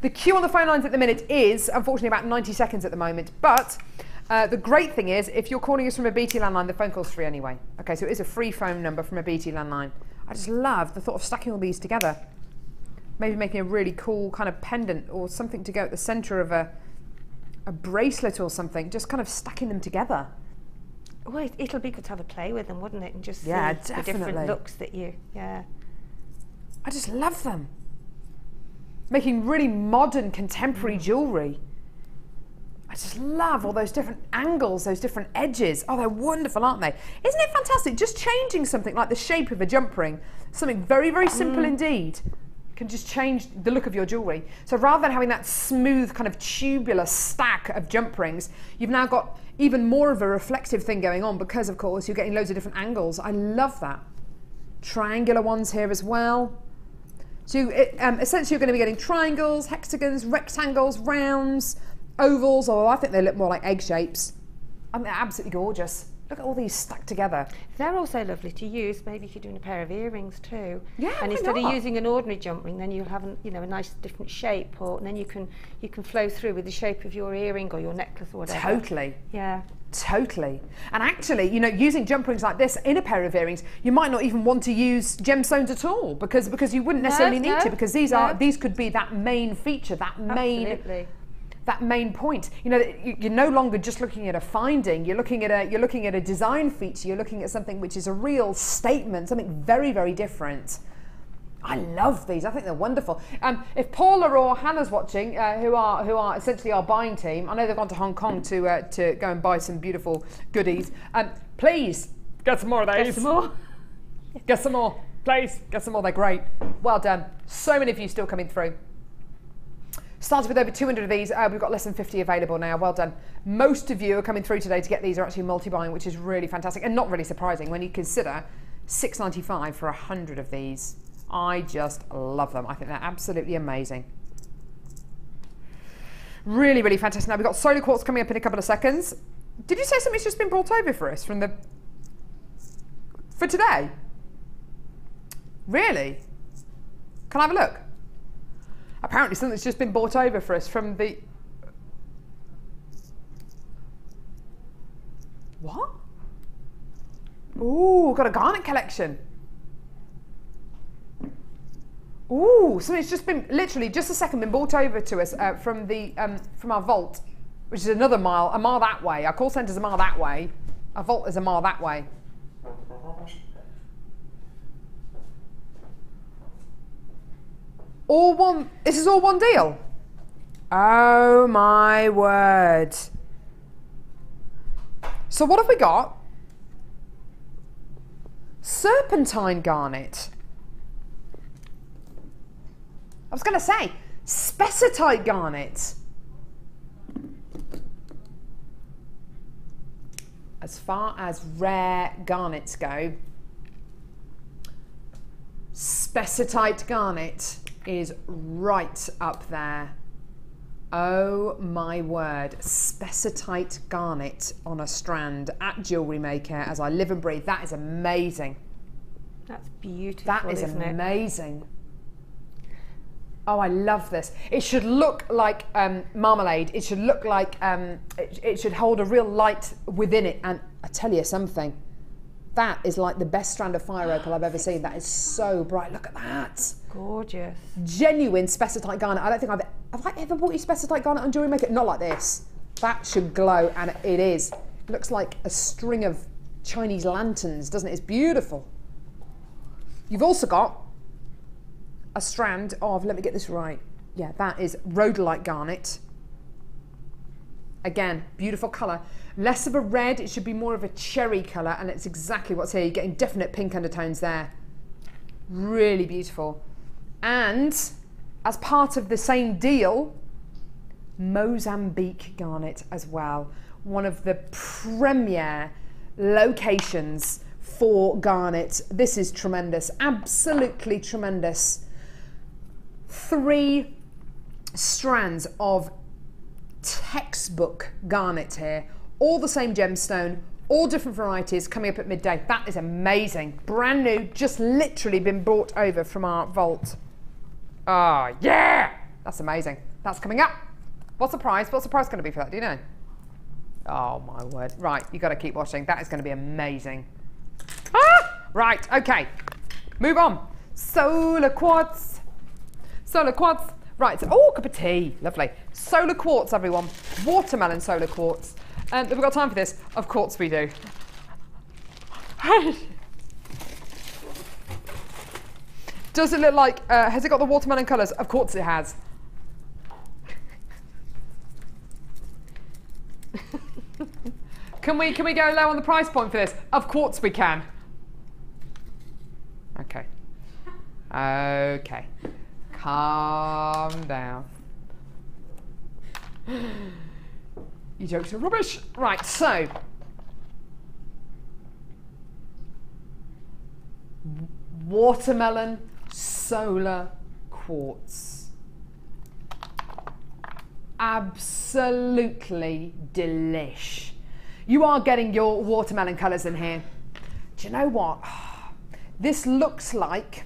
The queue on the phone lines at the minute is unfortunately about 90 seconds at the moment, but the great thing is, if you're calling us from a BT landline, the phone call's free anyway. Okay, so it is a free phone number from a BT landline. I just love the thought of stacking all these together. Maybe making a really cool kind of pendant or something to go at the centre of a bracelet or something, just kind of stacking them together. Well, it'll be good to have a play with them, wouldn't it? And just see definitely. the different looks that you, I just love them. Making really modern, contemporary jewellery. I just love all those different angles, those different edges. Oh, they're wonderful, aren't they? Isn't it fantastic? Just changing something like the shape of a jump ring, something very, very simple indeed, can just change the look of your jewellery. So rather than having that smooth kind of tubular stack of jump rings, you've now got even more of a reflective thing going on, because of course you're getting loads of different angles. I love that. Triangular ones here as well. So essentially you're going to be getting triangles, hexagons, rectangles, rounds, ovals, or I think they look more like egg shapes. I mean, they're absolutely gorgeous. Look at all these stacked together. They're also lovely to use, maybe if you're doing a pair of earrings too. Yeah, and why instead not? of using an ordinary jump ring, then you'll have a nice different shape, and then you can flow through with the shape of your earring or your necklace or whatever. Totally. Yeah. Totally. And actually, using jump rings like this in a pair of earrings, you might not even want to use gemstones at all, because you wouldn't necessarily need to, because these could be that main feature, that main point. You're no longer just looking at a finding. You're looking at a design feature. You're looking at something which is a real statement, something very, very different. I love these. I think they're wonderful. If Paula or Hannah's watching, who are essentially our buying team, I know they've gone to Hong Kong to go and buy some beautiful goodies. Please get some more of these. Get some more. Get some more. Please get some more. They're great. Well done. So many of you still coming through. Started with over 200 of these. We've got less than 50 available now. Well done. Most of you are coming through today to get these, are actually multi-buying, which is really fantastic and not really surprising when you consider $6.95 for 100 of these. I just love them. I think they're absolutely amazing. Really, really fantastic. Now we've got solar quartz coming up in a couple of seconds. Did you say something's just been brought over for us for today? Really? Can I have a look? Apparently something's just been brought over for us from the... What? Ooh, got a garnet collection. Ooh, something's just been, literally just a second, been brought over to us from our vault, which is a mile that way. Our call centre's a mile that way. Our vault is a mile that way. This is all one deal? Oh my word. So what have we got? Serpentine garnet. I was going to say, Spessartite garnet. As far as rare garnets go, spessartite garnet is right up there. Oh my word, spessartite garnet on a strand at JewelleryMaker as I live and breathe. That is amazing. That's beautiful. That is isn't amazing. Oh, I love this. It should look like marmalade. It should look like, it should hold a real light within it. And I tell you something, that is like the best strand of fire opal I've ever seen. That is so bright. Look at that. Gorgeous. Genuine spessartite garnet. I don't think have I ever bought you spessartite garnet on JewelleryMaker? Not like this. That should glow, and it is. It looks like a string of Chinese lanterns, doesn't it? It's beautiful. You've also got a strand of, let me get this right. Yeah, that is rhodolite garnet. Again, beautiful colour. Less of a red, it should be more of a cherry colour, and it's exactly what's here. You're getting definite pink undertones there. Really beautiful. And as part of the same deal, Mozambique garnet as well. One of the premier locations for garnet. This is tremendous, absolutely tremendous. 3 strands of textbook garnet here, all the same gemstone, all different varieties coming up at midday. That is amazing. Brand new, just literally been brought over from our vault. Oh yeah, that's amazing. That's coming up. What's the price? What's the price going to be for that? Do you know? Oh my word. Right, you got to keep watching. That is going to be amazing. Ah! Right, okay. Move on. Solar quartz. Solar quartz. Right, so, oh, cup of tea. Lovely. Solar quartz, everyone. Watermelon solar quartz. Have we got time for this? Of course we do. Does it look like, has it got the watermelon colours? Of course it has. Can we go low on the price point for this? Of course we can. Okay. Okay. Calm down. You jokes are rubbish. Right, so watermelon solar quartz. Absolutely delish. You are getting your watermelon colours in here. Do you know what? This looks like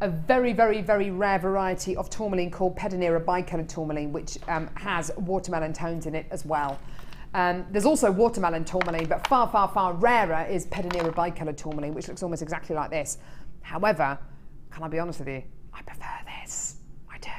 a very, very, very rare variety of tourmaline called Pedonera bicoloured tourmaline, which has watermelon tones in it as well. There's also watermelon tourmaline, but far, far, far rarer is Pedonera bicoloured tourmaline, which looks almost exactly like this. However, can I be honest with you? I prefer this. I do.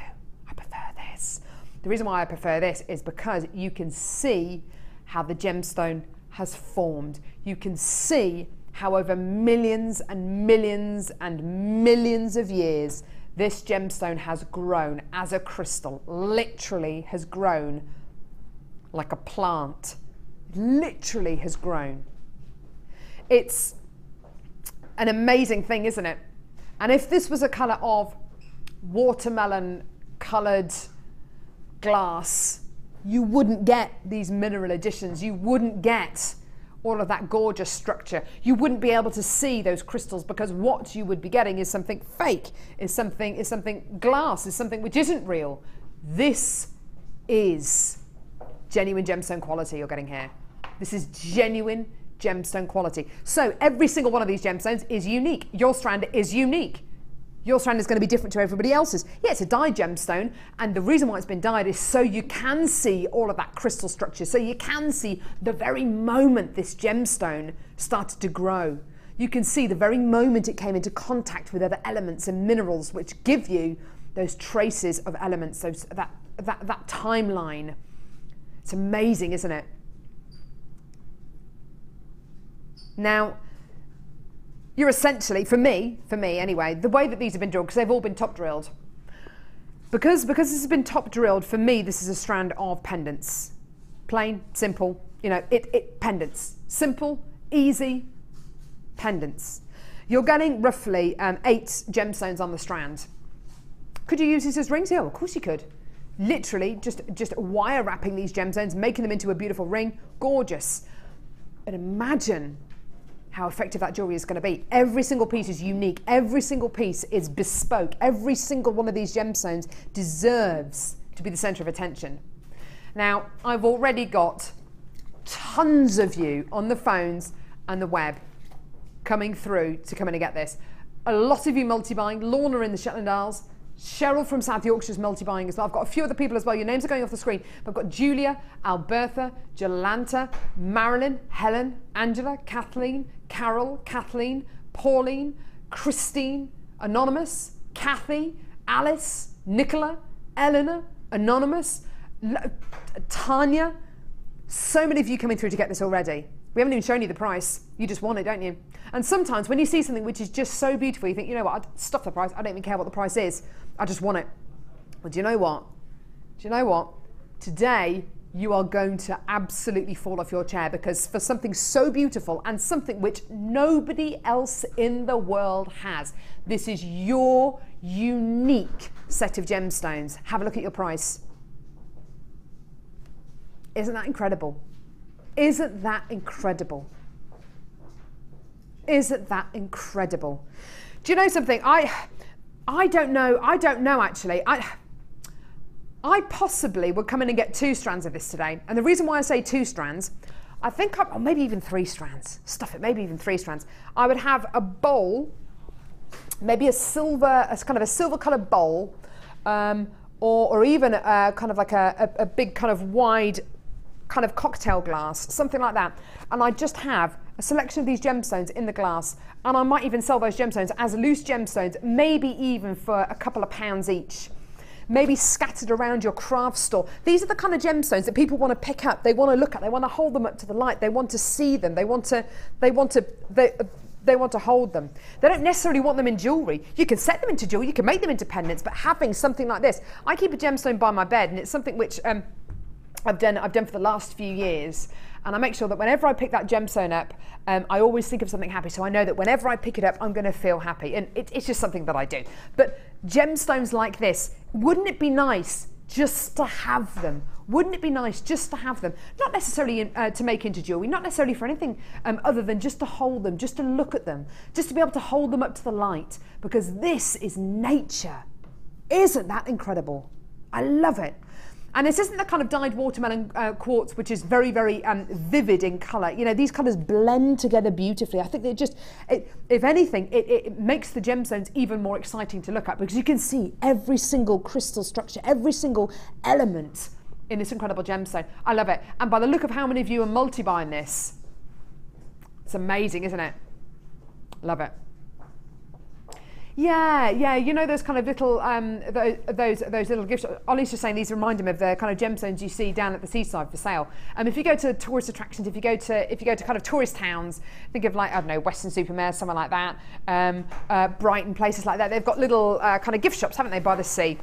I prefer this. The reason why I prefer this is because you can see how the gemstone has formed. You can see how over millions and millions and millions of years this gemstone has grown as a crystal, literally has grown like a plant, literally has grown. It's an amazing thing, isn't it? And if this was a colour of watermelon coloured glass, you wouldn't get these mineral additions, you wouldn't get all of that gorgeous structure. You wouldn't be able to see those crystals, because what you would be getting is something fake, is something glass, is something which isn't real. This is genuine gemstone quality you're getting here. This is genuine gemstone quality. So every single one of these gemstones is unique. Your strand is unique. Your strand is going to be different to everybody else's. Yeah, it's a dyed gemstone, and the reason why it's been dyed is so you can see all of that crystal structure, so you can see the very moment this gemstone started to grow. You can see the very moment it came into contact with other elements and minerals which give you those traces of elements, that timeline. It's amazing, isn't it? Now, you're essentially, for me anyway, the way that these have been drilled, because they've all been top drilled, because this has been top drilled, for me this is a strand of pendants. Plain, simple, you know, pendants. Simple, easy pendants. You're getting roughly 8 gemstones on the strand. Could you use these as rings? Yeah, of course you could. literally just wire wrapping these gemstones, making them into a beautiful ring. Gorgeous. And imagine how effective that jewellery is going to be. Every single piece is unique. Every single piece is bespoke. Every single one of these gemstones deserves to be the centre of attention. Now, I've already got tons of you on the phones and the web coming through to come in and get this. A lot of you multi-buying. Lorna in the Shetland Isles. Cheryl from South Yorkshire's multi-buying as well. I've got a few other people as well. Your names are going off the screen. I've got Julia, Albertha, Jolanta, Marilyn, Helen, Angela, Kathleen, Carol, Kathleen, Pauline, Christine, Anonymous, Kathy, Alice, Nicola, Eleanor, Anonymous, Tanya. So many of you coming through to get this already. We haven't even shown you the price. You just want it, don't you? And sometimes when you see something which is just so beautiful, you think, you know what, I'd stuff the price. I don't even care what the price is. I just want it. Well, do you know what? Do you know what? Today, you are going to absolutely fall off your chair, because for something so beautiful and something which nobody else in the world has, this is your unique set of gemstones. Have a look at your price. Isn't that incredible? Isn't that incredible? Isn't that incredible? Do you know something? I don't know actually. I possibly would come in and get 2 strands of this today. And the reason why I say 2 strands, I think, or maybe even 3 strands. Stuff it, maybe even 3 strands. I would have a bowl, maybe a kind of a silver coloured bowl, or even kind of like a big kind of wide kind of cocktail glass, something like that. And I just have a selection of these gemstones in the glass, and I might even sell those gemstones as loose gemstones, maybe even for a couple of pounds each, maybe scattered around your craft store. These are the kind of gemstones that people want to pick up, they want to look at, they want to hold them up to the light, they want to see them, they want to hold them. They don't necessarily want them in jewellery. You can set them into jewellery, you can make them into pendants, but having something like this, I keep a gemstone by my bed, and it's something which I've done for the last few years, and I make sure that whenever I pick that gemstone up, I always think of something happy, so I know that whenever I pick it up, I'm going to feel happy, and it's just something that I do. But gemstones like this, wouldn't it be nice just to have them? Wouldn't it be nice just to have them? Not necessarily to make into jewellery, not necessarily for anything other than just to hold them, just to look at them, just to be able to hold them up to the light, because this is nature. Isn't that incredible? I love it. And this isn't the kind of dyed watermelon quartz, which is very, very vivid in colour. You know, these colours blend together beautifully. I think if anything, it makes the gemstones even more exciting to look at, because you can see every single crystal structure, every single element in this incredible gemstone. I love it. And by the look of how many of you are multi-buying this, it's amazing, isn't it? Love it. Yeah, you know those kind of little, those little gifts. Ollie's just saying these remind him of the kind of gemstones you see down at the seaside for sale. If you go to tourist attractions, if you go to kind of tourist towns, think of like, I don't know, Weston-super-Mare, somewhere like that, Brighton, places like that. They've got little kind of gift shops, haven't they, by the sea?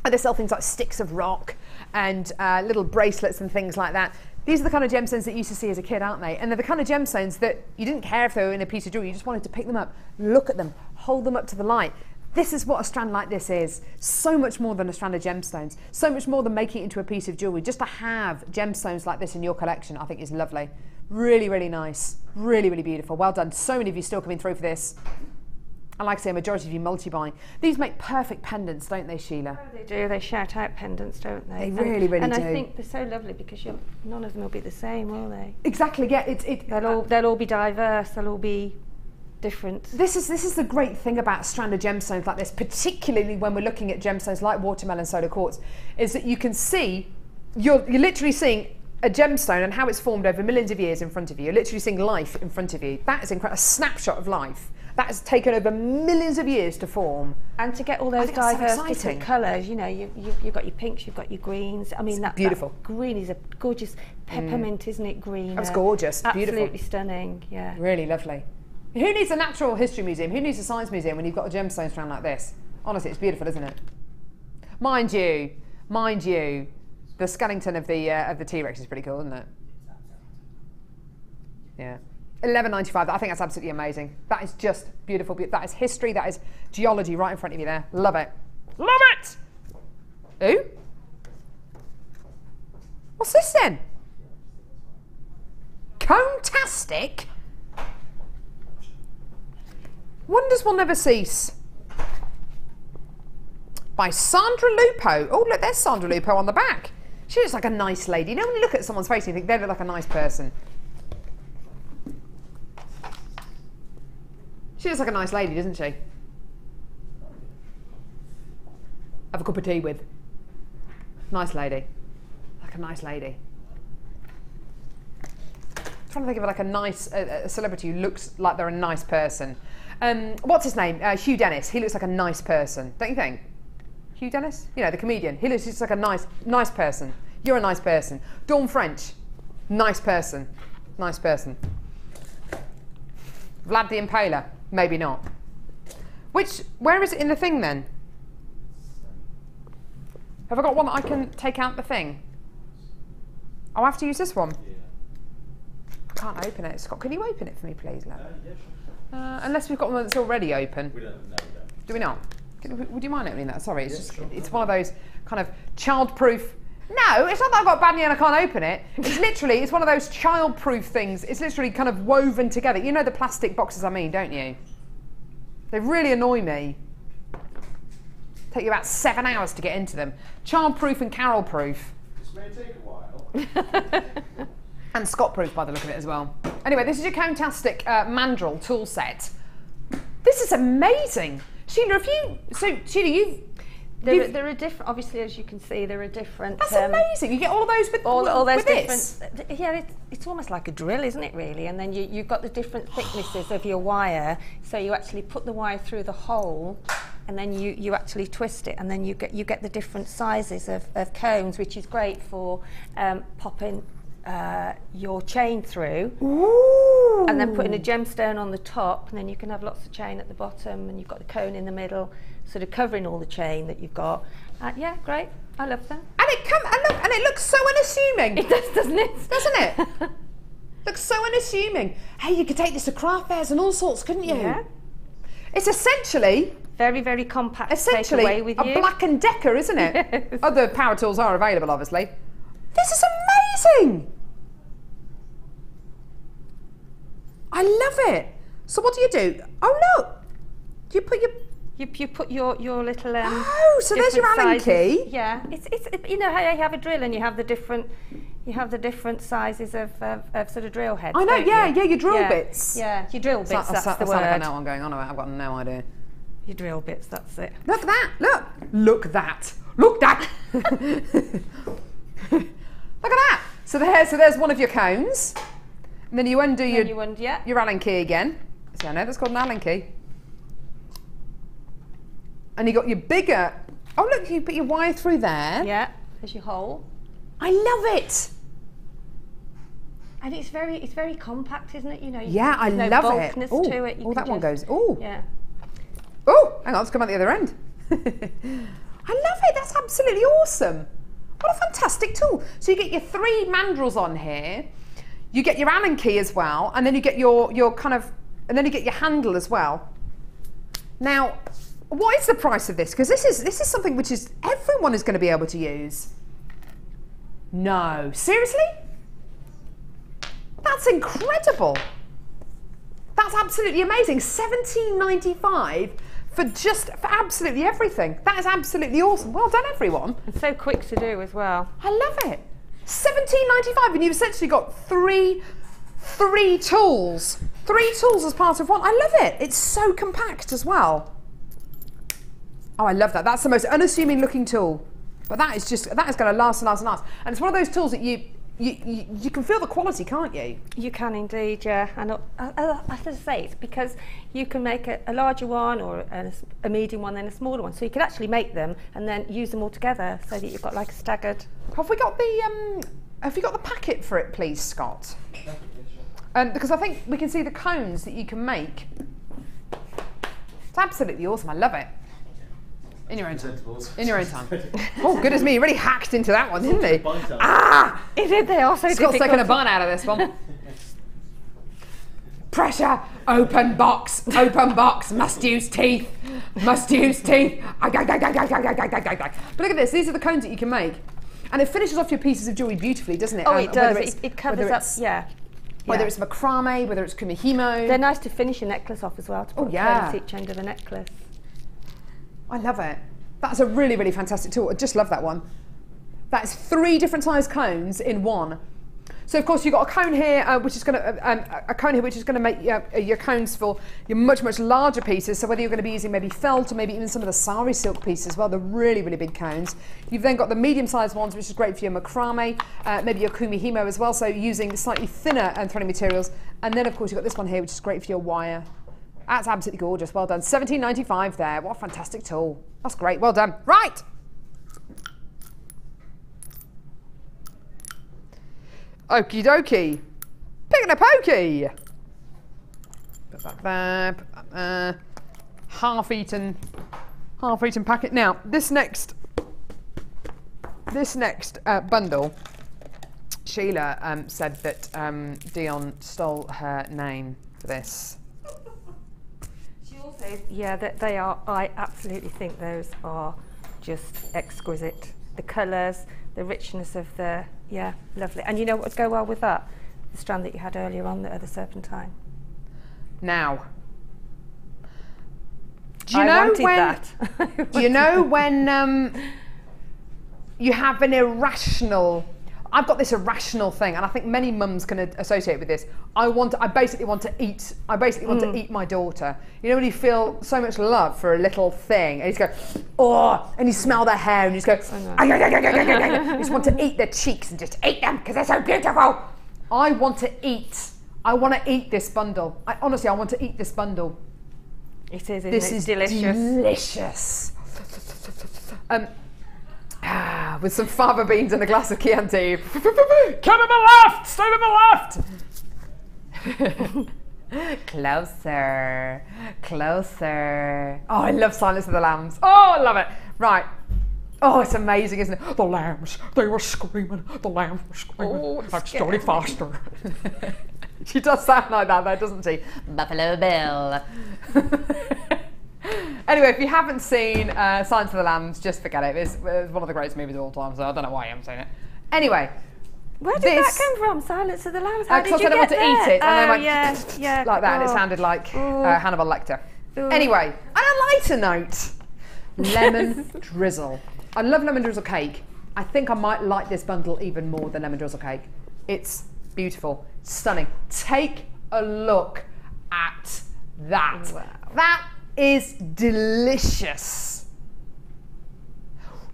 And they sell things like sticks of rock and little bracelets and things like that. These are the kind of gemstones that you used to see as a kid, aren't they? And they're the kind of gemstones that you didn't care if they were in a piece of jewellery, you just wanted to pick them up, look at them, hold them up to the light. This is what a strand like this is. So much more than a strand of gemstones. So much more than making it into a piece of jewellery. Just to have gemstones like this in your collection, I think is lovely. Really, really nice. Really, really beautiful. Well done. So many of you still coming through for this. And like I say, a majority of you multi-buying. These make perfect pendants, don't they, Sheila? Oh, they do. They shout out pendants, don't they? They really, really and do. And I think they're so lovely, because none of them will be the same, will they? Exactly. Yeah. They'll all be diverse. They'll all be different. This is the great thing about a strand of gemstones like this, particularly when we're looking at gemstones like watermelon soda quartz, is that you can see, you're literally seeing a gemstone and how it's formed over millions of years in front of you. You're literally seeing life in front of you. That is incredible. A snapshot of life. That has taken over millions of years to form. And to get all those diverse so different colours, you know, you've got your pinks, you've got your greens. I mean, that green is a gorgeous peppermint, isn't it? Green. That's gorgeous. Absolutely Beautiful. Stunning. Yeah. Really lovely. Who needs a natural history museum? Who needs a science museum when you've got a gemstone strand like this? Honestly, it's beautiful, isn't it? Mind you, the skeleton of the T-Rex is pretty cool, isn't it? Yeah. $11.95. I think that's absolutely amazing. That is just beautiful. That is history. That is geology right in front of you there. Love it. Love it! Ooh. What's this then? Cone-tastic? Wonders Will Never Cease. By Sandra Lupo. Oh, look, there's Sandra Lupo on the back. She looks like a nice lady. You know when you look at someone's face and you think they look like a nice person? She looks like a nice lady, doesn't she? Have a cup of tea with. Nice lady. Like a nice lady. I'm trying to think of like a nice a celebrity who looks like they're a nice person. What's his name? Hugh Dennis. He looks like a nice person, don't you think? Hugh Dennis? You know, the comedian. He looks just like a nice person. You're a nice person. Dawn French. Nice person. Nice person. Vlad the Impaler. Maybe not. Where is it in the thing then? Have I got one that I can take out the thing? I'll have to use this one. I can't open it. Scott, can you open it for me, please, love? Yeah, sure. Unless we've got one that's already open. We don't. No, we don't. Do we not? Would you mind opening that? Sorry, it's Yeah, just sure. it's one of those kind of child-proof. No, it's not that I've got a bad knee and I can't open it. It's literally, it's one of those child-proof things. It's literally kind of woven together. You know the plastic boxes I mean, don't you? They really annoy me. Take you about 7 hours to get into them. Child-proof and Carol-proof. This may take a while. And Scott-proof by the look of it as well. Anyway, this is your Cone-tastic mandrel tool set. This is amazing. Sheila, Sheila, There are different, obviously, as you can see, there are different. That's amazing. You get all of those with all those with different. this. Yeah, it's almost like a drill, isn't it? Really, and then you've got the different thicknesses of your wire. So you actually put the wire through the hole, and then you actually twist it, and then you get the different sizes of cones, which is great for popping your chain through. Ooh. And then putting a gemstone on the top, and then you can have lots of chain at the bottom, and you've got the cone in the middle, sort of covering all the chain that you've got. Yeah, great. I love that. And it looks so unassuming. It does, doesn't it? Doesn't it? Looks so unassuming. Hey, you could take this to craft fairs and all sorts, couldn't you? Yeah. It's essentially Very, very compact to take essentially away with a you. Black & Decker, isn't it? Yes. Other power tools are available, obviously. This is amazing. I love it. So what do you do? Oh look, you put your You put your little oh, so there's your Allen sizes. key. Yeah, it's you know how you have a drill and you have the different sizes of sort of drill heads. I know, don't yeah, you? yeah, your drill Yeah. bits. Yeah, your drill bits. That's the Like I word. know what I'm going on about. I've got no idea. Your drill bits. That's it. Look at that. Look that. Look that. Look at that. So there's one of your cones. And then you undo your Allen key again. See, I know that's called an Allen key. And you got your bigger. Oh look, you put your wire through there. Yeah, there's your hole. I love it. And it's very compact, isn't it? You know. Yeah, I there's love no it. bulkness Oh, to it. You oh, can that one just- goes. Oh. Yeah. Oh, hang on, let's come out the other end. I love it. That's absolutely awesome. What a fantastic tool. So you get your 3 mandrels on here. You get your Allen key as well, and then you get your kind of, and then you get your handle as well. Now, what is the price of this? Because this is something which is everyone is going to be able to use. No, seriously? That's incredible. That's absolutely amazing. $17.95 for absolutely everything. That is absolutely awesome. Well done, everyone. And so quick to do as well. I love it. $17.95, and you've essentially got three tools. 3 tools as part of one. I love it. It's so compact as well. Oh, I love that. That's the most unassuming looking tool. But that is going to last and last and last. And it's one of those tools that you can feel the quality, can't you? You can indeed, yeah. And I have to say, it's because you can make a larger one or a medium one, then a smaller one. So you can actually make them and then use them all together so that you've got like a staggered. Have you got the packet for it, please, Scott? Because I think we can see the cones that you can make. It's absolutely awesome. I love it. In your own time. In your own time. Oh, goodness me, you really hacked into that one, didn't he? Ah! It did, they are so Scott's difficult. taking a bite out of this one. Pressure, open box, must use teeth. But look at this, these are the cones that you can make. And it finishes off your pieces of jewellery beautifully, doesn't it? Oh, it does. Whether It covers up, yeah. Whether it's macrame, whether it's kumihimo. They're nice to finish a necklace off as well, to put a yeah. at each end of the necklace. I love it. That's a really, really fantastic tool. I just love that one. That's 3 different size cones in one. So of course you've got a cone here, which is going to make your cones for your much, much larger pieces. So whether you're going to be using maybe felt or maybe even some of the sari silk pieces as well, they're really, really big cones. You've then got the medium-sized ones, which is great for your macrame, maybe your kumihimo as well. So using slightly thinner threading materials. And then of course you've got this one here, which is great for your wire. That's absolutely gorgeous. Well done. $17.95 there. What a fantastic tool. That's great. Well done. Right. Okie dokie. Picking a pokey. Put that there. Put that there. Half-eaten packet. Now, this next bundle, Sheila said that Dion stole her name for this. She also, yeah, they are. I absolutely think those are just exquisite. The colours, the richness of the, yeah, lovely. And you know what would go well with that? The strand that you had earlier on, the other serpentine. Now, do you know when? Do you know when you have an irrational? I've got this irrational thing, and I think many mums can associate with this. I basically want to eat. I basically want to eat my daughter. You know when you feel so much love for a little thing, and you just go, oh, and you smell their hair, and you just go, you just want to eat their cheeks and just eat them because they're so beautiful. I want to eat. I want to eat this bundle. Honestly, I want to eat this bundle. It is. This is delicious. With some fava beans and a glass of Chianti. Come on the left! Stay on the left! Closer. Closer. Oh, I love Silence of the Lambs. Oh, I love it. Right. Oh, it's amazing, isn't it? The lambs, they were screaming. The lambs were screaming. Oh, that's Jodie Foster. She does sound like that though, doesn't she? Buffalo Bill. Anyway, if you haven't seen Silence of the Lambs, just forget it. It's one of the greatest movies of all time, so I don't know why I haven't seen it. Anyway. Where did that come from? Silence of the Lambs? How did you I said I want to eat it, and then I went yeah, like that, and it sounded like Hannibal Lecter. Anyway, on a lighter note, lemon drizzle. I love lemon drizzle cake. I think I might like this bundle even more than lemon drizzle cake. It's beautiful, stunning. Take a look at that. Wow. That is delicious.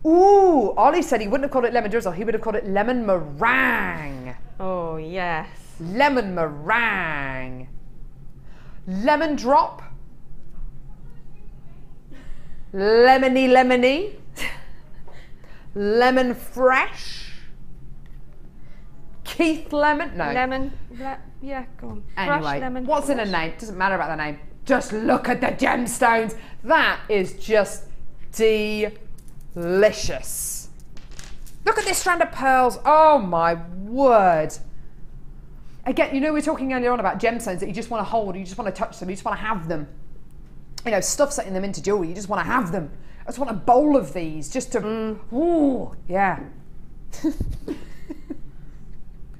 Ooh, Ollie said he wouldn't have called it lemon drizzle, he would have called it lemon meringue. Oh, yes. Lemon meringue. Lemon drop. Lemony. Lemon fresh. Keith Lemon. No. Lemon. Yeah, go on. Anyway, Fresh lemon. What's in a name? Doesn't matter about the name. Just look at the gemstones. That is just delicious. Look at this strand of pearls. Oh my word. Again, you know, we were talking earlier on about gemstones that you just want to hold, you just want to touch them, you just want to have them. You know, stuff setting them into jewellery, you just want to have them. I just want a bowl of these just to, ooh, yeah.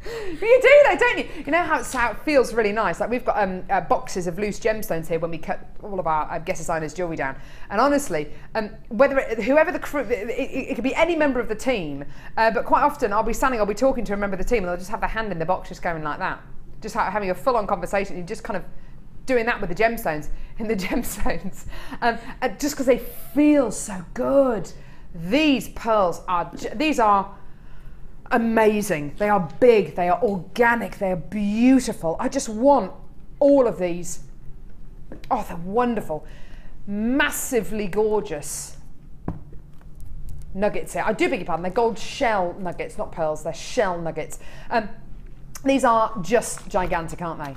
But you do though, don't you? You know how it feels really nice. Like we've got boxes of loose gemstones here when we cut all of our guest designers' jewellery down. And honestly, whoever the crew, it could be any member of the team, but quite often I'll be talking to a member of the team, and they'll just have their hand in the box, just going like that, just having a full-on conversation. You're just kind of doing that with the gemstones, just because they feel so good. These pearls are amazing. They are big, they are organic, they are beautiful. I just want all of these. Oh, they're wonderful. Massively gorgeous nuggets here. I do beg your pardon, they're gold shell nuggets, not pearls, they're shell nuggets. These are just gigantic, aren't they?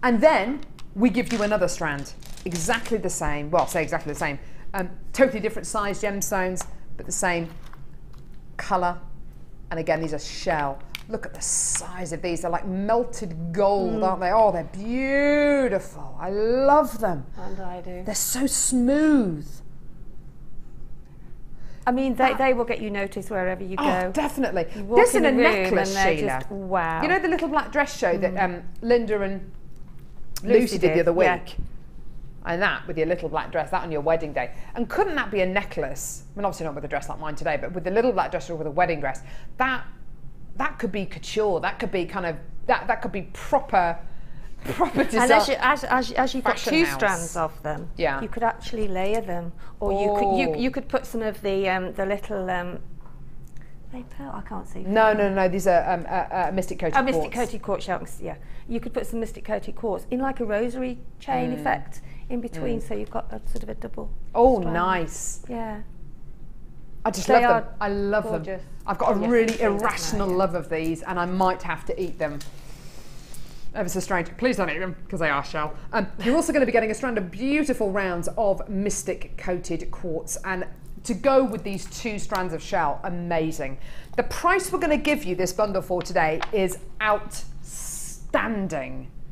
And then we give you another strand, exactly the same, well, say exactly the same, totally different size gemstones, but the same colour. And again, these are shell. Look at the size of these. They're like melted gold, aren't they? Oh, they're beautiful. I love them. And I do. They're so smooth. I mean, they will get you noticed wherever you go. Oh, definitely. You walk This in in a the room necklace, and they're Sheila. just, wow. You know the little black dress show that Linda and Lucy did the other week? yeah. And that with your little black dress, that on your wedding day. And couldn't that be a necklace? I mean, obviously not with a dress like mine today, but with the little black dress or with a wedding dress, that could be couture. That could be kind of, that could be proper design. And as you've got Fashion two house. strands of them, Yeah. you could actually layer them, or you could put some of the little they pearl. I can't see. No. These are mystic coated quartz. Mystic coated quartz shells. Yeah, you could put some mystic coated quartz in like a rosary chain effect in between, so you've got a sort of a double. Oh, strand. nice. Yeah. I just They love them. are I love gorgeous. them. I've got a Yes, really they are, irrational yeah. love of these, and I might have to eat them. Ever so strange. Please don't eat them, because they are shell. You're also going to be getting a strand of beautiful rounds of mystic coated quartz, and to go with these 2 strands of shell, amazing. The price we're going to give you this bundle for today is outstanding.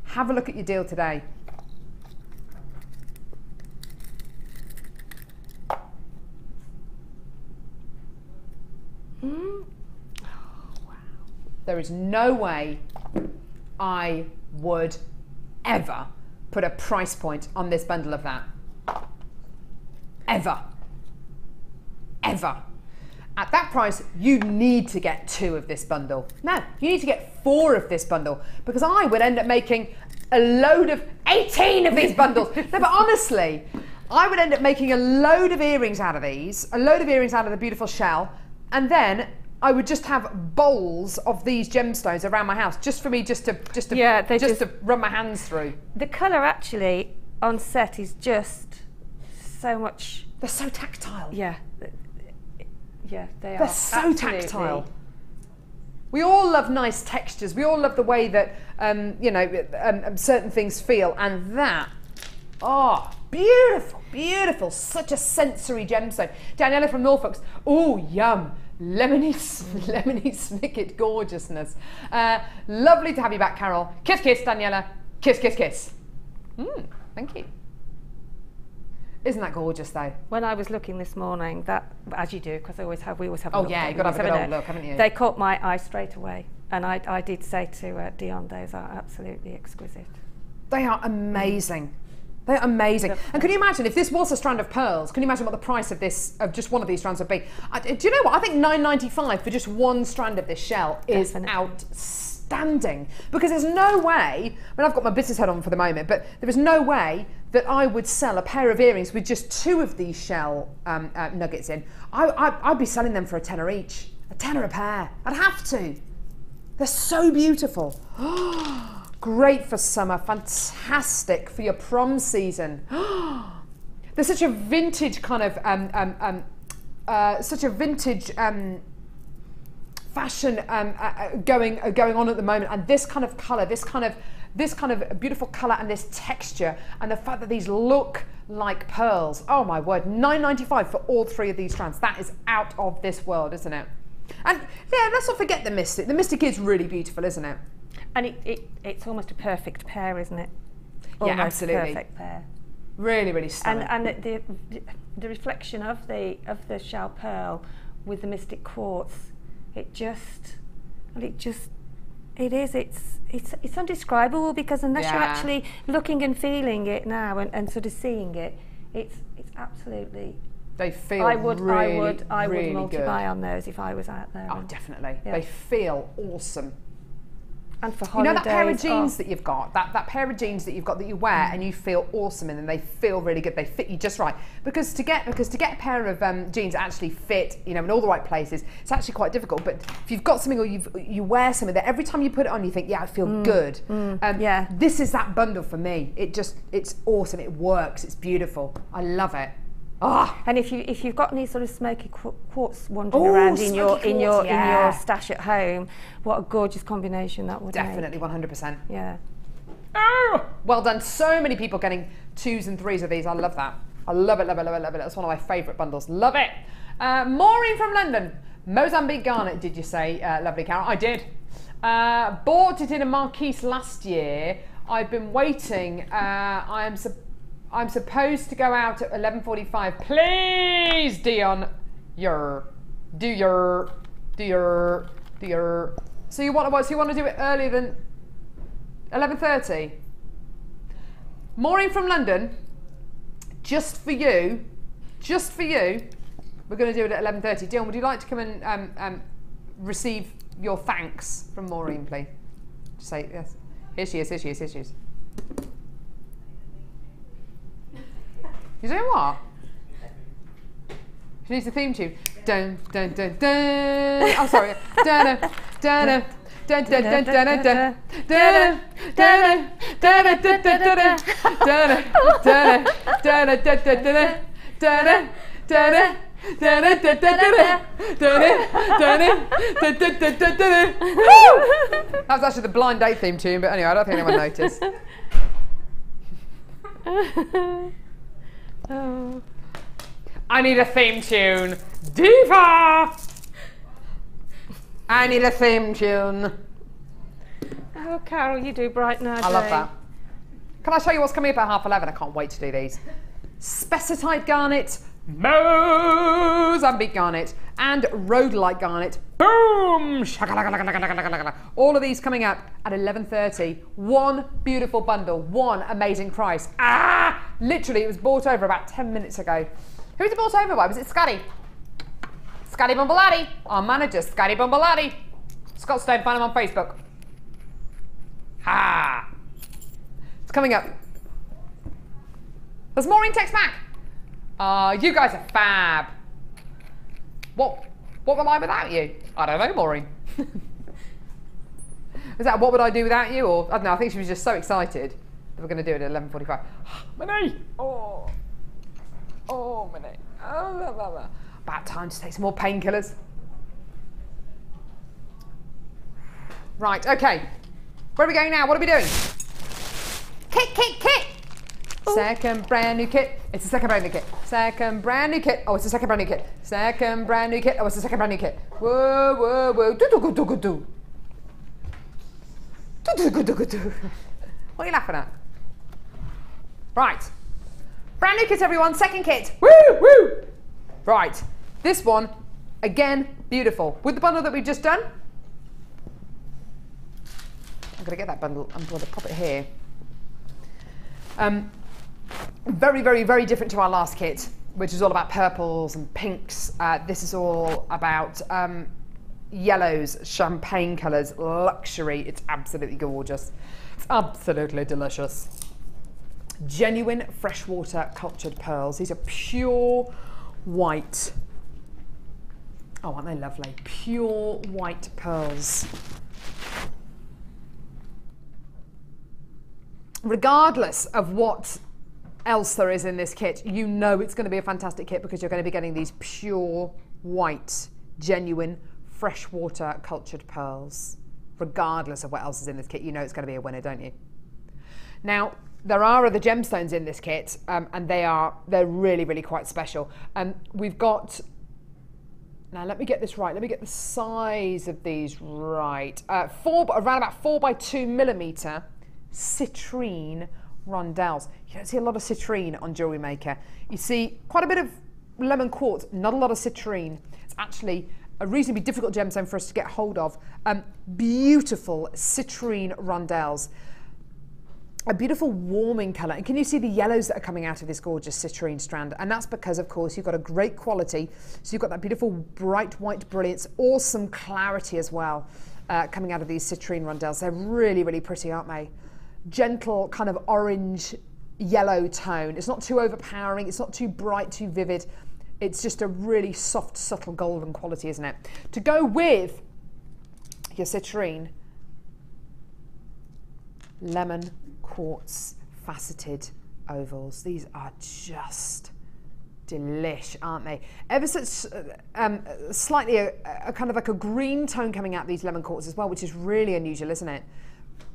Have a look at your deal today. There is no way I would ever put a price point on this bundle of that. Ever. Ever. At that price, you need to get 2 of this bundle. No, you need to get 4 of this bundle, because I would end up making a load of 18 of these bundles. No, but honestly, I would end up making a load of earrings out of these, a load of earrings out of the beautiful shell, and then I would just have bowls of these gemstones around my house, just for me, just to run my hands through. The colour actually on set is just so much. They're so tactile. Yeah. Yeah, They're so tactile. We all love nice textures. We all love the way that certain things feel, and that, beautiful, beautiful. Such a sensory gemstone. Daniela from Norfolk's, yum. Lemony snicket gorgeousness. Lovely to have you back, Carol. Kiss, kiss, Daniela. Kiss, kiss, kiss. Thank you. Isn't that gorgeous, though? When I was looking this morning, that, as you do, because we always have. Oh yeah, you've got to have a good old look, haven't you? They caught my eye straight away, and I did say to Dion, those are absolutely exquisite. They are amazing. They're amazing. And can you imagine if this was a strand of pearls? Can you imagine what the price of just one of these strands would be? Do you know what? I think $9.95 for just one strand of this shell is outstanding. Because there's no way. I mean, I've got my business head on for the moment, but there is no way that I would sell a pair of earrings with just 2 of these shell nuggets in. I'd be selling them for a tenner each, a tenner a pair. I'd have to. They're so beautiful. Great for summer, fantastic for your prom season. There's such a vintage kind of fashion going on at the moment, and this kind of colour, this kind of beautiful colour and this texture, and the fact that these look like pearls. Oh my word, $9.95 for all 3 of these strands. That is out of this world, isn't it? And yeah, let's not forget the mystic. The mystic is really beautiful, isn't it? And it's almost a perfect pair, isn't it? Yeah, Almost absolutely. Perfect pair. Really, really stunning. And the reflection of the shell pearl with the mystic quartz, it's undescribable, because unless you're actually looking and feeling it now and sort of seeing it, it's absolutely. They feel I would really multiply good. on those if I was out there. Oh, definitely. Yeah. They feel awesome. And for You holidays, know that pair of jeans that you've got, that pair of jeans that you've got that you wear and you feel awesome in them, they feel really good, they fit you just right. Because to get a pair of jeans that actually fit, in all the right places, it's actually quite difficult. But if you've got something or you wear something that every time you put it on you think, yeah, I feel good. Yeah. This is that bundle for me. It's awesome, it works, it's beautiful. I love it. And if you've got any sort of smoky quartz wandering around in your stash at home, what a gorgeous combination that would definitely make. 100%. Yeah. Oh, well done. So many people getting 2s and 3s of these. I love that. I love it, love it, love it, love it. That's one of my favourite bundles. Love it. Maureen from London. Mozambique garnet, did you say, lovely Carol? I did. Bought it in a Marquise last year. I've been waiting. I'm supposed to go out at 11:45. Please, Dion. your. So you want to what? So you want to do it earlier than 11:30? Maureen from London, just for you, we're going to do it at 11:30. Dylan, would you like to come and receive your thanks from Maureen, please? Just say yes. Here she is. You're doing what? She needs the theme tune. Dun dun dun dun. Oh, sorry. Dun dun dun dun dun dun dun dun dun dun dun dun that was actually the blind date theme tune, but anyway, I don't think anyone noticed. I need a theme tune. Diva! I need a theme tune. Oh, Carol, you do brighten our day. I love that. Can I show you what's coming up at 11:30? I can't wait to do these. Spessartite garnet, Mozambique garnet, and rhodolite garnet. Boom! All of these coming up at 11:30. One beautiful bundle, one amazing price. Ah! Literally, it was bought over about 10 minutes ago. Who was it bought over by? Was it Scotty? Scotty Bumbalati, our manager, Scotty Bumbalati. Scott Stone, find him on Facebook. Ha! It's coming up. Has Maureen text back? You guys are fab. What would I without you? I don't know, Maureen. Is that what would I do without you? Or I don't know, I think she was just so excited that we're going to do it at 11:45. My knee! Oh, my knee. Oh, about time to take some more painkillers. Right, okay. Where are we going now? What are we doing? Kit! Ooh. Second brand new kit. It's the second brand new kit. Second brand new kit. Oh, it's the second brand new kit. Second brand new kit. Oh, it's the second brand new kit. Whoa, whoa, whoa. Do. What are you laughing at? Right. Brand new kit, everyone. Second kit. Woo! Right. This one, again, beautiful. With the bundle that we've just done. I'm going to get that bundle. I'm going to pop it here. Very, very, very different to our last kit, which is all about purples and pinks. This is all about yellows, champagne colours, luxury. It's absolutely gorgeous. It's absolutely delicious. Genuine freshwater cultured pearls. These are pure white. Oh, aren't they lovely? Pure white pearls. Regardless of what else there is in this kit, you know it's going to be a fantastic kit because you're going to be getting these pure white, genuine, freshwater cultured pearls. Regardless of what else is in this kit, you know it's going to be a winner, don't you? Now, there are other gemstones in this kit, and they're really, really quite special. We've got, now let me get this right. Let me get the size of these right. Around about 4 by 2 millimeter citrine rondelles. You don't see a lot of citrine on Jewellery Maker. You see quite a bit of lemon quartz, not a lot of citrine. It's actually a reasonably difficult gemstone for us to get hold of. Beautiful citrine rondelles. A beautiful warming colour. And can you see the yellows that are coming out of this gorgeous citrine strand? And that's because, of course, you've got a great quality. So you've got that beautiful bright white brilliance, awesome clarity as well, coming out of these citrine rondelles. They're really, really pretty, aren't they? Gentle kind of orange yellow tone. It's not too overpowering. It's not too bright, too vivid. It's just a really soft, subtle golden quality, isn't it? To go with your citrine, lemon quartz faceted ovals. These are just delish, aren't they? Ever such slightly a kind of like a green tone coming out of these lemon quartz as well, which is really unusual, isn't it?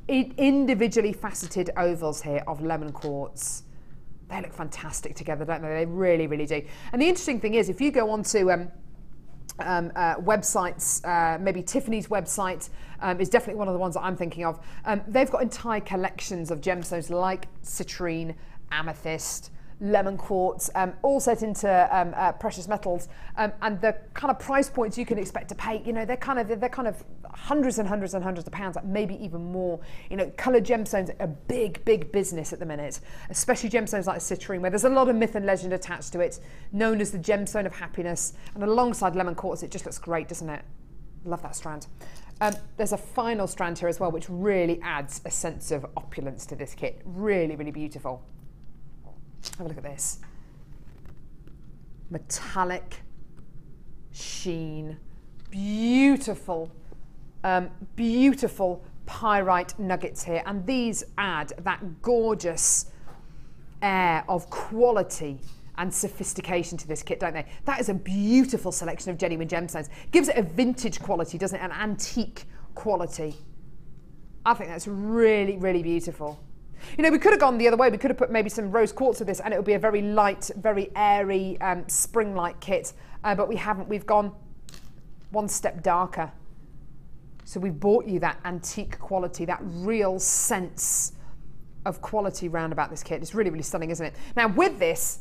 Individually faceted ovals here of lemon quartz. They look fantastic together, don't they? They really, really do. And the interesting thing is, if you go onto websites, maybe Tiffany's website is definitely one of the ones that I'm thinking of. They've got entire collections of gemstones like citrine, amethyst, lemon quartz, all set into precious metals, and the kind of price points you can expect to pay, you know, they're kind of hundreds and hundreds and hundreds of pounds, like maybe even more. You know, coloured gemstones are a big business at the minute, especially gemstones like citrine, where there's a lot of myth and legend attached to it, known as the gemstone of happiness. And alongside lemon quartz, it just looks great, doesn't it? Love that strand. There's a final strand here as well, which really adds a sense of opulence to this kit. Really, really beautiful. Have a look at this. Metallic sheen, beautiful, beautiful pyrite nuggets here, and these add that gorgeous air of quality and sophistication to this kit, don't they? That is a beautiful selection of genuine gemstones. Gives it a vintage quality, doesn't it? An antique quality. I think that's really, really beautiful. You know, we could have gone the other way. We could have put maybe some rose quartz with this, and it would be a very light, very airy, spring-like kit. But we haven't. We've gone one step darker. So we've brought you that antique quality, that real sense of quality round about this kit. It's really, really stunning, isn't it? Now, with this,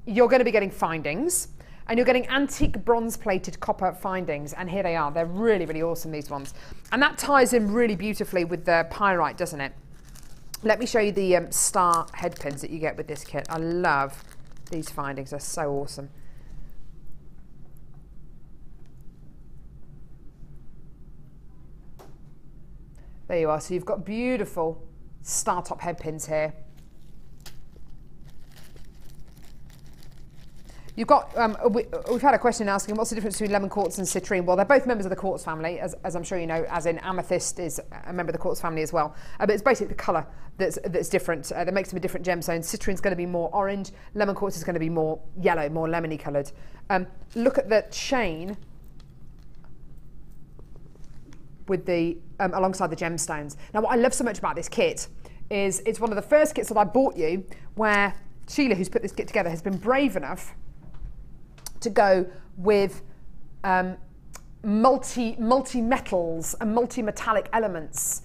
you're going to be getting findings, and you're getting antique bronze-plated copper findings, and here they are. They're really, really awesome, these ones. And that ties in really beautifully with the pyrite, doesn't it? Let me show you the star head pins that you get with this kit. I love these findings. They're so awesome. There you are. So you've got beautiful star top head pins here. You've got, we've had a question asking, what's the difference between lemon quartz and citrine? Well, they're both members of the quartz family, as I'm sure you know, as in Amethyst is a member of the quartz family as well. But it's basically the colour that's different, that makes them a different gemstone. Citrine's going to be more orange, lemon quartz is going to be more yellow, more lemony coloured. Look at the chain with the, alongside the gemstones. Now, what I love so much about this kit is it's one of the first kits that I bought you where Sheila, who's put this kit together, has been brave enough to go with multi-metals and multi-metallic elements.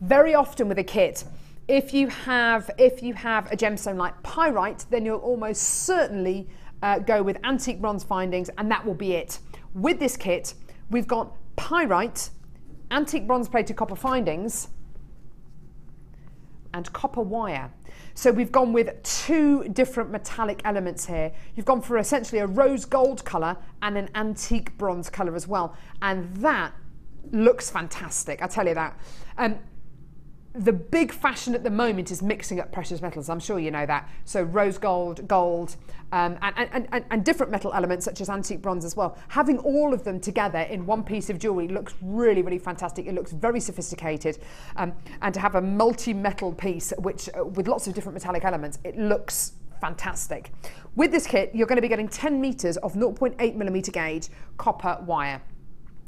Very often with a kit, if you have a gemstone like pyrite, then you'll almost certainly go with antique bronze findings, and that will be it. With this kit, we've got pyrite, antique bronze plated copper findings, and copper wire. So we've gone with two different metallic elements here. You've gone for essentially a rose gold colour and an antique bronze colour as well. And that looks fantastic, I tell you that. The big fashion at the moment is mixing up precious metals. I'm sure you know that. So rose gold, gold, and different metal elements such as antique bronze as well. Having all of them together in one piece of jewellery looks really, really fantastic. It looks very sophisticated. And to have a multi-metal piece which with lots of different metallic elements, it looks fantastic. With this kit, you're going to be getting 10 metres of 0.8mm gauge copper wire,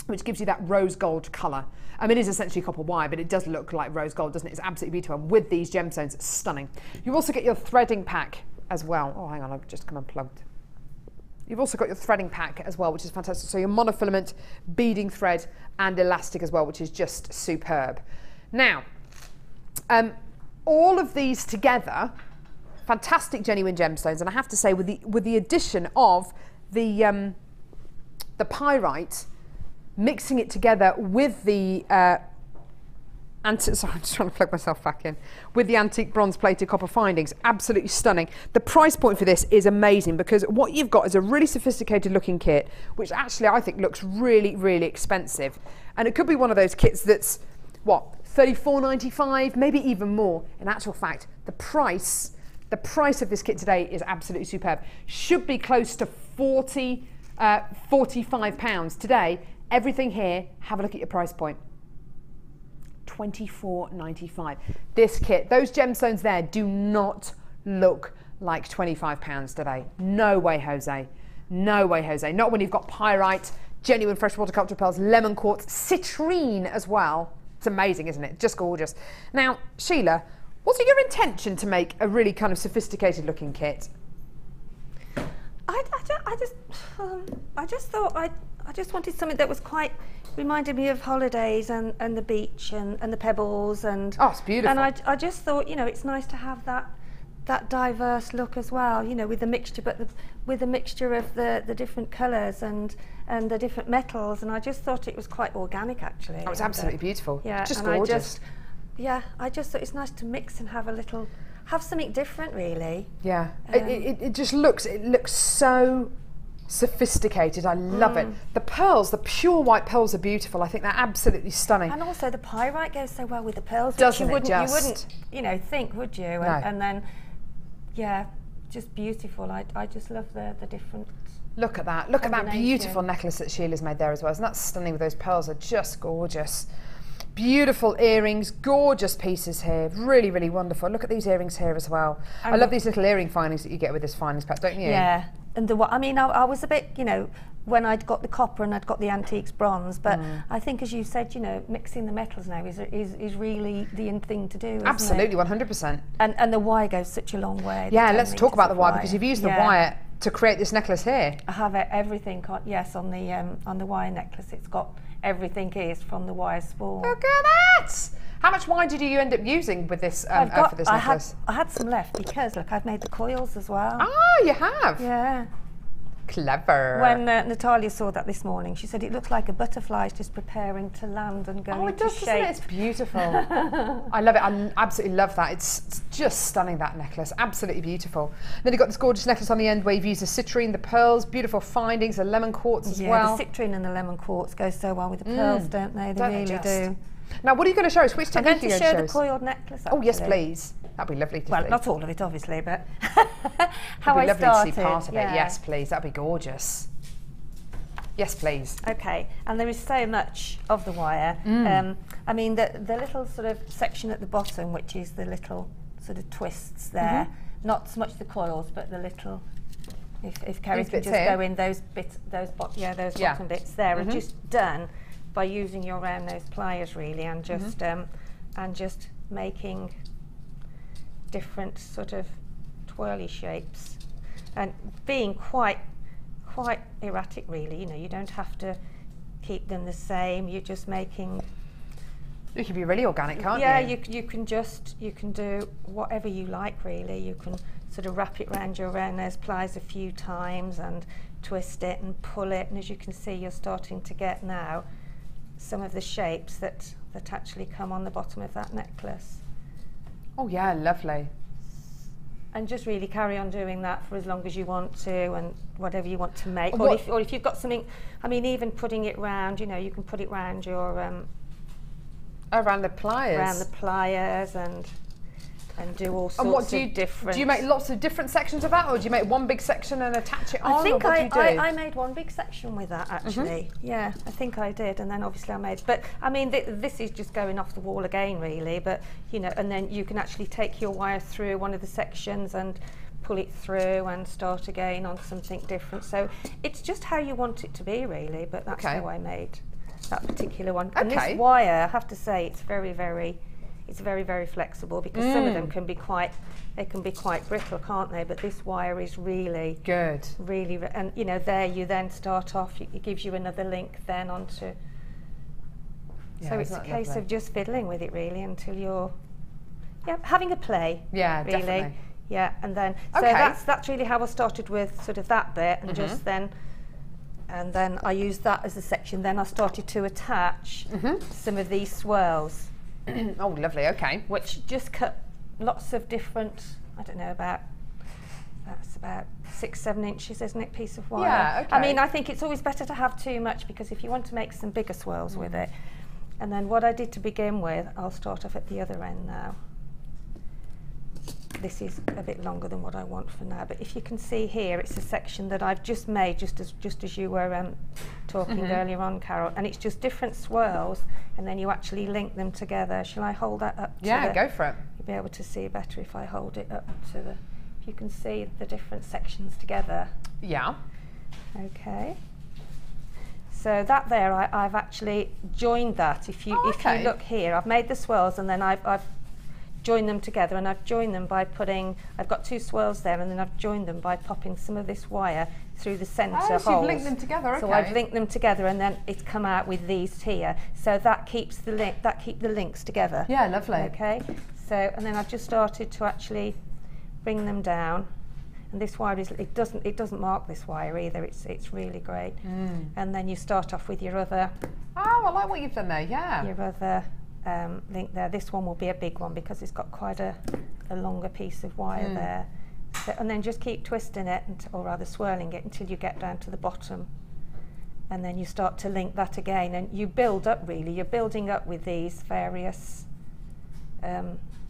which gives you that rose gold colour. It is essentially copper wire, but it does look like rose gold, doesn't it? It's absolutely beautiful. And with these gemstones, it's stunning. You also get your threading pack as well. Oh, hang on, I've just come unplugged. You've also got your threading pack as well, which is fantastic. So your monofilament, beading thread, and elastic as well, which is just superb. Now, all of these together, fantastic genuine gemstones, and I have to say, with the addition of the pyrite, mixing it together with the sorry, I'm just trying to plug myself back in, with the antique bronze plated copper findings, absolutely stunning. The price point for this is amazing because what you've got is a really sophisticated looking kit, which actually I think looks really, really expensive. And it could be one of those kits that's, what, $34.95, maybe even more. In actual fact, the price of this kit today is absolutely superb. Should be close to £45 today. Everything here, have a look at your price point. $24.95. This kit, those gemstones there do not look like £25 today. No way, Jose. No way, Jose. Not when you've got pyrite, genuine freshwater culture pearls, lemon quartz, citrine as well. It's amazing, isn't it? Just gorgeous. Now, Sheila, what's your intention to make a really kind of sophisticated looking kit? I just wanted something that was quite, reminded me of holidays and the beach and the pebbles and. Oh, it's beautiful. And I just thought, you know, it's nice to have that that diverse look as well, you know, with the mixture, but with the mixture of the different colours and the different metals, and I just thought it was quite organic actually. Oh, it's absolutely beautiful. Yeah, just and gorgeous. I just thought it's nice to mix and have something different, really. Yeah, it just looks so sophisticated. I love it. The pearls, the pure white pearls are beautiful. I think they're absolutely stunning. And also the pyrite goes so well with the pearls. Doesn't you it wouldn't, just? You wouldn't, you know, think, would you? No. And then, yeah, just beautiful. I just love the different. Look at that. Look at that beautiful necklace that Sheila's made there as well. Isn't that stunning with those pearls? Are just gorgeous. Beautiful earrings, gorgeous pieces here. Really, really wonderful. Look at these earrings here as well. I love these little earring findings that you get with this findings pack, don't you? Yeah. And I mean, I was a bit, you know, when I'd got the copper and I'd got the antiques bronze, but I think, as you said, you know, mixing the metals now is really the in thing to do, isn't Absolutely, it? 100%. And the wire goes such a long way. Yeah, let's talk about the wire, because you've used the wire to create this necklace here. I have everything, on the wire necklace. It's got everything is from the wire spool. Look at that! How much wire did you end up using with this for this necklace? I had some left because, look, I've made the coils as well. Ah, you have? Yeah. Clever. When Natalia saw that this morning, she said it looks like a butterfly is just preparing to land and go into shape. Doesn't it? It's beautiful. I love it. I absolutely love that. It's just stunning, that necklace. Absolutely beautiful. Then you've got this gorgeous necklace on the end where you've used the citrine, the pearls, beautiful findings, the lemon quartz as well. Yeah, the citrine and the lemon quartz go so well with the pearls, don't they? They really do. Now, what are you going to show us? Which I'm technique going are to you show going the to show us? coiled necklace, Oh, yes, actually. please. That'd be lovely to see. Well, not all of it, obviously, but how It'd be I lovely started. to see part of it. Yeah. Yes, please. That'd be gorgeous. Yes, please. Okay, and there is so much of the wire. I mean, the little sort of section at the bottom, which is the little sort of twists there, not so much the coils, but the little. If Kerry could just go in those bits, those bottom bits there, are just done by using your round nose pliers, really, and just making different sort of twirly shapes, and being quite erratic, really. You know, you don't have to keep them the same. You're just making. You can be really organic, can't you? Yeah, you can do whatever you like, really. You can sort of wrap it around your round nose pliers a few times and twist it and pull it, and as you can see, you're starting to get now some of the shapes that actually come on the bottom of that necklace. Oh yeah, lovely. And just really carry on doing that for as long as you want to, and whatever you want to make. Or if you've got something, I mean, even putting it round, you know, you can put it round your around the pliers. Around the pliers and do all sorts of different. Do you make lots of different sections of that, or do you make one big section and attach it on? I think I made one big section with that, actually. Yeah, I think I did, and then obviously I made. But I mean, this is just going off the wall again, really. But you know, and then you can actually take your wire through one of the sections and pull it through and start again on something different. So it's just how you want it to be, really. But that's how I made that particular one. And this wire, I have to say, it's very, very flexible, because some of them can be quite brittle, can't they? But this wire is really good. Really, and you know, there you then start off. It gives you another link then onto. Yeah, so it's a case of just fiddling with it, really, until you're having a play. Yeah, really. definitely. Yeah, and then so that's really how I started with sort of that bit, and just then. And then I used that as a section. Then I started to attach some of these swirls. Oh, lovely. Okay. Which just cut lots of different. I don't know, that's about 6-7 inches, isn't it? Piece of wire. Yeah. Okay. I mean, I think it's always better to have too much, because if you want to make some bigger swirls with it. And then what I did to begin with, I'll start off at the other end now. This is a bit longer than what I want for now, but if you can see here, it's a section that I've just made just as you were talking earlier on, Carol, and it's just different swirls, and then you actually link them together. Shall I hold that up? Yeah, go for it. You'll be able to see better if I hold it up to the. If you can see the different sections together. Yeah. Okay. So that there, I've actually joined that. If you look here, I've made the swirls, and then I've join them together, and I've joined them by I've got two swirls there, and then I've joined them by popping some of this wire through the centre holes. So you've linked them together, okay. So I've linked them together, and then it's come out with these here. So that keeps the keep the links together. Yeah, lovely. Okay. So, and then I've just started to actually bring them down. And this wire is, it doesn't mark this wire either. It's really great. And then you start off with your other. Oh, I like what you've done there. Yeah. Your other link there. This one will be a big one because it's got quite a longer piece of wire there. So, and then just keep twisting it, or rather swirling it, until you get down to the bottom. And then you start to link that again, and you build up really. You're building up with these various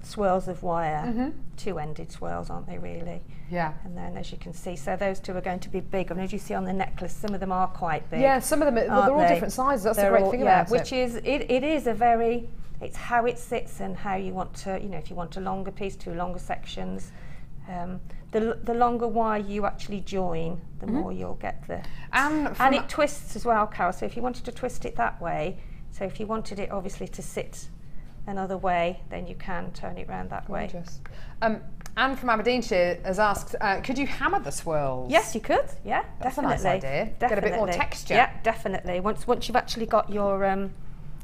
swirls of wire, two-ended swirls, aren't they really? Yeah. And then, as you can see, so those two are going to be big. I mean, as you see on the necklace, some of them are quite big. Yeah, some of them, they're all different sizes. That's the great thing about it. Which is, it is a very, it's how it sits and how you want to, you know, if you want a longer piece, two longer sections. The longer wire you actually join, the more you'll get the... And it twists as well, Carol, so if you wanted to twist it that way, so if you wanted it obviously to sit another way, then you can turn it around that way. Anne from Aberdeenshire has asked, could you hammer the swirls? Yes, you could, yeah, That's definitely. a nice idea. Get a bit more texture. Yeah, definitely. Once you've actually got your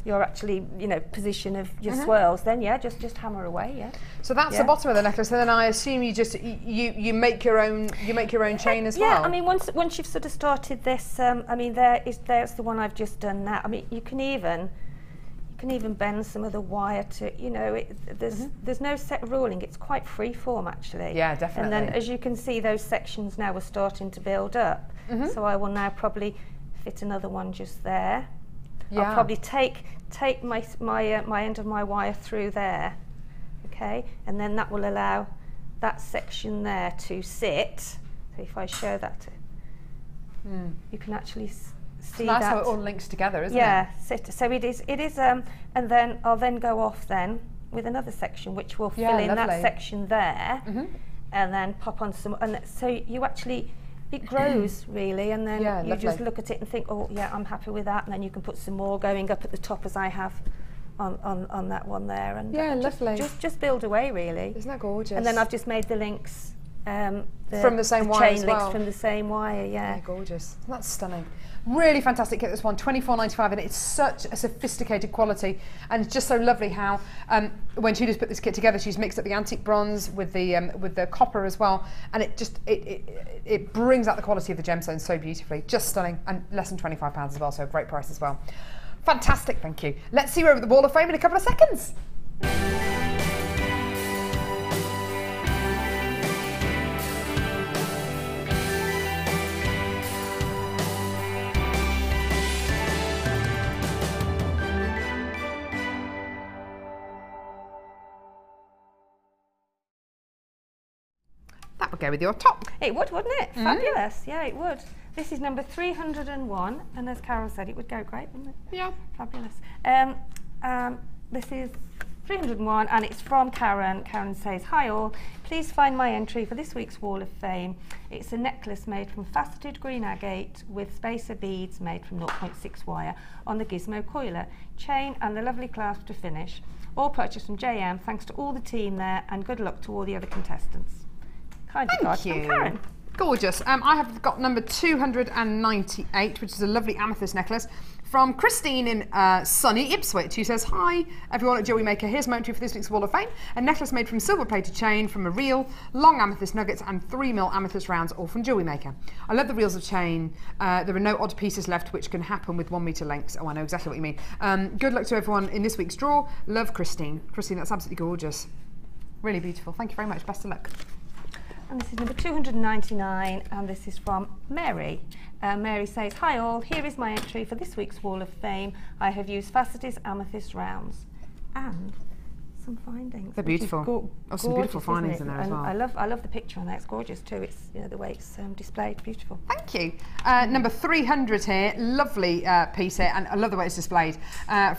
actually, you know, position of your swirls, then yeah, just hammer away, yeah. So that's the bottom of the necklace, and then I assume you just you make your own chain as well. Yeah, I mean once you've sort of started this, I mean there's the one I've just done now. I mean you can even bend some of the wire to, you know, there's no set ruling. It's quite free form actually. Yeah, definitely. And then as you can see, those sections now are starting to build up. So I will now probably fit another one just there. Yeah. I'll probably take my end of my wire through there, okay, and then that will allow that section there to sit. So if I show that, you can actually see that's that. How it all links together, isn't it? Yeah, sit. So it is, and then I'll then go off then with another section which will fill in that section there, and then pop on some, and so you actually. It grows really, and then you just look at it and think, oh yeah, I'm happy with that, and then you can put some more going up at the top as I have on that one there, and lovely. Just build away really. Isn't that gorgeous? And then I've just made the links from the same wire chain as well. links from the same wire, yeah. Gorgeous. That's stunning. Really fantastic. Get this one, $24.95, and it's such a sophisticated quality, and it's just so lovely how when Sheila's put this kit together, she's mixed up the antique bronze with the copper as well, and it just it brings out the quality of the gemstones so beautifully. Just stunning, and less than £25 as well, so a great price as well. Fantastic, thank you. Let's see you over the Wall of Fame in a couple of seconds. That would go with your top. It would, wouldn't it? Fabulous. Yeah, it would. This is number 301, and as Carol said, it would go great, wouldn't it? Yeah. Fabulous. This is 301, and it's from Karen. Karen says, "Hi all, please find my entry for this week's Wall of Fame. It's a necklace made from faceted green agate with spacer beads made from 0.6 wire on the Gizmo coiler, chain and the lovely clasp to finish. All purchased from JM. Thanks to all the team there, and good luck to all the other contestants." Thank you. Karen. Gorgeous. I have got number 298, which is a lovely amethyst necklace from Christine in sunny Ipswich, who says, "Hi everyone at JewelleryMaker, here's my entry for this week's Wall of Fame. A necklace made from silver plated chain from a reel, long amethyst nuggets and 3mm amethyst rounds, all from JewelleryMaker. I love the reels of chain. There are no odd pieces left, which can happen with 1 metre lengths." Oh, I know exactly what you mean. Good luck to everyone in this week's draw. Love, Christine. Christine, that's absolutely gorgeous. Really beautiful. Thank you very much. Best of luck. And this is number 299, and this is from Mary. Mary says, "Hi all, here is my entry for this week's Wall of Fame. I have used faceted amethyst rounds and some findings." They're beautiful. Some beautiful findings in there as well. I love the picture on there. It's gorgeous too. It's, you know, the way it's displayed. Beautiful. Thank you. Number 300 here. Lovely piece here, and I love the way it's displayed.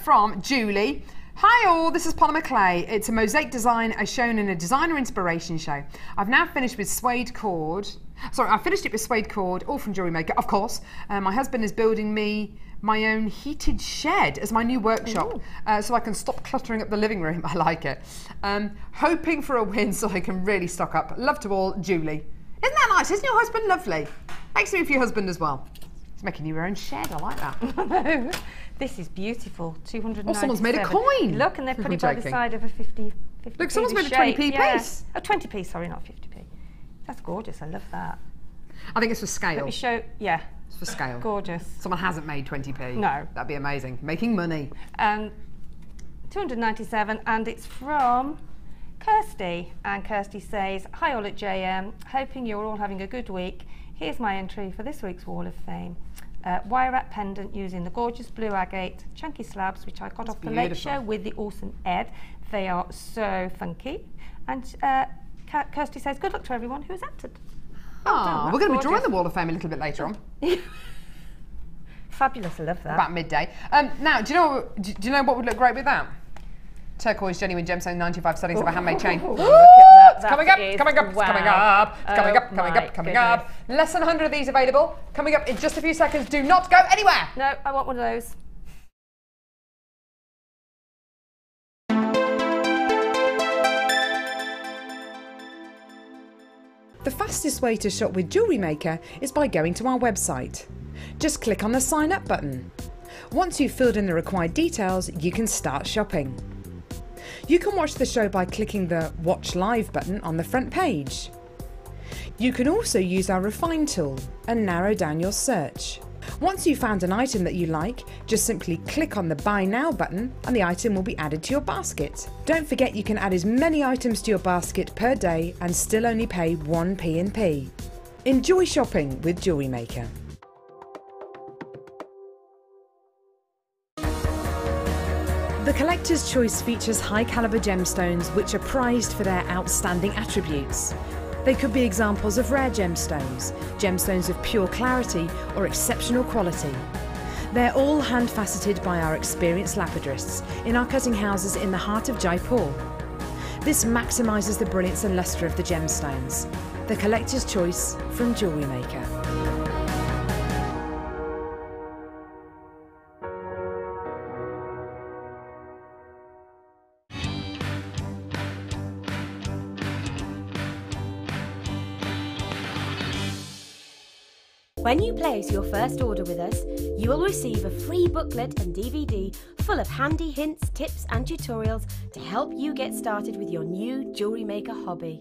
From Julie. "Hi all, this is polymer clay. It's a mosaic design as shown in a designer inspiration show. I've now finished with suede cord. Sorry, I finished it with suede cord, all from JewelleryMaker, of course. My husband is building me my own heated shed as my new workshop, so I can stop cluttering up the living room. I like it. Hoping for a win so I can really stock up. Love to all, Julie." Isn't that nice? Isn't your husband lovely? Makes me for your husband as well. He's making you your own shed. I like that. This is beautiful. 297. Oh, someone's made a coin. Look, and they put it by the side of a 50. Look, someone's made a shape. 20p piece. Oh, 20p, sorry, not 50p. That's gorgeous. I love that. I think it's for scale. Let me show. Yeah. It's for scale. Gorgeous. Someone hasn't made 20p. No. That'd be amazing. Making money. 297, and it's from Kirsty. And Kirsty says, "Hi all at JM. Hoping you're all having a good week. Here's my entry for this week's Wall of Fame. Wire wrap pendant using the gorgeous blue agate chunky slabs, which I got off the Late Show with the awesome Ed. They are so funky." And Kirsty says, "Good luck to everyone who has entered." Oh, we're going to be drawing the Wall of Fame a little bit later on. Fabulous, I love that. About midday. Now, do you know what would look great with that? Turquoise genuine gemstone 95 settings of a handmade chain. Look at that. Coming up. Less than 100 of these available. Coming up in just a few seconds. Do not go anywhere. No, I want one of those. The fastest way to shop with Jewellery Maker is by going to our website. Just click on the sign up button. Once you've filled in the required details, you can start shopping. You can watch the show by clicking the Watch Live button on the front page. You can also use our Refine tool and narrow down your search. Once you've found an item that you like, just simply click on the Buy Now button and the item will be added to your basket. Don't forget you can add as many items to your basket per day and still only pay 1 P&P. Enjoy shopping with Jewellery Maker. The Collector's Choice features high caliber gemstones which are prized for their outstanding attributes. They could be examples of rare gemstones, gemstones of pure clarity or exceptional quality. They're all hand faceted by our experienced lapidarists in our cutting houses in the heart of Jaipur. This maximises the brilliance and lustre of the gemstones. The Collector's Choice from Jewellery Maker. When you place your first order with us, you will receive a free booklet and DVD full of handy hints, tips and tutorials to help you get started with your new jewellery maker hobby.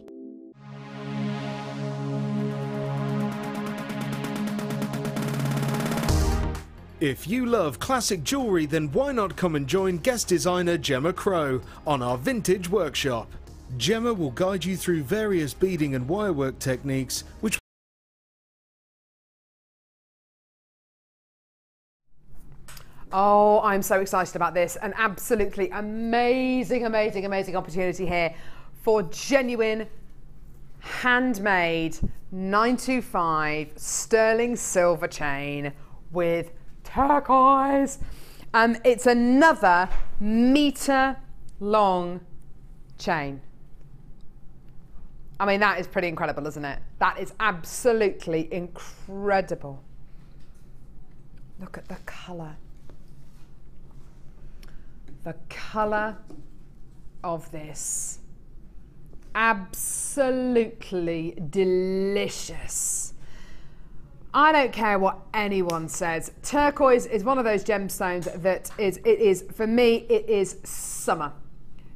If you love classic jewellery, then why not come and join guest designer Gemma Crow on our vintage workshop. Gemma will guide you through various beading and wirework techniques which Oh, I'm so excited about this. An absolutely amazing opportunity here for genuine, handmade 925 sterling silver chain with turquoise. It's another metre-long chain. I mean, that is pretty incredible, isn't it? That is absolutely incredible. Look at the colour. The colour of this, absolutely delicious. I don't care what anyone says. Turquoise is one of those gemstones that for me, it is summer.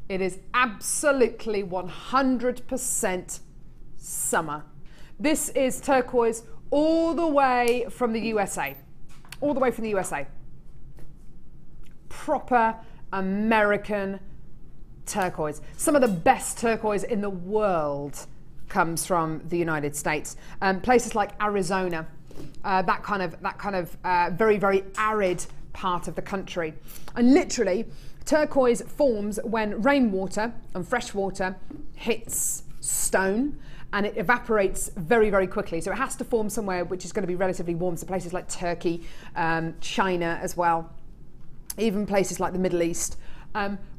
It is absolutely 100% summer. This is turquoise all the way from the USA. All the way from the USA. Proper American turquoise. Some of the best turquoise in the world comes from the United States. Places like Arizona, that kind of very, very arid part of the country. And literally, turquoise forms when rainwater and fresh water hits stone and it evaporates very, very quickly. So it has to form somewhere which is going to be relatively warm. So places like Turkey, China as well. Even places like the Middle East,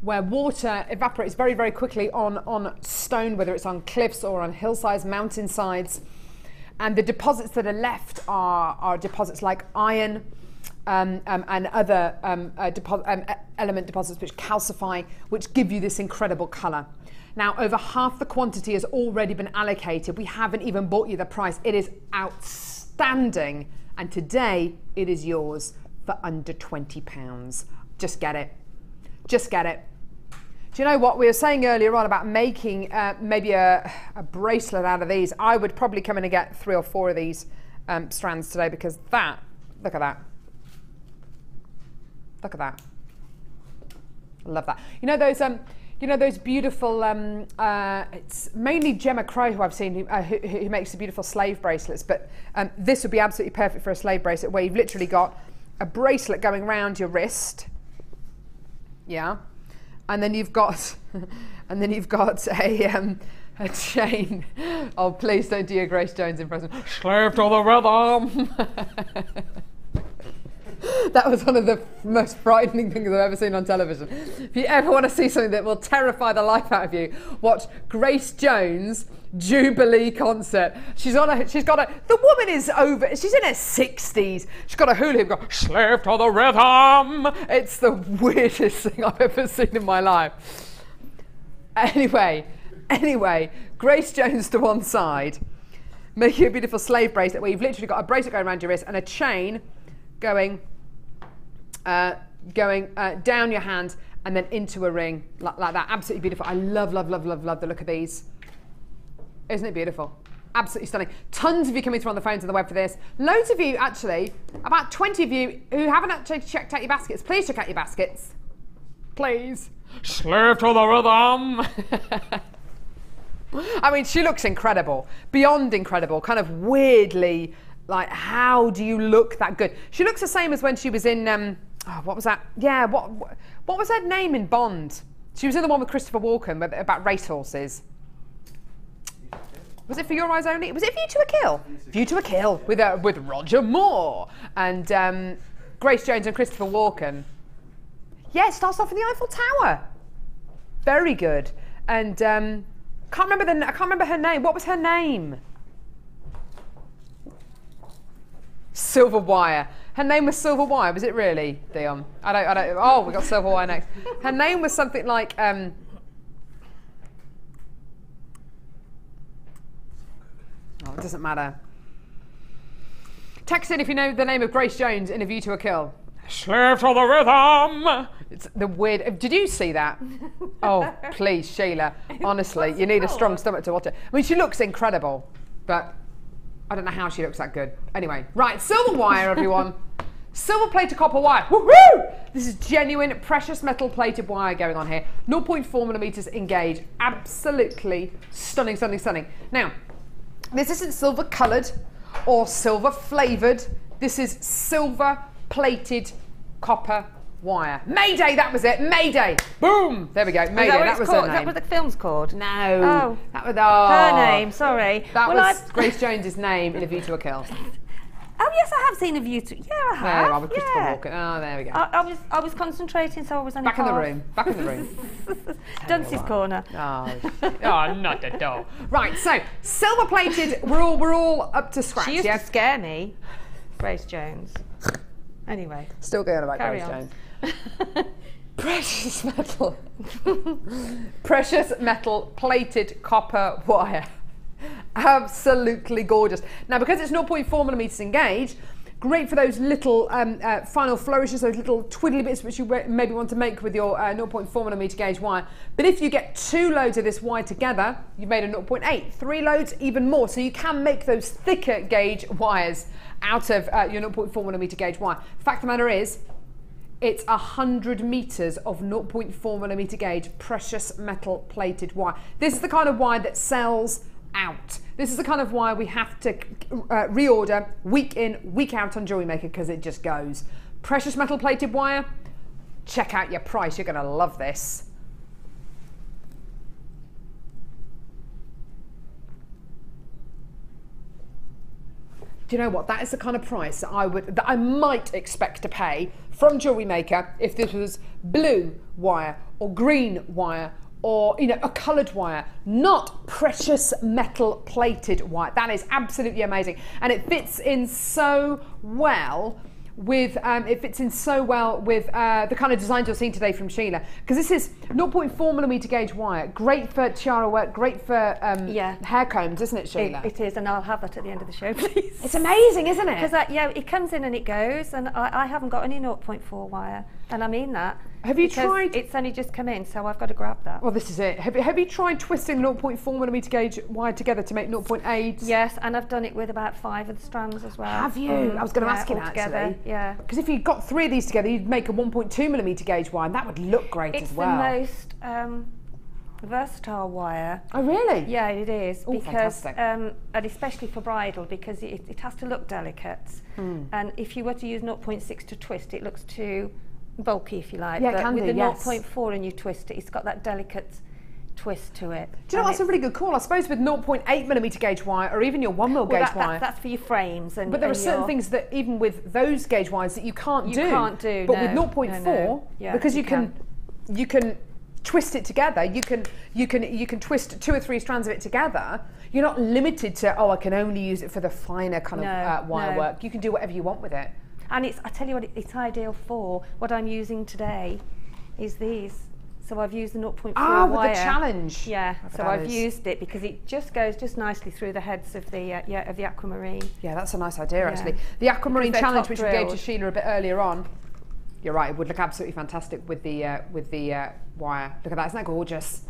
where water evaporates very, very quickly on stone, whether it's on cliffs or on hillsides, mountainsides. And the deposits that are left are deposits like iron and other element deposits which calcify, which give you this incredible colour. Now, over half the quantity has already been allocated. We haven't even bought you the price. It is outstanding. And today, it is yours for under £20. Just get it. Just get it. Do you know what we were saying earlier on about making maybe a bracelet out of these? I would probably come in and get 3 or 4 of these strands today, because that, look at that. Look at that. I love that. You know those beautiful, it's mainly Gemma Crow who I've seen who makes the beautiful slave bracelets, but this would be absolutely perfect for a slave bracelet, where you've literally got a bracelet going around your wrist. Yeah. And then you've got, a chain. Oh, please don't do your Grace Jones impression. Slave to the rhythm. That was one of the most frightening things I've ever seen on television. If you ever want to see something that will terrify the life out of you, watch Grace Jones Jubilee concert. The woman is over, she's in her 60s. She's got a hula hoop, got slave to the rhythm. It's the weirdest thing I've ever seen in my life. Anyway, Grace Jones to one side, making a beautiful slave bracelet where you've literally got a bracelet going around your wrist and a chain going down your hand and then into a ring like that. Absolutely beautiful. I love the look of these. Isn't it beautiful? Absolutely stunning. Tons of you coming through on the phones and the web for this. Loads of you, actually, about 20 of you who haven't actually checked out your baskets. Please check out your baskets. Please. Slave to the rhythm. I mean, she looks incredible. Beyond incredible. Kind of weirdly, like, how do you look that good? She looks the same as when she was in, what was that? Yeah, what was her name in Bond? She was in the one with Christopher Walken about racehorses. Was it For Your Eyes Only? Was it View to a Kill? View to a Kill with Roger Moore and Grace Jones and Christopher Walken. Yeah, it starts off in the Eiffel Tower. Very good. And I can't remember her name. What was her name? Silver Wire. Her name was Silver Wire. Was it really, Dion? I don't. Oh, we got Silver Wire next. Her name was something like. Oh, it doesn't matter. Text in if you know the name of Grace Jones in A View to a Kill. Slave to the rhythm. It's the weird. Did you see that? Oh, please, Sheila. Honestly, you need a strong stomach to watch it. I mean, she looks incredible, but I don't know how she looks that good. Anyway, right, silver wire, everyone. Silver plated copper wire. Woohoo! This is genuine precious metal plated wire going on here. 0.4 millimeters engage. Absolutely stunning, stunning, stunning. Now, this isn't silver coloured or silver flavoured. This is silver plated copper wire. Mayday, that was it. Mayday. Boom. There we go. Mayday. That was her name. Is that what the film's called? No. Oh. That was her name. Sorry. That was Grace Jones's name in A View to a Kill. Oh yes, I have seen A View to. Yeah, I have. There, with Christopher Walken. Oh, there we go. I was concentrating, so I was on back in the room. Back in the room. Dunce's corner. Oh, not at all. Right. So silver plated. We're all up to scratch. She used to scare me, Grace Jones. Anyway. Still going about Carry Grace on. Jones. Precious metal. Precious metal plated copper wire. Absolutely gorgeous. Now, because it's 0.4 millimeters engaged, great for those little final flourishes, those little twiddly bits which you maybe want to make with your 0.4 millimeter gauge wire. But if you get 2 loads of this wire together, you've made a 0.8. 3 loads, even more. So you can make those thicker gauge wires out of your 0.4 millimeter gauge wire. Fact of the matter is, it's 100 meters of 0.4 millimeter gauge precious metal plated wire. This is the kind of wire that sells out. This is the kind of wire we have to reorder week in, week out on JewelleryMaker because it just goes. Precious metal plated wire, check out your price. You're going to love this. Do you know what? That is the kind of price that I might expect to pay from JewelleryMaker if this was blue wire or green wire or, you know, a coloured wire, not precious metal plated wire. That is absolutely amazing, and it fits in so well with the kind of designs you're seeing today from Sheila, because this is 0.4 millimeter gauge wire, great for tiara work, great for hair combs, isn't it, Sheila? It is, and I'll have that at the end of the show, please. It's amazing, isn't it? Because it comes in and it goes, and I haven't got any 0.4 wire. And I mean that. Have you because tried? It's only just come in, so I've got to grab that. Well, this is it. Have you tried twisting 0.4mm gauge wire together to make 0.8? Yes, and I've done it with about 5 of the strands as well. Have you? I was going to ask you that together, actually. yeah. Because if you got 3 of these together, you'd make a 1.2mm gauge wire, and that would look great as well. It's the most versatile wire. Oh, really? Yeah, it is. Oh, because fantastic. and especially for bridal, because it has to look delicate. And if you were to use 0.6 to twist, it looks too bulky, if you like. Yeah, but it can with do, the yes. 0.4 and you twist it, it's got that delicate twist to it. Do you know, that's a really good call. I suppose with 0.8mm gauge wire, or even your 1mm gauge wire. That's for your frames. But there are certain things that even with those gauge wires that you can't do. You can't do, But no, with 0.4, no. Yeah, because you can twist it together. You can twist 2 or 3 strands of it together. You're not limited to, oh, I can only use it for the finer kind of wire work. You can do whatever you want with it. And I tell you what, it's ideal for. What I'm using today is these. So I've used the 0.4 wire. with the challenge. Yeah, so I've used it because it just goes just nicely through the heads of the aquamarine. Yeah, that's a nice idea actually. The aquamarine challenge, which we gave to Sheila a bit earlier on. You're right, it would look absolutely fantastic with the wire. Look at that, isn't that gorgeous?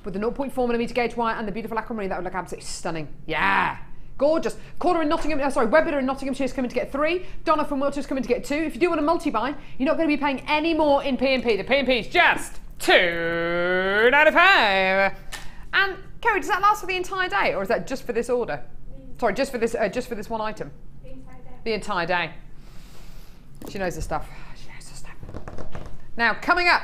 With the 0.4mm gauge wire and the beautiful aquamarine, that would look absolutely stunning. Yeah. Gorgeous. Webbitter in Nottinghamshire is coming to get 3. Donna from Wiltshire is coming to get 2. If you do want a multi-buy, you're not going to be paying any more in P&P. The P&P is just £2.95. And Kerry, does that last for the entire day, or is that just for this order? Sorry, just for this one item. The entire day. The entire day. She knows the stuff. She knows the stuff. Now coming up,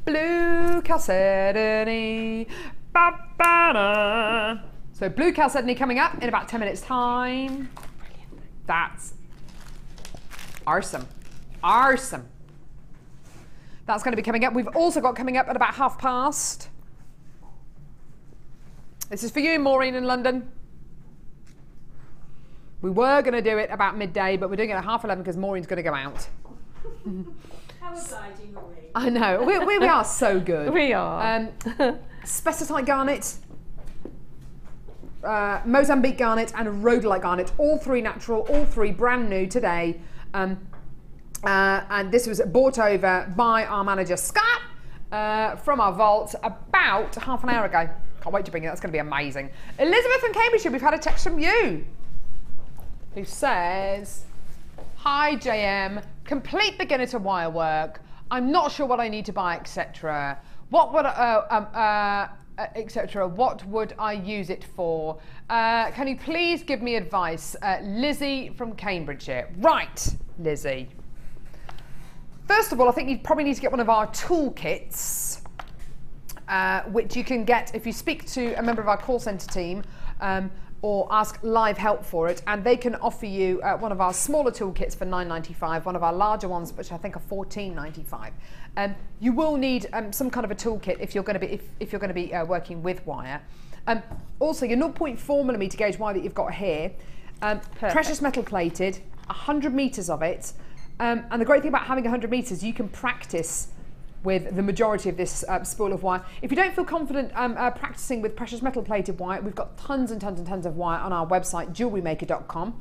Blue Chalcedony. Ba-ba-da. So Blue Chalcedony coming up in about 10 minutes time. Brilliant. That's awesome. Awesome. That's going to be coming up. We've also got coming up at about past. This is for you, Maureen in London. We were going to do it about midday, but we're doing it at 11:30 because Maureen's going to go out. How obliging, Maureen. I know. We are so good. We are. Spessartite garnet, Mozambique garnet and rhodolite garnet, all 3 natural, all 3 brand new today. And this was brought over by our manager Scott from our vault about half an hour ago. Can't wait to bring it, that's going to be amazing. Elizabeth from Cambridgeshire, we've had a text from you who says, hi JM, complete beginner to wire work. I'm not sure what I need to buy, etc. What would etc. What would I use it for? Can you please give me advice? Lizzie from Cambridgeshire. Right, Lizzie. First of all, I think you probably need to get one of our toolkits, which you can get if you speak to a member of our call centre team or ask live help for it, and they can offer you one of our smaller toolkits for £9.95, one of our larger ones, which I think are £14.95. You will need some kind of a toolkit if you're going to be working with wire. Also, your 0.4mm gauge wire that you've got here, precious metal plated, 100 metres of it. And the great thing about having 100 metres, you can practice with the majority of this spool of wire. If you don't feel confident practicing with precious metal plated wire, we've got tons and tons and tons of wire on our website, JewelleryMaker.com.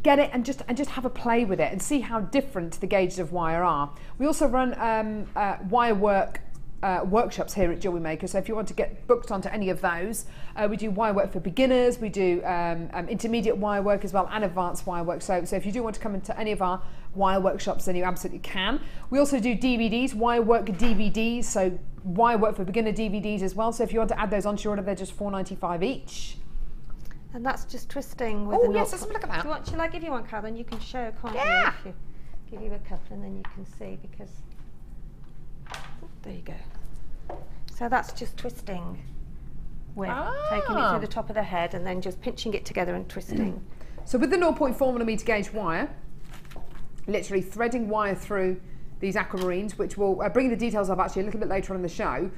Get it and just have a play with it and see how different the gauges of wire are. We also run wire work workshops here at JewelleryMaker, so if you want to get booked onto any of those, we do wire work for beginners, we do intermediate wire work as well, and advanced wire work. So if you do want to come into any of our wire workshops, then you absolutely can. We also do DVDs, wire work DVDs, so wire work for beginner DVDs as well. So if you want to add those onto your order, they're just £4.95 each. And that's just twisting with oh yes, let's have a look at that. Shall I give you one, Cal? Then you can show, can't yeah. you? If you give you a couple and then you can see, because there you go. So that's just twisting with taking it through the top of the head and then just pinching it together and twisting. So with the 0.4mm gauge wire, literally threading wire through these aquamarines, which we'll bring the details of actually a little bit later on in the show.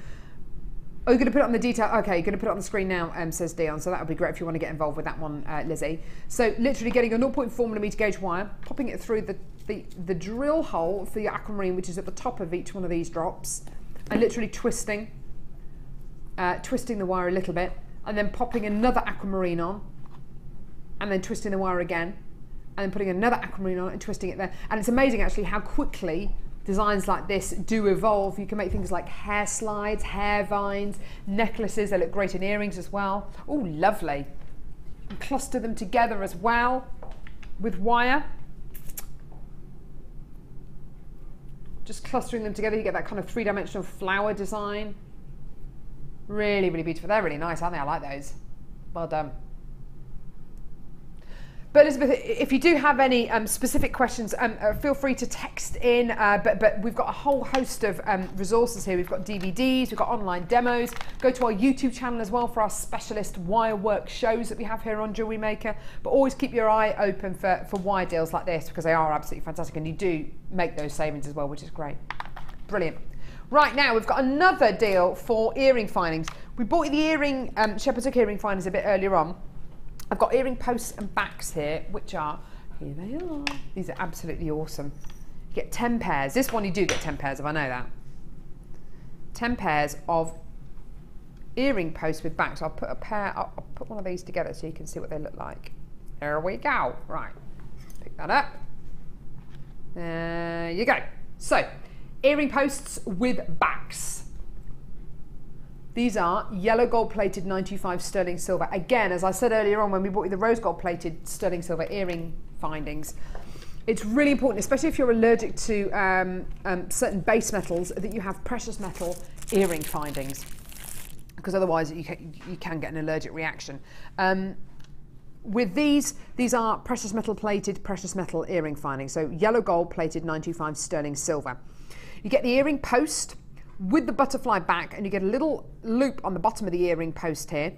Oh, you're going to put it on the detail? Okay, you're going to put it on the screen now, says Dion, so that would be great if you want to get involved with that one, Lizzie. So literally getting a 0.4mm gauge wire, popping it through the drill hole for your aquamarine, which is at the top of each one of these drops, and literally twisting the wire a little bit, and then popping another aquamarine on, and then twisting the wire again, and then putting another aquamarine on it and twisting it there. And it's amazing actually how quickly designs like this do evolve. You can make things like hair slides, hair vines, necklaces. They look great in earrings as well. Oh, lovely. And cluster them together as well with wire. Just clustering them together, you get that kind of three-dimensional flower design. Really, really beautiful. They're really nice, aren't they? I like those. Well done. But Elizabeth, if you do have any specific questions, feel free to text in. But we've got a whole host of resources here. We've got DVDs, we've got online demos. Go to our YouTube channel as well for our specialist wire work shows that we have here on Jewellery Maker. But always keep your eye open for wire deals like this, because they are absolutely fantastic, and you do make those savings as well, which is great. Brilliant. Right, now we've got another deal for earring findings. We bought you the earring, shepherd's hook earring findings a bit earlier on. I've got earring posts and backs here, which are, here they are. These are absolutely awesome. You get 10 pairs. This one you do get 10 pairs of, I know that. 10 pairs of earring posts with backs. I'll put a pair, I'll put one of these together so you can see what they look like. There we go. Right, pick that up. There you go. So, earring posts with backs. These are yellow gold plated 925 sterling silver. Again, as I said earlier on when we bought you the rose gold plated sterling silver earring findings, it's really important, especially if you're allergic to certain base metals, that you have precious metal earring findings, because otherwise you can get an allergic reaction. With these are precious metal plated, precious metal earring findings. So yellow gold plated 925 sterling silver. You get the earring post with the butterfly back, and you get a little loop on the bottom of the earring post here,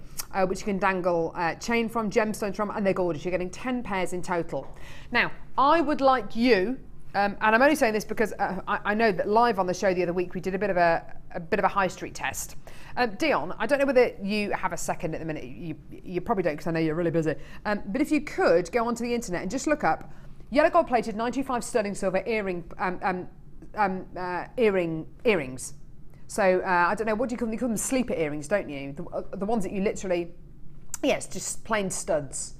which you can dangle chain from, gemstones from, and they're gorgeous. You're getting 10 pairs in total. Now, I would like you, and I'm only saying this because I know that live on the show the other week we did a bit of a high street test. Dion, I don't know whether you have a second at the minute. You probably don't, because I know you're really busy. But if you could go onto the internet and just look up yellow gold plated 925 sterling silver earrings. So I don't know, what do you call them? You call them sleeper earrings, don't you? The ones that you literally, yes, just plain studs.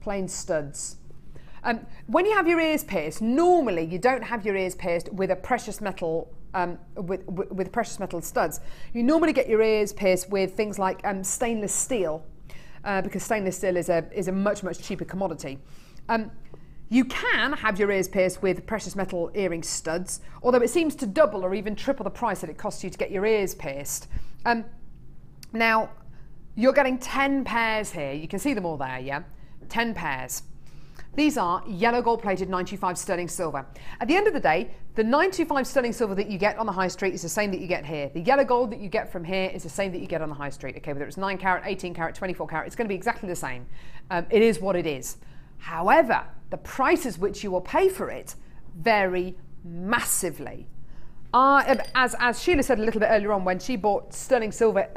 Plain studs. When you have your ears pierced, normally you don't have your ears pierced with a precious metal, with precious metal studs. You normally get your ears pierced with things like stainless steel, because stainless steel is a much, much cheaper commodity. You can have your ears pierced with precious metal earring studs, although it seems to double or even triple the price that it costs you to get your ears pierced. Now, you're getting 10 pairs here. You can see them all there, yeah? 10 pairs. These are yellow gold plated 925 sterling silver. At the end of the day, the 925 sterling silver that you get on the high street is the same that you get here. The yellow gold that you get from here is the same that you get on the high street. Okay, whether it's 9 carat, 18 carat, 24 carat, it's going to be exactly the same. It is what it is. However, the prices which you will pay for it vary massively. As Sheila said a little bit earlier on, when she bought sterling silver,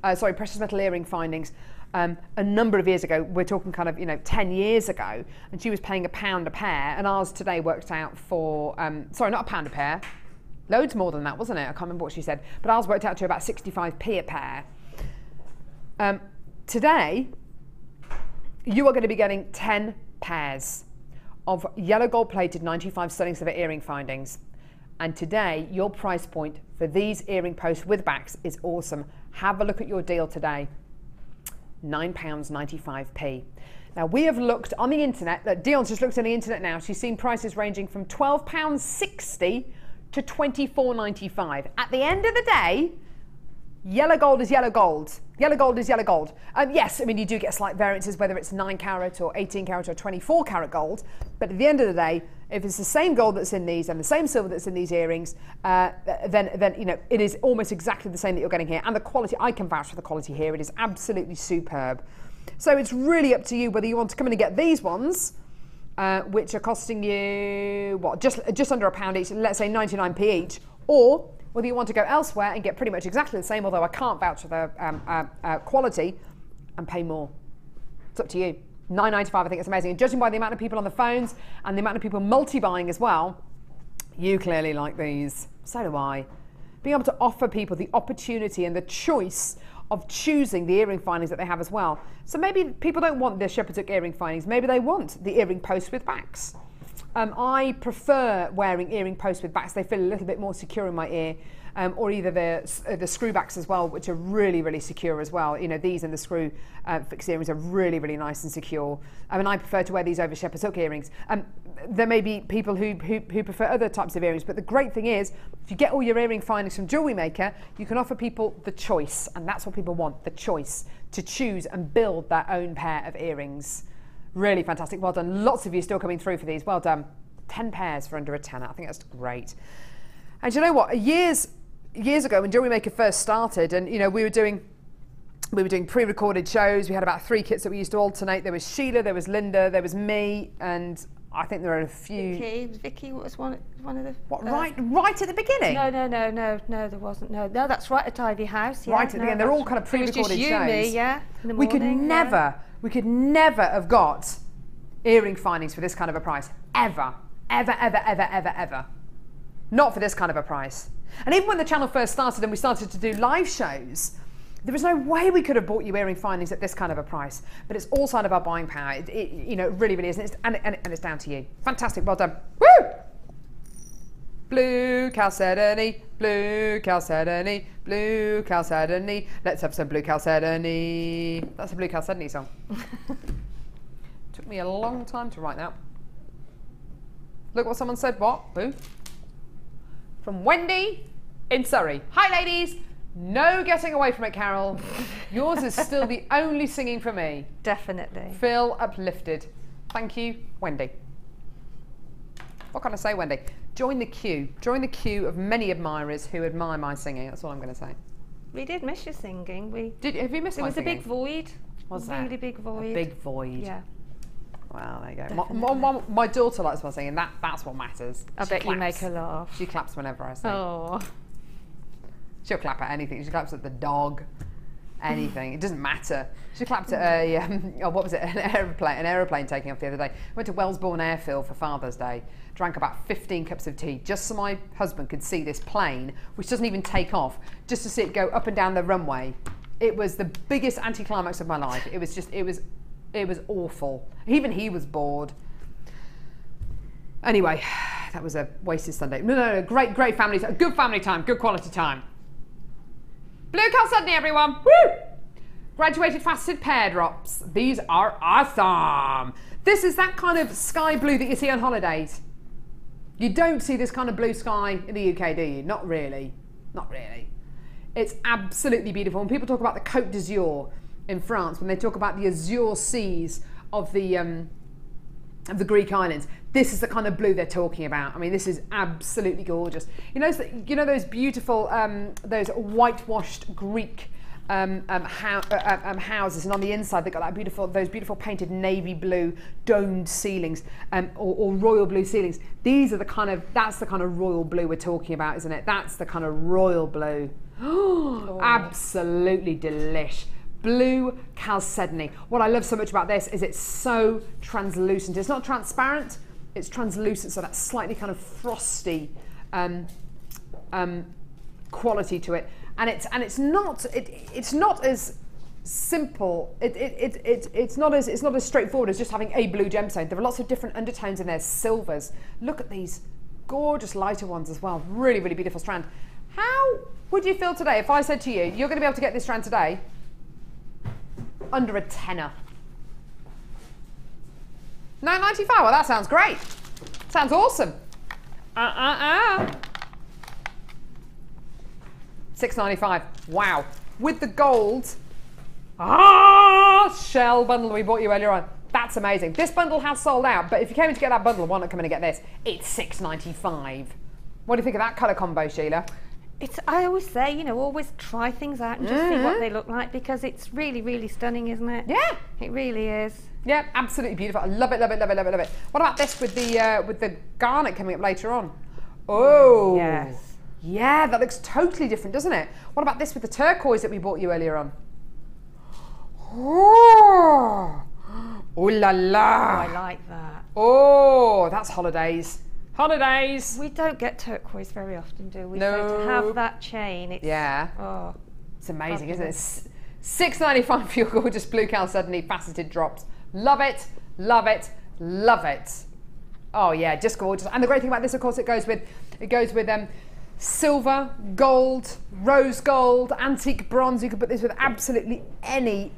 precious metal earring findings a number of years ago, we're talking kind of 10 years ago, and she was paying £1 a pair, and ours today worked out for sorry, not £1 a pair, loads more than that, wasn't it? I can't remember what she said, but ours worked out to about 65p a pair. Today, you are going to be getting 10 pairs of yellow gold plated 925 sterling silver earring findings. And today, your price point for these earring posts with backs is awesome. Have a look at your deal today. £9.95p. Now, we have looked on the internet, Dion's just looked on the internet now, she's seen prices ranging from £12.60 to £24.95. At the end of the day, yellow gold is yellow gold. Yellow gold is yellow gold. Yes, I mean, you do get slight variances, whether it's 9 carat or 18 carat or 24 carat gold. But at the end of the day, if it's the same gold that's in these and the same silver that's in these earrings, then it is almost exactly the same that you're getting here. And the quality, I can vouch for the quality here. It is absolutely superb. So it's really up to you whether you want to come in and get these ones, which are costing you, what, just under £1 each, let's say 99p each, or whether you want to go elsewhere and get pretty much exactly the same, although I can't vouch for the quality, and pay more. It's up to you. £9.95, I think it's amazing. And judging by the amount of people on the phones and the amount of people multi-buying as well, you clearly like these. So do I. Being able to offer people the opportunity and the choice of choosing the earring findings that they have as well. So maybe people don't want the shepherd's hook earring findings, maybe they want the earring posts with backs. I prefer wearing earring posts with backs. They feel a little bit more secure in my ear, or either the screw backs as well, which are really, really secure as well. You know, these and the screw fixed earrings are really, really nice and secure. I mean, I prefer to wear these over shepherd's hook earrings. There may be people who prefer other types of earrings, but the great thing is, if you get all your earring findings from Jewellery Maker, you can offer people the choice, and that's what people want, the choice to choose and build their own pair of earrings. Really fantastic. Well done. Lots of you still coming through for these. Well done. 10 pairs for under a tenner. I think that's great. And you know what? Years ago, when Jewellery Maker first started, and you know, we were doing pre-recorded shows. We had about 3 kits that we used to alternate. There was Sheila, there was Linda, there was me, and I think there were a few. Vicky was one of the. What? Right at the beginning? No, there wasn't. No, that's right at Ivy House. Yeah, right at the beginning. They're all kind of pre-recorded shows. It was just you, me, yeah. In the we morning, we could never have got earring findings for this kind of a price. Ever. Not for this kind of a price. And even when the channel first started and we started to do live shows, there was no way we could have bought you earring findings at this kind of a price. But it's all side of our buying power. You know, it really, really is. And it's down to you. Fantastic. Well done. Woo! Blue Chalcedony, blue Chalcedony, blue Chalcedony. Let's have some blue Chalcedony. That's a blue Chalcedony song. Took me a long time to write that. Look what someone said. What? Who? From Wendy in Surrey. Hi, ladies. No getting away from it, Carol. Yours is still the only singing for me. Definitely. Feel uplifted. Thank you, Wendy. What can I say, Wendy? Join the queue. Join the queue of many admirers who admire my singing. That's all I'm going to say. We did miss your singing. Have you missed my singing? There was a big void. Was that? Really big void. A big void. Yeah. Well, there you go. My daughter likes my singing. That's what matters. I bet you make her laugh. She claps whenever I sing. Oh. She'll clap at anything. She claps at the dog, anything. It doesn't matter. She clapped at a, what was it? An aeroplane taking off the other day. Went to Wellesbourne Airfield for Father's Day. Drank about 15 cups of tea just so my husband could see this plane, which doesn't even take off, just to see it go up and down the runway. It was the biggest anticlimax of my life. It was awful. Even he was bored. Anyway, that was a wasted Sunday. No, great family time. Good family time, good quality time. Blue Chalcedony, everyone. Woo! Graduated faceted pear drops. These are awesome. This is that kind of sky blue that you see on holidays. You don't see this kind of blue sky in the UK, do you? Not really. Not really. It's absolutely beautiful. When people talk about the Côte d'Azur in France, when they talk about the azure seas of the Greek islands, this is the kind of blue they're talking about. I mean, this is absolutely gorgeous. You know those beautiful, those whitewashed Greek houses, and on the inside they've got those beautiful painted navy blue domed ceilings, or royal blue ceilings. That's the kind of royal blue we're talking about, isn't it? That's the kind of royal blue. Oh, absolutely delish. Blue Chalcedony. What I love so much about this is it's so translucent. It's not transparent, it's translucent, so that slightly kind of frosty quality to it. And it's not as simple. It's not as straightforward as just having a blue gemstone. There are lots of different undertones in there, silvers. Look at these gorgeous lighter ones as well. Really, really beautiful strand. How would you feel today if I said to you, you're going to be able to get this strand today under a tenner? $9.95. Well, that sounds great. Sounds awesome. $6.95. Wow. With the gold shell bundle we bought you earlier on. That's amazing. This bundle has sold out, but if you came in to get that bundle, why not come in and get this? It's $6.95. What do you think of that colour combo, Sheila? I always say, always try things out and just see what they look like, because it's really, really stunning, isn't it? Yeah. It really is. Yeah, absolutely beautiful. I love it, love it, love it, love it, love it. What about this with the garnet coming up later on? Oh. Yes. Yeah, that looks totally different, doesn't it? What about this with the turquoise that we bought you earlier on? Oh, ooh la la. Oh, I like that. Oh, that's holidays. Holidays. We don't get turquoise very often, do we? No. So to have that chain, it's... Yeah. Oh, it's amazing, isn't it? $6.95 for your gorgeous blue chalcedony faceted drops. Love it, love it, love it. Oh yeah, just gorgeous. And the great thing about this, of course, it goes with silver, gold, rose gold, antique bronze. You can put this with absolutely any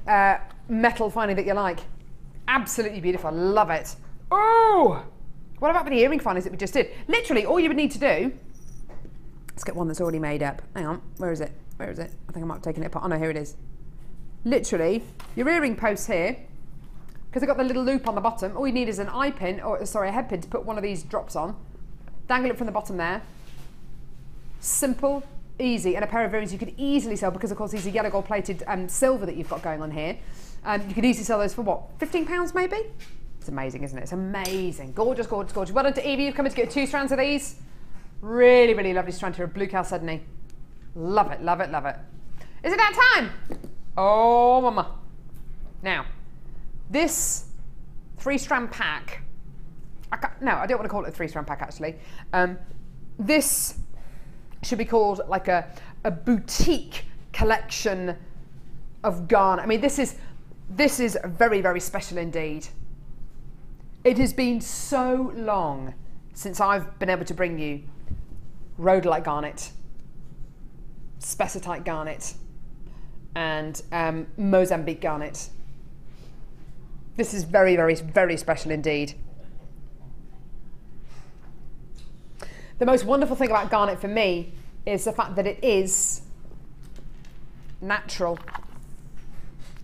metal finding that you like. Absolutely beautiful. Love it. Oh, what about the earring findings that we just did? Literally, all you would need to do. Let's get one that's already made up. Hang on, where is it? Where is it? I think I might have taken it apart. Oh no, here it is. Literally, your earring posts here, because they've got the little loop on the bottom. All you need is an eye pin, or sorry, a head pin to put one of these drops on. Dangle it from the bottom there. Simple, easy, and a pair of earrings you could easily sell, because of course these are yellow gold plated silver that you've got going on here. You could easily sell those for what, £15 maybe? It's amazing, isn't it? It's amazing. Gorgeous, gorgeous, gorgeous. Well done to Evie, you've come in to get 2 strands of these. Really, really lovely strand here of blue chalcedony. Love it, love it, love it. Is it that time? Oh, mama. Now, this 3-strand pack, no, I don't want to call it a 3-strand pack actually. This should be called like a boutique collection of garnet. I mean, this is very, very special indeed. It has been so long since I've been able to bring you rhodolite garnet, spessartite garnet, and Mozambique garnet. This is very, very, very special indeed. The most wonderful thing about garnet for me is the fact that it is natural.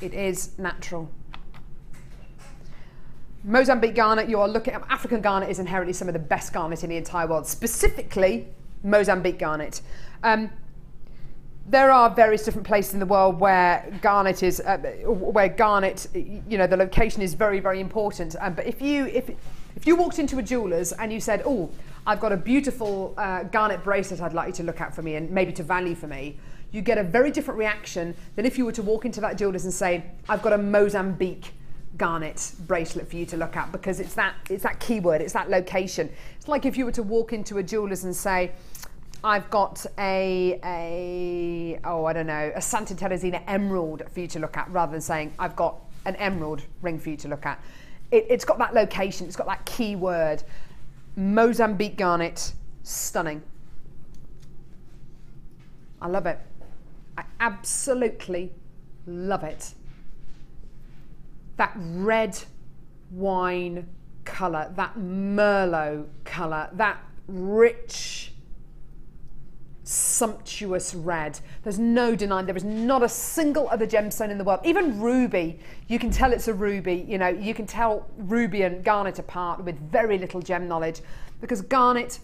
It is natural. Mozambique garnet, you are looking at, African garnet is inherently some of the best garnet in the entire world, specifically Mozambique garnet. There are various different places in the world where garnet is, you know, the location is very, very important. But if you walked into a jeweller's and you said, oh, I've got a beautiful garnet bracelet I'd like you to look at for me and maybe to value for me, you get a very different reaction than if you were to walk into that jeweller's and say, I've got a Mozambique garnet bracelet for you to look at, because it's that keyword, it's that location. It's like if you were to walk into a jeweller's and say, I've got a Santa Teresina emerald for you to look at, rather than saying I've got an emerald ring for you to look at. It's got that location, it's got that keyword. Mozambique garnet, stunning. I love it. I absolutely love it. That red wine colour, that Merlot colour, that rich, sumptuous red. There's no denying, there is not a single other gemstone in the world, even ruby, you can tell it's a ruby, you know, you can tell ruby and garnet apart with very little gem knowledge, because garnet,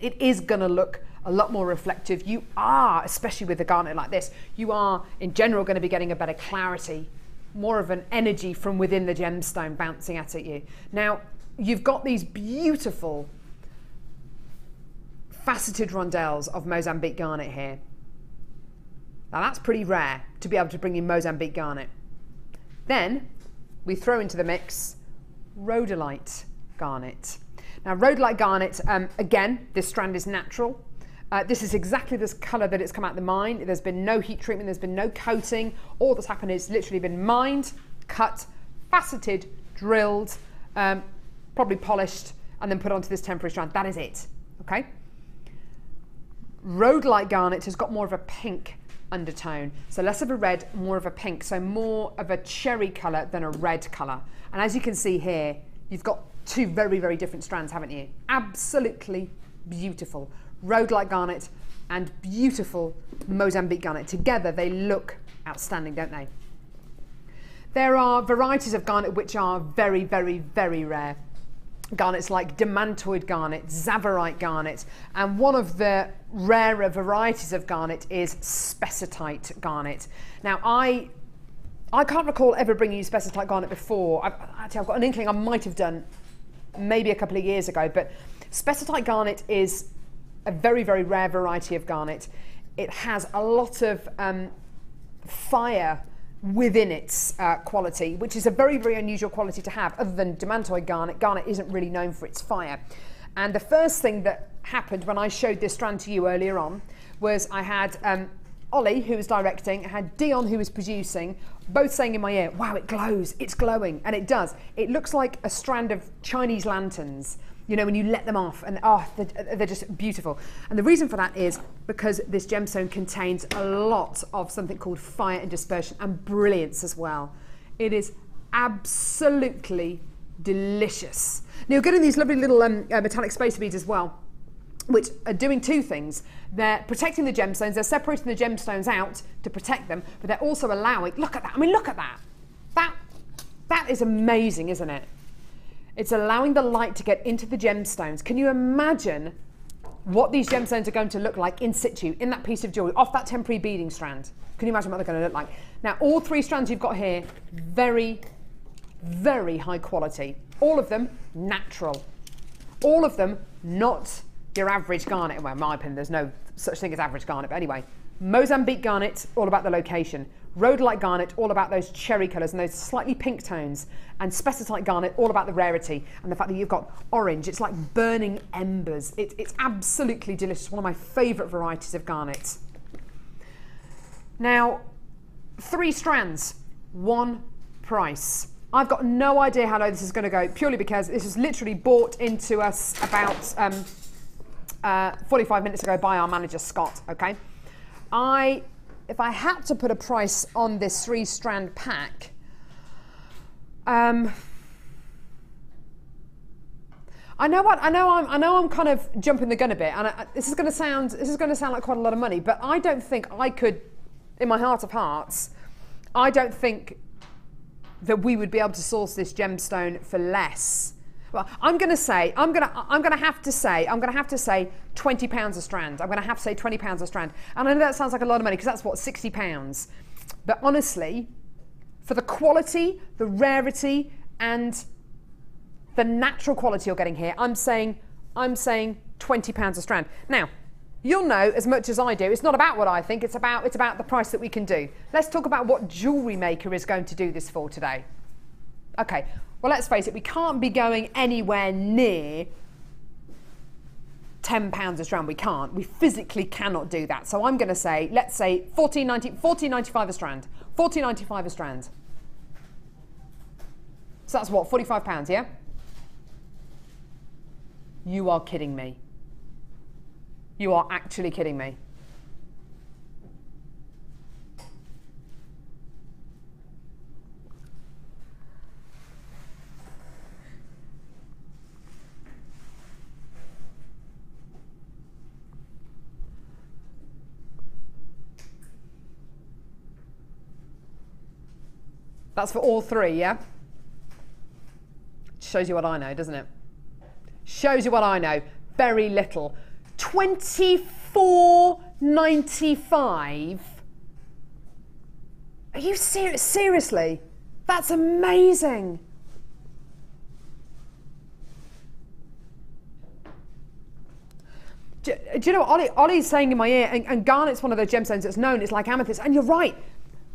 it is going to look a lot more reflective. You are, especially with a garnet like this, you are in general going to be getting a better clarity, more of an energy from within the gemstone bouncing at you. Now, you've got these beautiful faceted rondelles of Mozambique garnet here. Now that's pretty rare to be able to bring in Mozambique garnet. Then we throw into the mix rhodolite garnet. Now rhodolite garnet, again, this strand is natural. This is exactly this colour that it's come out of the mine. There's been no heat treatment, there's been no coating. All that's happened is literally been mined, cut, faceted, drilled, probably polished, and then put onto this temporary strand. That is it, okay? Rhodolite garnet has got more of a pink undertone, so less of a red, more of a pink, so more of a cherry colour than a red colour. And as you can see here, you've got 2 very, very different strands, haven't you? Absolutely beautiful. Rhodolite garnet and beautiful Mozambique garnet. Together they look outstanding, don't they? There are varieties of garnet which are very, very, very rare. Garnets like demantoid garnet, tsavorite garnet, and one of the rarer varieties of garnet is spessartite garnet. Now I can't recall ever bringing you spessartite garnet before. I've got an inkling I might have done maybe a couple of years ago, but spessartite garnet is a very, very rare variety of garnet. It has a lot of fire within its quality, which is a very, very unusual quality to have. Other than demantoid garnet, garnet isn't really known for its fire. And the first thing that happened when I showed this strand to you earlier on was I had Ollie, who was directing, I had Dion, who was producing, both saying in my ear, wow, it glows, it's glowing. And it does. It looks like a strand of Chinese lanterns, you know, when you let them off, and they're just beautiful. And the reason for that is because this gemstone contains a lot of something called fire and dispersion and brilliance as well. It is absolutely delicious. Now you're getting these lovely little metallic spacer beads as well, which are doing two things. They're protecting the gemstones, they're separating the gemstones out to protect them, but they're also allowing, look at that, I mean, look at that. That is amazing, isn't it? It's allowing the light to get into the gemstones. Can you imagine what these gemstones are going to look like in situ, in that piece of jewellery, off that temporary beading strand? Can you imagine what they're going to look like? Now, all three strands you've got here, very, very high quality. All of them natural. All of them not your average garnet. Well, in my opinion, there's no such thing as average garnet, but anyway. Mozambique garnet, all about the location. Rhodolite garnet, all about those cherry colours and those slightly pink tones. And spessartite garnet, all about the rarity and the fact that you've got orange. It's like burning embers. It's absolutely delicious. One of my favourite varieties of garnet. Now, 3 strands, 1 price. I've got no idea how low this is going to go, purely because this was literally bought into us about 45 minutes ago by our manager, Scott, okay? If I had to put a price on this 3-strand pack, I know I'm kind of jumping the gun a bit, and this is going to sound like quite a lot of money, but I don't think I could, in my heart of hearts, I don't think that we would be able to source this gemstone for less. Well, I'm going to have to say £20 a strand. I'm going to have to say £20 a strand. And I know that sounds like a lot of money because that's what, £60. But honestly, for the quality, the rarity, and the natural quality you're getting here, I'm saying £20 a strand. Now, you'll know as much as I do, it's not about what I think, it's about the price that we can do. Let's talk about what JewelleryMaker is going to do this for today. Okay, well, let's face it, we can't be going anywhere near £10 a strand. We can't. We physically cannot do that. So I'm going to say, let's say £14.95 a strand. £14.95 a strand. So that's what, £45, yeah? You are kidding me. You are actually kidding me. That's for all 3, yeah? Shows you what I know, doesn't it? Shows you what I know. Very little. £24.95. Are you serious? Seriously? That's amazing. Do you know what Ollie's saying in my ear? And garnet's one of those gemstones that's known. It's like amethyst, and you're right.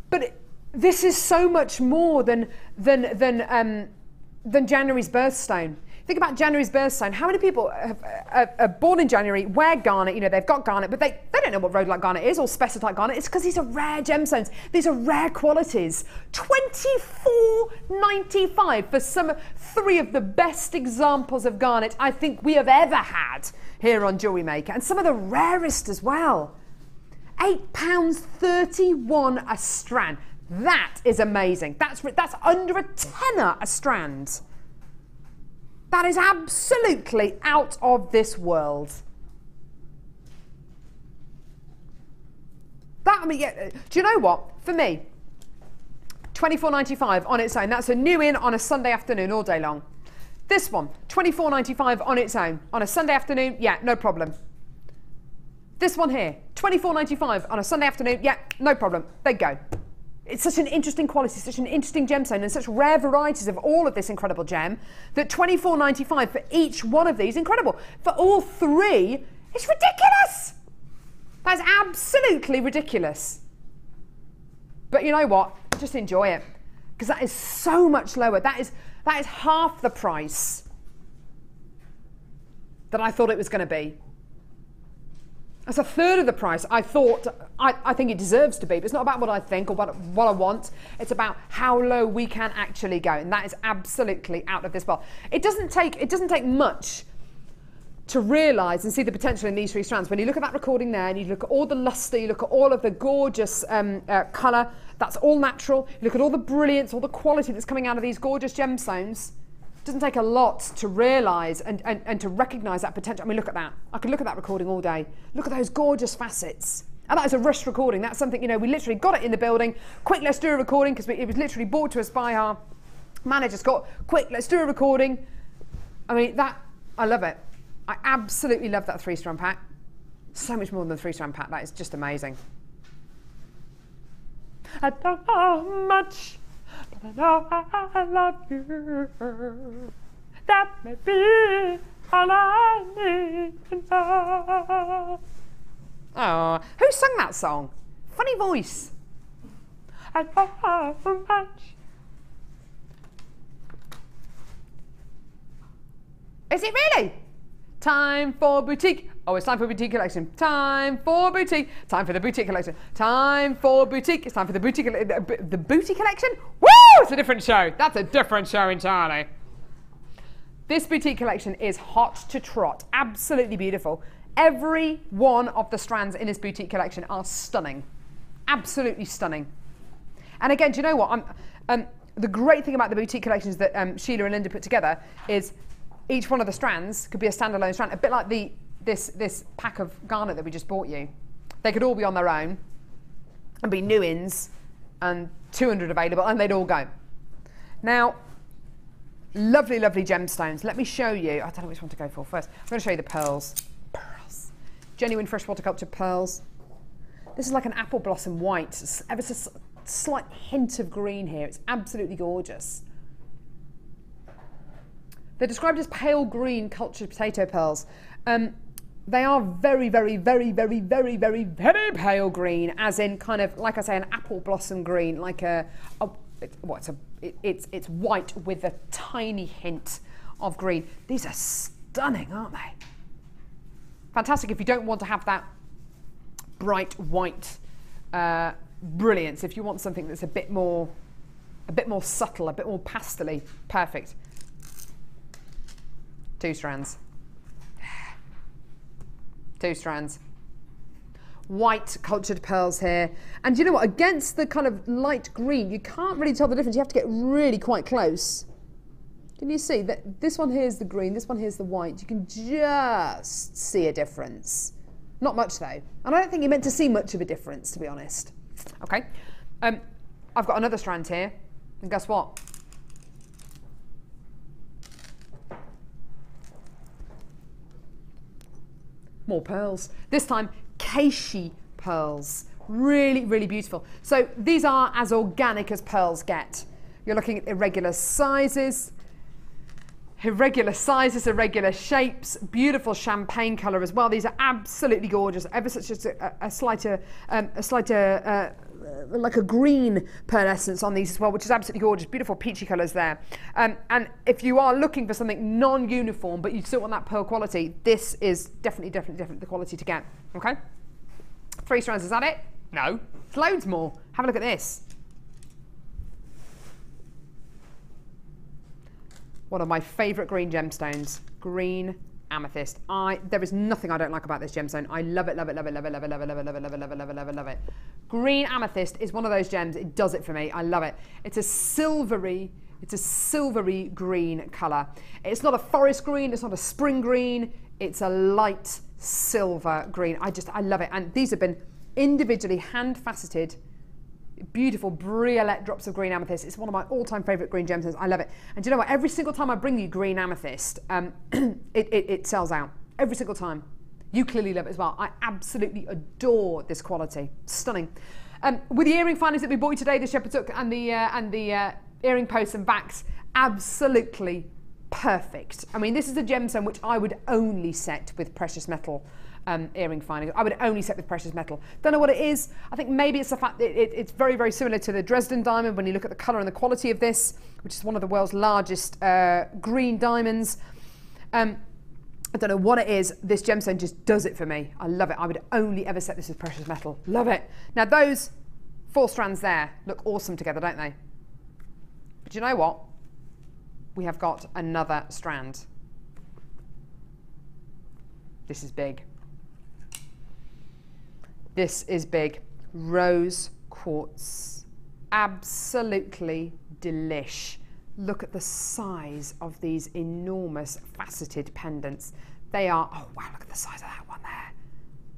But this is so much more than January's birthstone. Think about January's birthstone. How many people are born in January, wear garnet, you know, they've got garnet, but they don't know what rhodolite garnet is or spessartite garnet. It's because these are rare gemstones. These are rare qualities. £24.95 for 3 of the best examples of garnet I think we have ever had here on JewelleryMaker, and some of the rarest as well. £8.31 a strand. That is amazing. That's under a tenner a strand. That is absolutely out of this world. I mean, yeah, do you know what? For me, £24.95 on its own. That's a new in on a Sunday afternoon all day long. This one, £24.95 on its own. On a Sunday afternoon, yeah, no problem. This one here, £24.95 on a Sunday afternoon, yeah, no problem. There you go. It's such an interesting quality, such an interesting gemstone, and such rare varieties of all of this incredible gem that £24.95 for each one of these, incredible. For all 3, it's ridiculous. That's absolutely ridiculous. But you know what? Just enjoy it, because that is so much lower. That is half the price that I thought it was going to be. That's a third of the price. I think it deserves to be, but it's not about what I think or what I want. It's about how low we can actually go, and that is absolutely out of this world. It doesn't take much to realise and see the potential in these 3 strands. When you look at that recording there, and you look at all the lustre, you look at all of the gorgeous colour, that's all natural. You look at all the brilliance, all the quality that's coming out of these gorgeous gemstones. It doesn't take a lot to realise and to recognise that potential. I mean, look at that. I could look at that recording all day. Look at those gorgeous facets. And that is a rushed recording. That's something, you know, we literally got it in the building. Quick, let's do a recording, because it was literally brought to us by our manager, Scott. Quick, let's do a recording. I mean, I love it. I absolutely love that 3-strand pack. So much more than the 3-strand pack. That is just amazing. I don't know much, but I know I love you. That may be all I need to know. Oh, who sang that song? Funny voice. I don't know much. Is it really? Time for boutique. Oh, it's time for boutique collection. Time for boutique. Time for the boutique collection. Time for boutique. It's time for the boutique. The boutique collection? Woo! It's a different show. That's a different show entirely. This boutique collection is hot to trot. Absolutely beautiful. Every one of the strands in this boutique collection are stunning. Absolutely stunning. And again, do you know what? The great thing about the boutique collections that Sheila and Linda put together is each one of the strands could be a standalone strand, a bit like this pack of garnet that we just bought you. They could all be on their own and be new ins and 200 available, and they'd all go. Now, lovely, lovely gemstones. Let me show you. I don't know which one to go for first. I'm going to show you the pearls. Pearls. Genuine freshwater culture pearls. This is like an apple blossom white. Ever so slight hint of green here. It's absolutely gorgeous. They're described as pale green cultured potato pearls. They are very, very, very, very, very, very, very pale green, as in kind of, like I say, an apple blossom green, like it's white with a tiny hint of green. These are stunning, aren't they? Fantastic if you don't want to have that bright white brilliance. If you want something that's a bit more subtle, a bit more pastel-y, perfect. 2 strands. 2 strands. White cultured pearls here. And you know what? Against the kind of light green, you can't really tell the difference. You have to get really quite close. Can you see that this one here is the green, this one here is the white? You can just see a difference. Not much though. And I don't think you're meant to see much of a difference, to be honest. Okay. I've got another strand here. And guess what? More pearls. This time, Keishi pearls. Really, really beautiful. So these are as organic as pearls get. You're looking at irregular sizes, irregular shapes, beautiful champagne colour as well. These are absolutely gorgeous. Ever such a slighter, like a green pearlescence on these as well, which is absolutely gorgeous. Beautiful peachy colours there. And if you are looking for something non-uniform, but you still want that pearl quality, this is definitely the quality to get. Okay? 3 strands, is that it? No. It's loads more. Have a look at this. One of my favourite green gemstones, green amethyst. There is nothing I don't like about this gemstone. I love it, love it, love it, love it, love it, love it, love it, love it, love it, love it, love it, love it, love it. Green amethyst is one of those gems. It does it for me. I love it. It's a silvery green colour. It's not a forest green. It's not a spring green. It's a light silver green. I love it. And these have been individually hand faceted. Beautiful briolette drops of green amethyst. It's one of my all-time favourite green gemstones. I love it. And do you know what? Every single time I bring you green amethyst, it sells out. Every single time. You clearly love it as well. I absolutely adore this quality. Stunning. With the earring findings that we bought you today, the shepherd's hook and the earring posts and backs, absolutely perfect. I mean, this is a gemstone which I would only set with precious metal earring findings. I would only set with precious metal. Don't know what it is. I think maybe it's the fact that it's very, very similar to the Dresden diamond when you look at the colour and the quality of this, which is one of the world's largest green diamonds. I don't know what it is. This gemstone just does it for me. I love it. I would only ever set this with precious metal. Love it. Now those 4 strands there look awesome together, don't they? But you know what? We have got another strand. This is big. This is big. Rose quartz. Absolutely delish. Look at the size of these enormous faceted pendants. They are, oh wow, look at the size of that one there.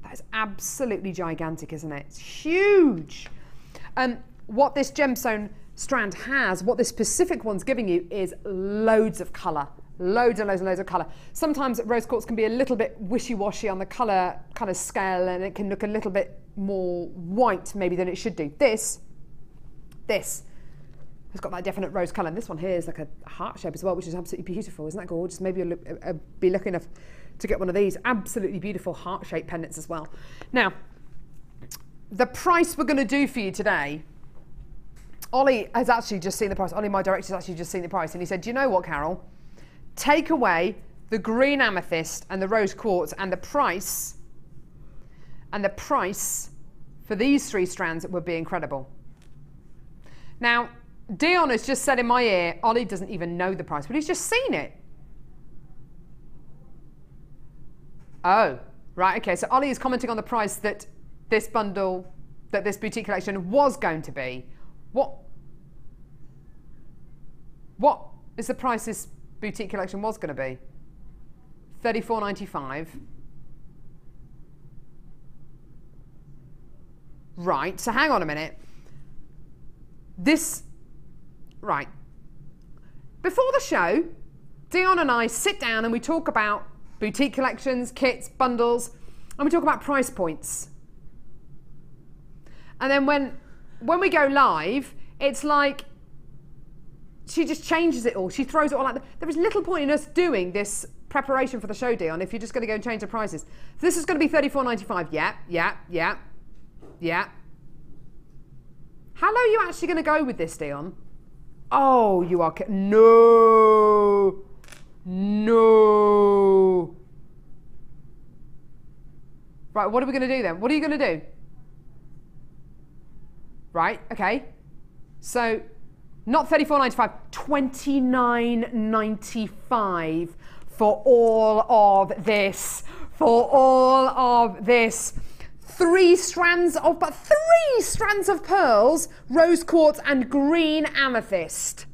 That is absolutely gigantic, isn't it? It's huge. What this gemstone strand has, what this specific one's giving you is loads of colour. Loads and loads and loads of colour. Sometimes rose quartz can be a little bit wishy-washy on the colour kind of scale, and it can look a little bit more white maybe than it should do. This has got that definite rose colour, and this one here is like a heart shape as well, which is absolutely beautiful. Isn't that gorgeous? Maybe you'll be lucky enough to get one of these. Absolutely beautiful heart-shaped pendants as well. Now, the price we're going to do for you today, Ollie has actually just seen the price. Ollie, my director, has actually just seen the price, and he said, do you know what, Carol? Take away the green amethyst and the rose quartz, and the price for these 3 strands would be incredible. Now, Dion has just said in my ear, Ollie doesn't even know the price, but he's just seen it. Oh, right, okay, so Ollie is commenting on the price that this bundle, that this boutique collection was going to be. What is the price this boutique collection was going to be? $34.95. Right, so hang on a minute. Right. Before the show, Dion and I sit down and we talk about boutique collections, kits, bundles, and we talk about price points. And then when we go live, it's like she just changes it all. She throws it all out there. There is little point in us doing this preparation for the show, Dion, if you're just going to go and change the prices. This is going to be $34.95. Yeah. How low are you actually going to go with this, Dion? Oh, you are... No. Right, what are we going to do then? What are you going to do? Right, okay. So, not $34.95, $29.95 for all of this. For all of this. 3 strands of pearls, rose quartz and green amethyst.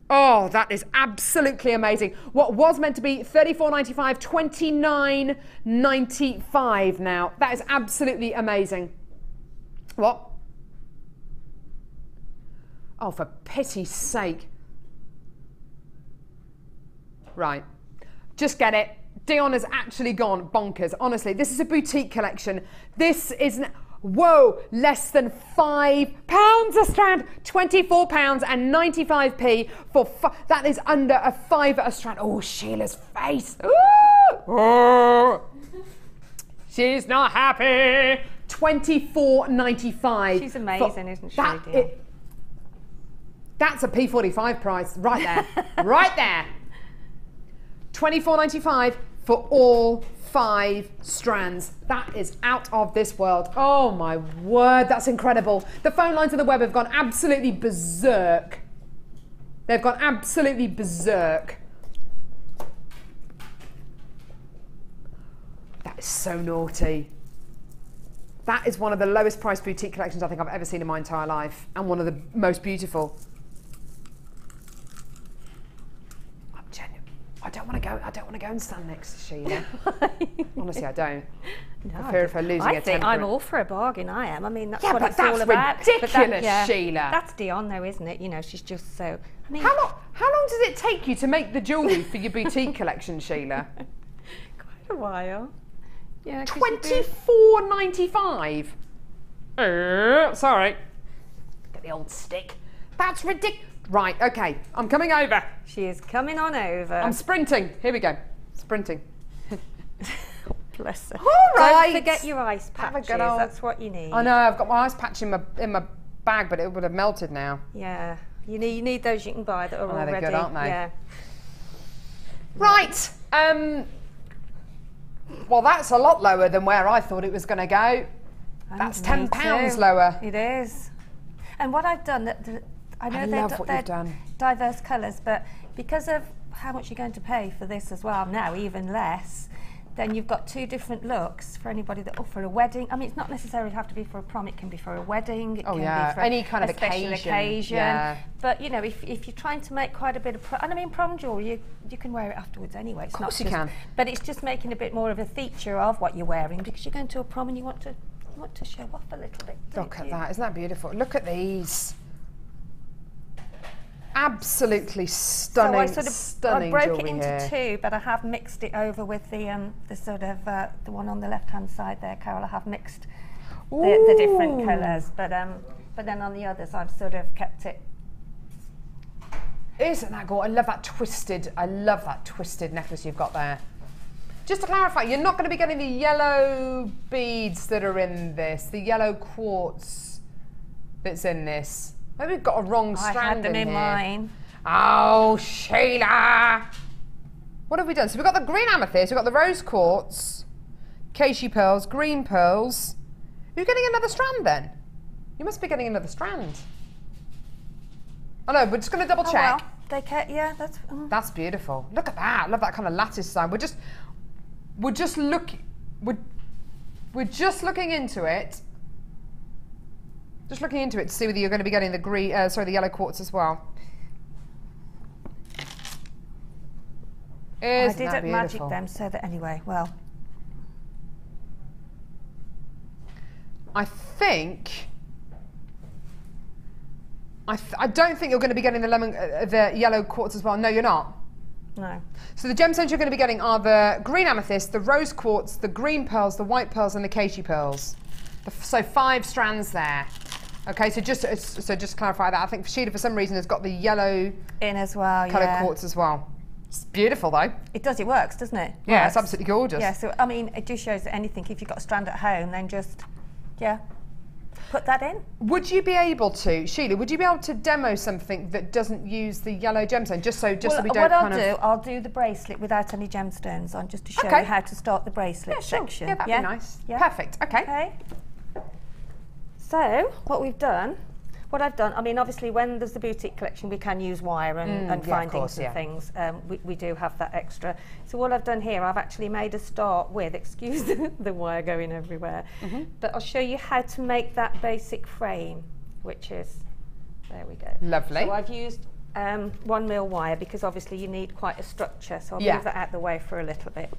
Oh, that is absolutely amazing. What was meant to be $34.95, $29.95 now. That is absolutely amazing. What? Oh, for pity's sake. Right. Just get it. Dion has actually gone bonkers. Honestly, this is a boutique collection. This isn't... Whoa, less than £5 a strand, £24.95 for... That is under a £5 a strand. Oh, Sheila's face. Ooh. Oh. She's not happy. $24.95. She's amazing, isn't she, Dion? Dion? That's a P45 price right there. Right there. $24.95 for all 5 strands. That is out of this world. Oh my word, that's incredible. The phone lines on the web have gone absolutely berserk. They've gone absolutely berserk. That is so naughty. That is one of the lowest priced boutique collections I think I've ever seen in my entire life, and one of the most beautiful. I don't want to go and stand next to Sheila. Honestly, I don't. No, I fear if I'm losing a temper. I'm all for a bargain. I am. I mean, that's yeah, what but it's all about. Ridiculous, Sheila. That's Dion, though, isn't it? You know, she's just so. I mean, how long does it take you to make the jewellery for your boutique collection, Sheila? Quite a while. Yeah. $24.95. Sorry. Get the old stick. That's ridiculous. Right, okay, I'm coming over. She is coming on over. I'm sprinting. Here we go. Sprinting. Bless her. All right. Don't forget your ice patches. That's what you need. I know, I've got my ice patch in my bag, but it would have melted now. Yeah. You need those you can buy that are already. They're good, aren't they? Yeah. Right. Well, that's a lot lower than where I thought it was going to go. That's £10 lower. It is. And what I've done, I know they're done. diverse colours, but because of how much you're going to pay for this as well now, even less, then you've got two different looks for anybody that, for a wedding. I mean, it's not necessarily have to be for a prom, it can be for a wedding, it can be for any kind of special occasion. Yeah. But you know, if you're trying to make quite a bit of, and I mean, prom jewellery, you can wear it afterwards anyway. It's of course not you can. But it's just making a bit more of a feature of what you're wearing, because you're going to a prom and you want to show off a little bit. Look at that, isn't that beautiful? Look at these. Absolutely stunning, stunning I broke jewellery it into here. two, but I have mixed it over with the sort of the one on the left hand side there, Carol. I have mixed the different colours, but then on the others I've sort of kept it. Isn't that gorgeous? I love that twisted necklace you've got there. Just to clarify, you're not going to be getting the yellow beads that are in this, the yellow quartz that's in this. Maybe we've got a wrong strand I had them in here. mine. Oh, Sheila! What have we done? So we've got the green amethyst, we've got the rose quartz, acacia pearls, green pearls. You're getting another strand then? You must be getting another strand. Oh no, we're just going to double check. Well, yeah, that's... That's beautiful. Look at that. I love that kind of lattice design. We're just looking into it. Just looking into it to see whether you're going to be getting the the yellow quartz as well. I didn't magic them so that anyway, well. I don't think you're going to be getting the yellow quartz as well. No, you're not. No. So the gemstones you're going to be getting are the green amethyst, the rose quartz, the green pearls, the white pearls, and the acacia pearls. So 5 strands there. Okay, so just clarify that. I think Sheila, for some reason, has got the yellow in as well, coloured quartz as well. It's beautiful though. It does. It works, doesn't it? Yeah, it's absolutely gorgeous. Yeah. So I mean, it just shows that anything. If you've got a strand at home, then just put that in. Would you be able to, Sheila? Would you be able to demo something that doesn't use the yellow gemstone, just so we don't I'll do the bracelet without any gemstones on, just to show you how to start the bracelet section. Yeah, that'd be nice. Yeah. Perfect. Okay. So what I've done, I mean, obviously when there's the boutique collection, we can use wire and findings and things. We do have that extra. So what I've done here, I've actually made a start with, excuse the wire going everywhere, but I'll show you how to make that basic frame, which is, there we go. Lovely. So I've used 1mm wire because obviously you need quite a structure, so I'll move that out the way for a little bit.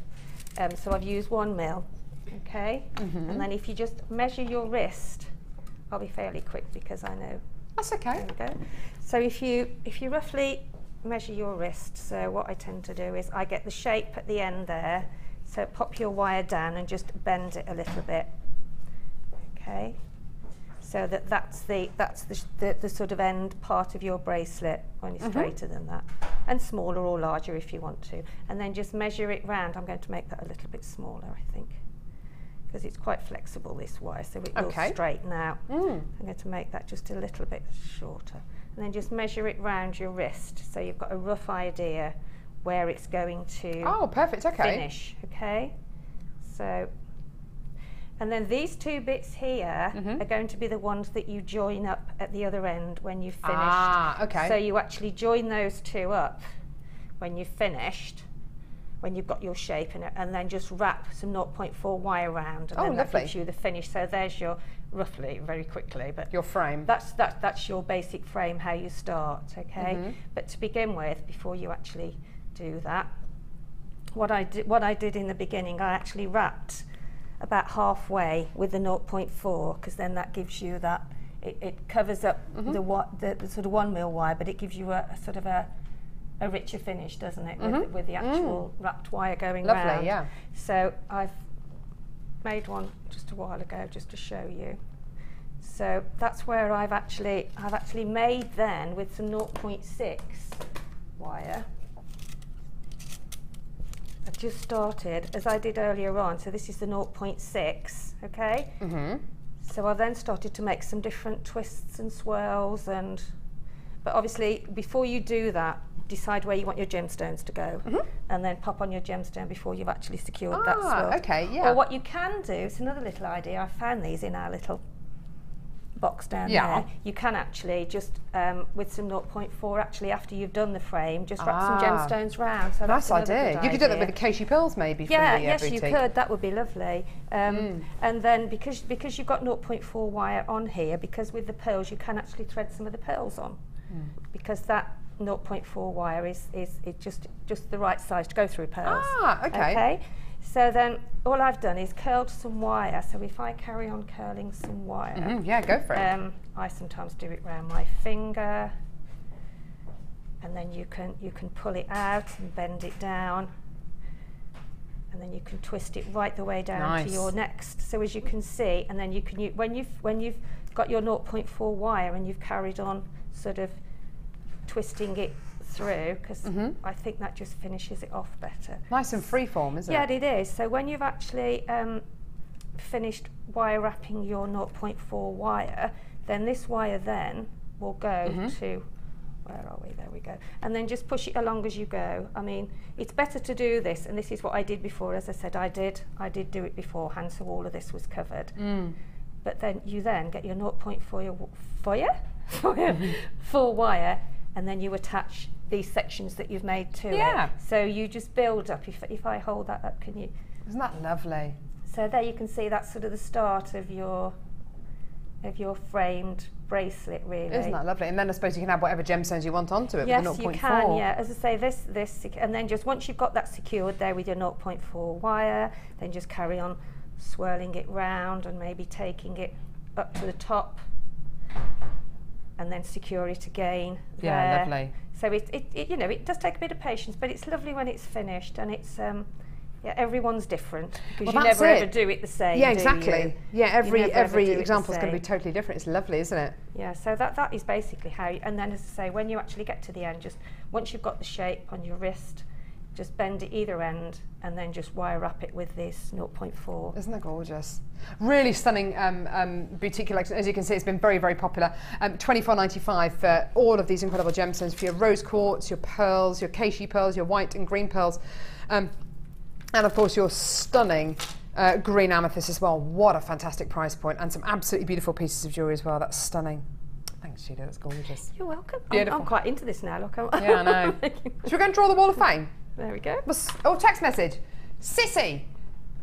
So I've used 1mm, okay? And then if you just measure your wrist, I'll be fairly quick because I know. That's okay. There we go. So if you roughly measure your wrist, so what I tend to do is I get the shape at the end there. So pop your wire down and just bend it a little bit. Okay. So that's the sort of end part of your bracelet, only straighter than that, and smaller or larger if you want to. And then just measure it round. I'm going to make that a little bit smaller, I think, because it's quite flexible, this wire, so it will straighten out. I'm going to make that just a little bit shorter. And then just measure it round your wrist, so you've got a rough idea where it's going to finish, okay? So, and then these 2 bits here are going to be the ones that you join up at the other end when you've finished. So you actually join those 2 up when you've finished, when you've got your shape in it, and then just wrap some 0.4 wire around, and then that gives you the finish. So there's your, roughly, very quickly, but your frame. That's your basic frame, how you start, okay? But to begin with, before you actually do that, what I did in the beginning, I actually wrapped about halfway with the 0.4, because then that gives you that, it covers up the sort of 1mm wire, but it gives you a sort of a richer finish, doesn't it, with the actual wrapped wire going round. Lovely, yeah. So I've made one just a while ago just to show you. So that's where I've actually made then with some 0.6 wire. I've just started as I did earlier on. So this is the 0.6, okay? So I then started to make some different twists and swirls, but obviously before you do that, decide where you want your gemstones to go, and then pop on your gemstone before you've actually secured that Ah, swirl. okay, yeah. Or what you can do, it's another little idea, I found these in our little box down there. You can actually just, with some 0.4, actually after you've done the frame, just wrap some gemstones round. So Nice that's another idea. good You could do that idea. with the Casey pearls maybe from Yeah, the yes, boutique. you could. That would be lovely. And then because you've got 0.4 wire on here, because with the pearls you can actually thread some of the pearls on, because that 0.4 wire is just the right size to go through pearls. Ah, okay. So then all I've done is curled some wire. So if I carry on curling some wire, Yeah, go for it. I sometimes do it around my finger, and then you can pull it out and bend it down, and then you can twist it right the way down to your next. So as you can see, and then you can when you've got your 0.4 wire and you've carried on sort of twisting it through, because I think that just finishes it off better. Nice and freeform, isn't Yeah, it? it is. So when you've actually finished wire wrapping your 0.4 wire, then this wire then will go to, where are we? There we go. And then just push it along as you go. I mean, it's better to do this, and this is what I did before. As I said, I did do it beforehand, so all of this was covered. But then you then get your 0.4 wire, and then you attach these sections that you've made to it. So you just build up. If I hold that up, can you? Isn't that lovely? So there you can see that's sort of the start of your framed bracelet, really. Isn't that lovely? And then I suppose you can add whatever gemstones you want onto it Yes, with the 0.4. you can, yeah. As I say, this, and then just once you've got that secured there with your 0.4 wire, then just carry on swirling it round and maybe taking it up to the top, and then secure it again. Yeah, there. lovely. So it does take a bit of patience, but it's lovely when it's finished, and it's everyone's different, because you never ever do it the same. Yeah, do exactly. you? Yeah, every do it example is the going to be same. totally different. It's lovely, isn't it? Yeah, so that is basically how. And then, as I say, when you actually get to the end, just once you've got the shape on your wrist, just bend it either end, and then just wire wrap it with this 0.4. Isn't that gorgeous? Really stunning boutique collection. As you can see, it's been very, very popular. $24.95 for all of these incredible gemstones, for your rose quartz, your pearls, your Casey pearls, your white and green pearls, and of course your stunning green amethyst as well. What a fantastic price point, and some absolutely beautiful pieces of jewellery as well. That's stunning. Thanks, Sheila, that's gorgeous. You're welcome. Beautiful. I'm quite into this now, look. Yeah, I know. Should we go and draw the Wall of Fame? There we go. Oh, text message. Sissy,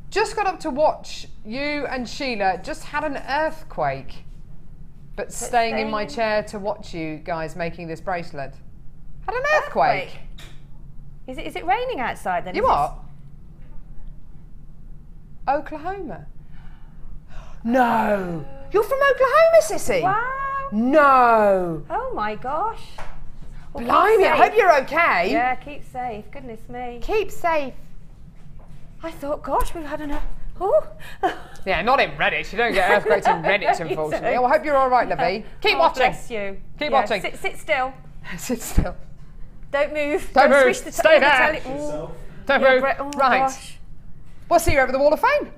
just got up to watch you and Sheila. Just had an earthquake, but staying in my chair to watch you guys making this bracelet. Had an earthquake. Is it raining outside then? You what? Oklahoma. No. You're from Oklahoma, Sissy? Wow. No. Oh my gosh. Well, Blimey, keep I safe. hope you're okay. Yeah, keep safe. Goodness me. Keep safe. I thought, gosh, we've had enough. Oh. Yeah, not in Redditch. You don't get earthquakes in Redditch, unfortunately. Oh, I hope you're all right, Lovey. Keep watching. Bless you. Keep watching. Sit still. Sit still. Don't move. Don't move. Switch the Stay there. Ooh. Don't Yeah, move. great. Oh, Right. gosh. We'll see you over the Wall of Fame.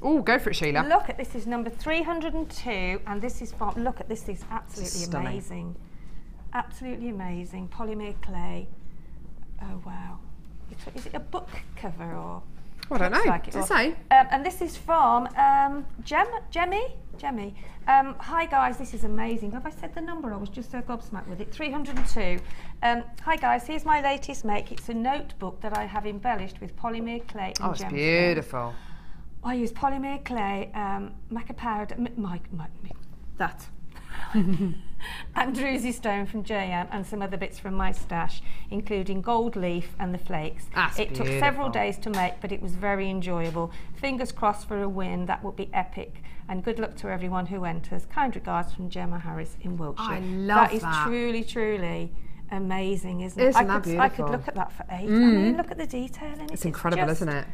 Oh, go for it, Sheila. Look at this, is number 302, and this is from, look at this, is absolutely Stunning. amazing. Absolutely amazing. Polymer clay. Oh, wow. Is it a book cover or? I don't know. Looks like it, Does it or- say? And this is from Jemmy. Hi guys, this is amazing. Have I said the number? I was just so gobsmacked with it. 302. Hi guys, here's my latest make. It's a notebook that I have embellished with polymer clay and Oh, it's gemstones. beautiful. I use polymer clay, maca powder, that. And druzy stone from JM, and some other bits from my stash, including gold leaf and the flakes. That's it took several beautiful. days to make, but it was very enjoyable. Fingers crossed for a win. That would be epic. And good luck to everyone who enters. Kind regards from Gemma Harris in Wiltshire. I love that. that. Is truly, truly amazing, isn't it? Isn't that I beautiful? could look at that for ages. I mean, look at the detail in it. It's incredible, just, isn't it?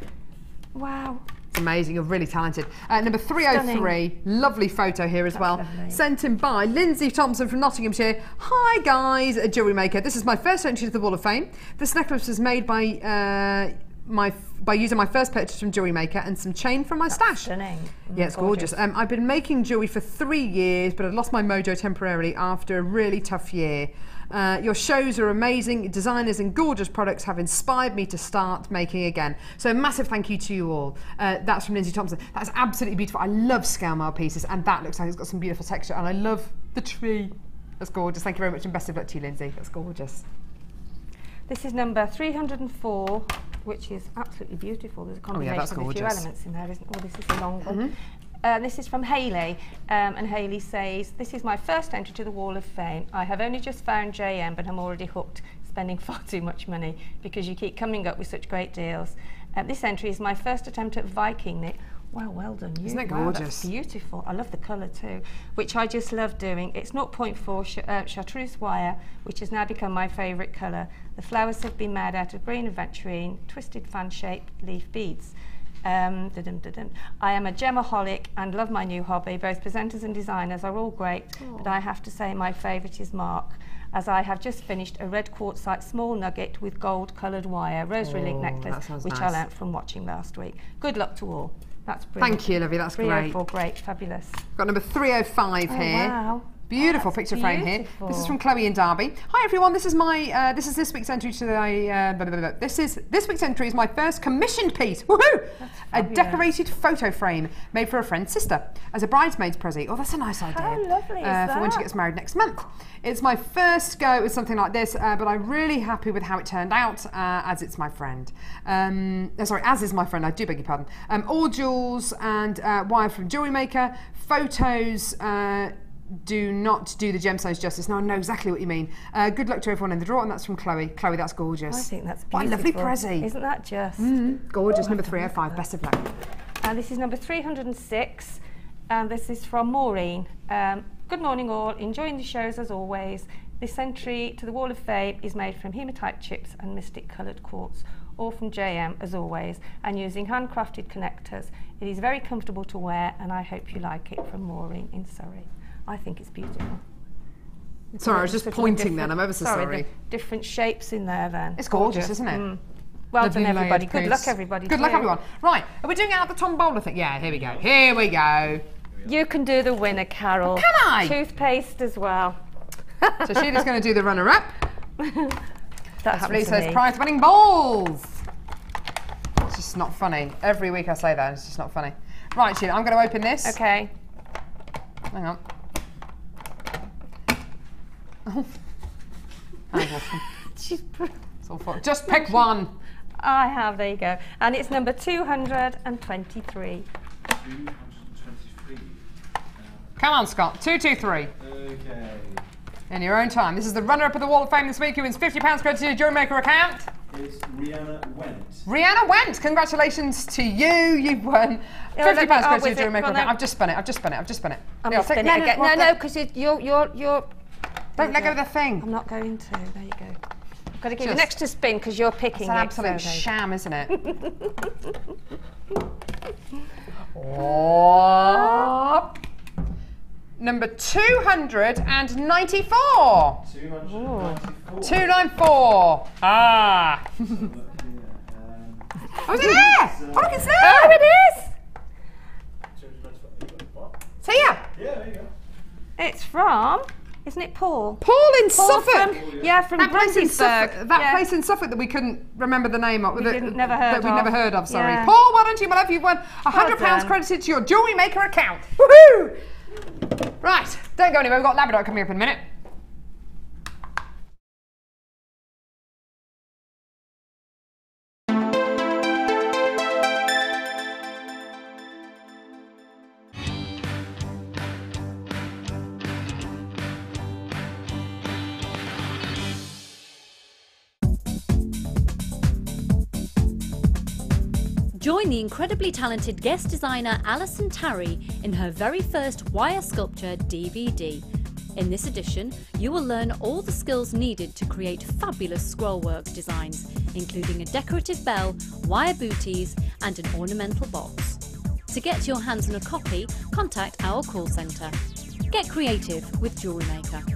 Wow. amazing. You're really talented. Number 303, lovely photo here as well. Lovely. Sent in by Lindsay Thompson from Nottinghamshire. Hi guys, a jewellery maker. This is my first entry to the Wall of Fame. This necklace was made by using my first purchase from Jewellery Maker and some chain from my stash. Stunning. Yeah, it's gorgeous. I've been making jewellery for 3 years, but I've lost my mojo temporarily after a really tough year. Your shows are amazing. Your designers and gorgeous products have inspired me to start making again. So a massive thank you to you all. That's from Lindsay Thompson. That's absolutely beautiful. I love scale mail pieces, and that looks like it's got some beautiful texture, and I love the tree. That's gorgeous. Thank you very much, and best of luck to you, Lindsay. That's gorgeous. This is number 304, which is absolutely beautiful. There's a combination of a few elements in there, isn't there? Oh, this is a long one. This is from Hayley, and Hayley says, this is my first entry to the Wall of Fame. I have only just found JM, but I'm already hooked, spending far too much money because you keep coming up with such great deals. This entry is my first attempt at Viking knit. Wow, well done you. Isn't it wow, gorgeous? That's beautiful. I love the colour too, which I just love doing. It's 0.4 chartreuse wire, which has now become my favourite colour. The flowers have been made out of green aventurine, twisted fan-shaped leaf beads. I am a gemaholic and love my new hobby. Both presenters and designers are all great, but I have to say my favourite is Mark, as I have just finished a red quartzite small nugget with gold coloured wire, rosary link necklace, which I learnt from watching last week. Good luck to all. That's brilliant. Thank you, Olivia, that's great. 304, great, fabulous. Got number 305 here. Wow. Beautiful picture frame here. This is from Chloe in Derby. Hi everyone, this is my this week's entry to the this week's entry is my first commissioned piece. Woohoo! A decorated photo frame made for a friend's sister as a bridesmaid's present. Oh, that's a nice idea. How lovely is that? For when she gets married next month. It's my first go with something like this, but I'm really happy with how it turned out, as it's my friend. Sorry, as is my friend, I do beg your pardon. All jewels and wire from Jewellery Maker. Photos do not do the gemstones justice. Now I know exactly what you mean. Good luck to everyone in the draw, and that's from Chloe. Chloe, that's gorgeous. I think that's what beautiful. a lovely prezzy. Isn't that just? Gorgeous. Number 305. Best of luck. And this is number 306, and this is from Maureen. Good morning all, enjoying the shows as always. This entry to the Wall of Fame is made from hematite chips and mystic coloured quartz, all from JM as always, and using handcrafted connectors. It is very comfortable to wear, and I hope you like it, from Maureen in Surrey. I think it's beautiful. Sorry, I was just pointing then, I'm ever so sorry. Different shapes in there then. It's gorgeous, isn't it? Well done everybody, good luck everybody. Good luck everyone. Right, are we doing it out the Tom Bowler thing? Yeah, here we go, here we go. You can do the winner, Carol. Can I? Toothpaste as well. So Sheila's going to do the runner-up. That's really says prize-winning balls. It's just not funny. Every week I say that, it's just not funny. Right, Sheila, I'm going to open this. Okay. Hang on. She's it's all for, just pick one. I have, there you go. And it's number 223. 223. Come on, Scott. 223. Okay. In your own time. This is the runner-up of the Wall of Fame this week who wins £50 credit to your JewelleryMaker account. It's Rihanna Went. Rihanna Went. Congratulations to you. You've won £50 credit to your JewelleryMaker account. I've just spun it. I've just spun it. I've just spun it. I'm going to spin it again. No, because you're... Don't let go of the thing. I'm not going to. There you go. I've got to give you an extra spin because you're picking it. It's an absolute sham, isn't it? Oh. Number 294. 294. 294. Ah. Oh, is it there? Oh, look, it's there. Oh, it is. See ya. Yeah, there you go. It's from, isn't it Paul? Paul in Suffolk. From that place in Suffolk. Bruntisburg. That place in Suffolk that we couldn't remember the name of. Never heard of. Sorry, Yeah. Paul. Well done, you, my love. You've won £100 done. credited to your JewelleryMaker account. Woohoo! Right, don't go anywhere. We've got Labradorite coming up in a minute. Join the incredibly talented guest designer Alison Tarry in her very first wire sculpture DVD. In this edition, you will learn all the skills needed to create fabulous scrollworks designs, including a decorative bell, wire booties and an ornamental box. To get your hands on a copy, contact our call centre. Get creative with JewelleryMaker.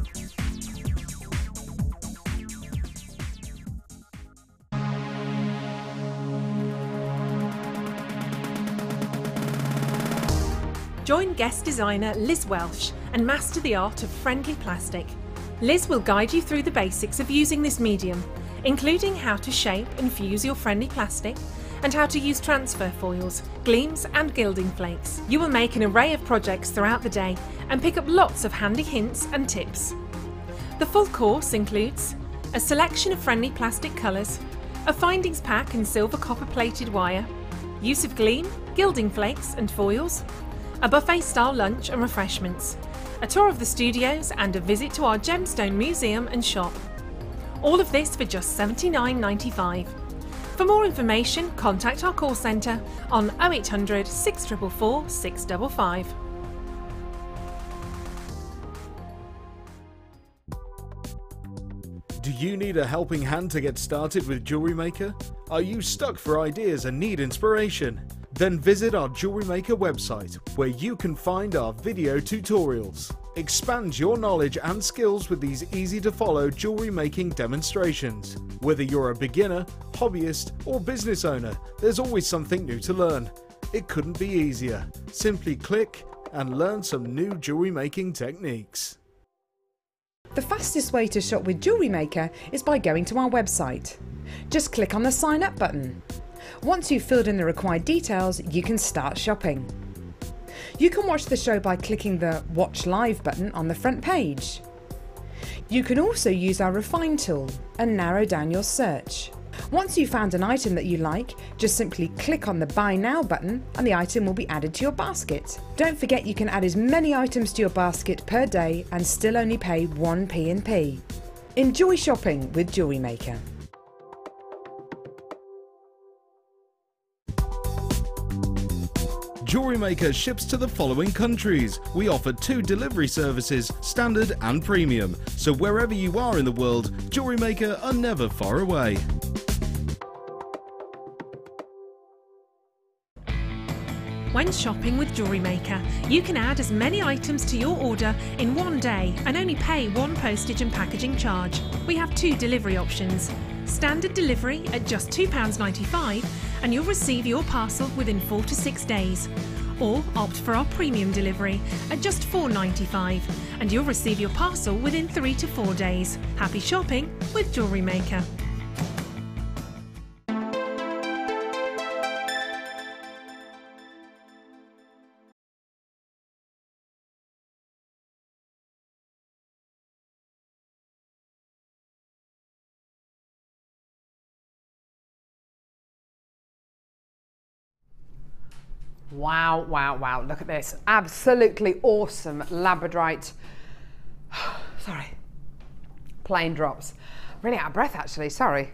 Join guest designer Liz Welsh and master the art of friendly plastic. Liz will guide you through the basics of using this medium, including how to shape and fuse your friendly plastic and how to use transfer foils, gleams and gilding flakes. You will make an array of projects throughout the day and pick up lots of handy hints and tips. The full course includes a selection of friendly plastic colours, a findings pack in silver copper plated wire, use of gleam, gilding flakes and foils, a buffet-style lunch and refreshments, a tour of the studios and a visit to our gemstone museum and shop. All of this for just $79.95. For more information, contact our call centre on 0800 644 655. Do you need a helping hand to get started with JewelleryMaker? Are you stuck for ideas and need inspiration? Then visit our JewelleryMaker website, where you can find our video tutorials. Expand your knowledge and skills with these easy-to-follow jewellery making demonstrations. Whether you're a beginner, hobbyist, or business owner, there's always something new to learn. It couldn't be easier. Simply click and learn some new jewellery making techniques. The fastest way to shop with JewelleryMaker is by going to our website. Just click on the sign up button. Once you've filled in the required details, you can start shopping. You can watch the show by clicking the Watch Live button on the front page. You can also use our Refine tool and narrow down your search. Once you've found an item that you like, just simply click on the Buy Now button and the item will be added to your basket. Don't forget you can add as many items to your basket per day and still only pay 1 P&P. Enjoy shopping with JewelleryMaker. JewelleryMaker ships to the following countries. We offer 2 delivery services, standard and premium. So wherever you are in the world, JewelleryMaker are never far away. When shopping with JewelleryMaker, you can add as many items to your order in one day and only pay 1 postage and packaging charge. We have 2 delivery options. Standard delivery at just £2.95 and you'll receive your parcel within 4 to 6 days. Or opt for our premium delivery at just £4.95 and you'll receive your parcel within 3 to 4 days. Happy shopping with JewelleryMaker. Wow, wow, wow, look at this. Absolutely awesome Labradorite, sorry, plain drops. Really out of breath actually, sorry.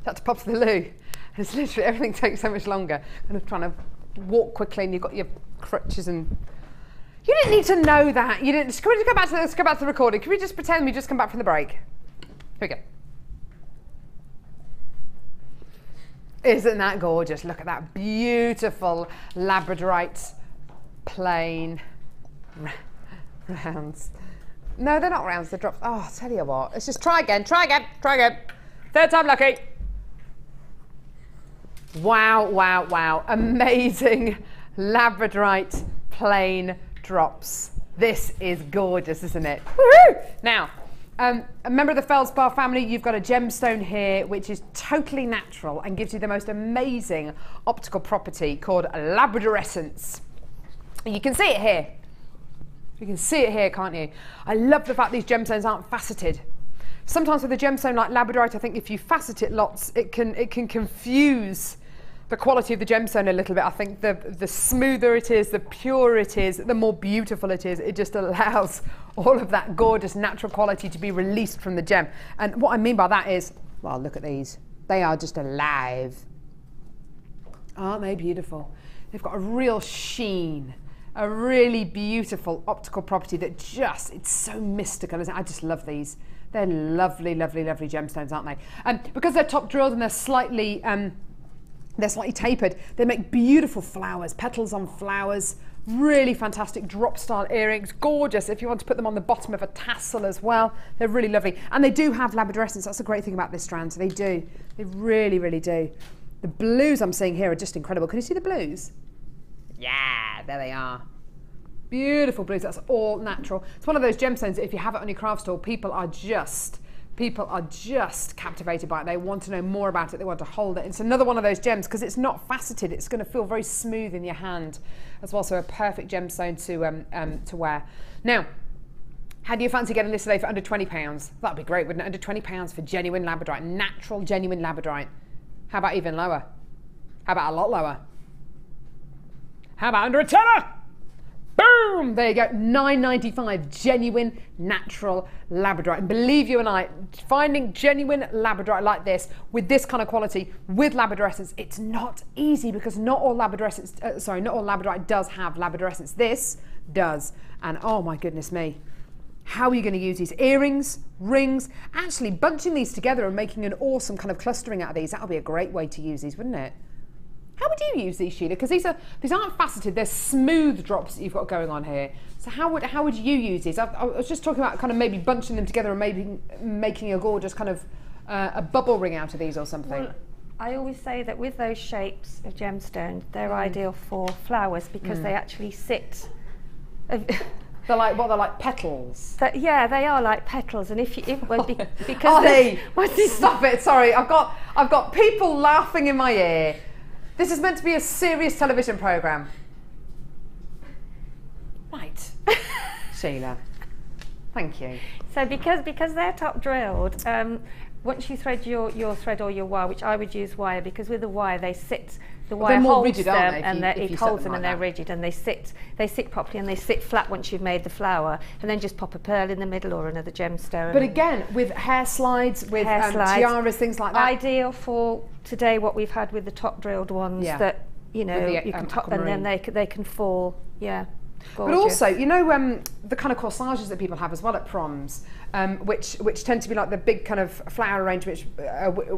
Had to pop to the loo. It's literally, everything takes so much longer. Kind of trying to walk quickly and you've got your crutches and... You didn't need to know that. You didn't, can we just go back to let's go back to the recording. Can we just pretend we just come back from the break? Here we go. Isn't that gorgeous? Look at that beautiful Labradorite plain rounds. No, they're not rounds, they're drops. Oh, I'll tell you what, let's just try again, try again, try again. Third time lucky. Wow, wow, wow. Amazing Labradorite plain drops. This is gorgeous, isn't it? Woohoo! Now, a member of the Feldspar family, you've got a gemstone here which is totally natural and gives you the most amazing optical property called labradorescence. You can see it here. You can see it here, can't you? I love the fact these gemstones aren't faceted. Sometimes with a gemstone like Labradorite, I think if you facet it lots, it can confuse the quality of the gemstone a little bit. I think the smoother it is, the purer it is, the more beautiful it is. It just allows all of that gorgeous natural quality to be released from the gem. And what I mean by that is, well, look at these. They are just alive. Aren't they beautiful? They've got a real sheen, a really beautiful optical property that just, it's so mystical, isn't it? I just love these. They're lovely, lovely, lovely gemstones, aren't they? And because they're top drilled and they're slightly They're slightly tapered. They make beautiful flowers, petals on flowers. Really fantastic drop style earrings, gorgeous if you want to put them on the bottom of a tassel as well. They're really lovely, and they do have labradorescence. That's a great thing about this strand. So they do, they really, really do. The blues I'm seeing here are just incredible. Can you see the blues? Yeah, there they are. Beautiful blues. That's all natural. It's one of those gemstones that if you have it on your craft store, people are just captivated by it. They want to know more about it. They want to hold it. It's another one of those gems because it's not faceted. It's going to feel very smooth in your hand as well. So a perfect gemstone to wear. Now, how do you fancy getting this today for under £20? That'd be great, wouldn't it? Under £20 for genuine labradorite, natural genuine labradorite. How about even lower? How about a lot lower? How about under a tenner? Boom! There you go, £9.95, genuine natural labradorite. And believe you and I, finding genuine labradorite like this, with this kind of quality, with labradorescence, it's not easy because not all labradorescence, not all labradorite does have labradorescence. This does, and oh my goodness me. How are you going to use these? Earrings, rings, actually bunching these together and making an awesome kind of clustering out of these. That would be a great way to use these, wouldn't it? How would you use these, Sheila? Because these aren't faceted, they're smooth drops that you've got going on here. So how would you use these? I was just talking about kind of maybe bunching them together and maybe making a gorgeous kind of a bubble ring out of these or something. Well, I always say that with those shapes of gemstones, they're ideal for flowers because they actually sit. They're like what? They're like petals. Yeah, they are like petals, and because Ollie, stop it! Sorry, I've got people laughing in my ear. This is meant to be a serious television programme. Right. Sheila, thank you. So because they're top drilled, once you thread your thread or your wire, which I would use wire, because with the wire they sit, the wire holds rigid, them, aren't and they, it holds them and they're rigid, and they sit properly and they sit flat once you've made the flower, and then just pop a pearl in the middle or another gemstone. But again, with hair slides, with tiaras, things like that. Ideal for today what we've had with the top drilled ones that you know you can top, and then they can fall. Yeah. Gorgeous. But also, you know, the kind of corsages that people have as well at proms, which tend to be like the big kind of flower arrangements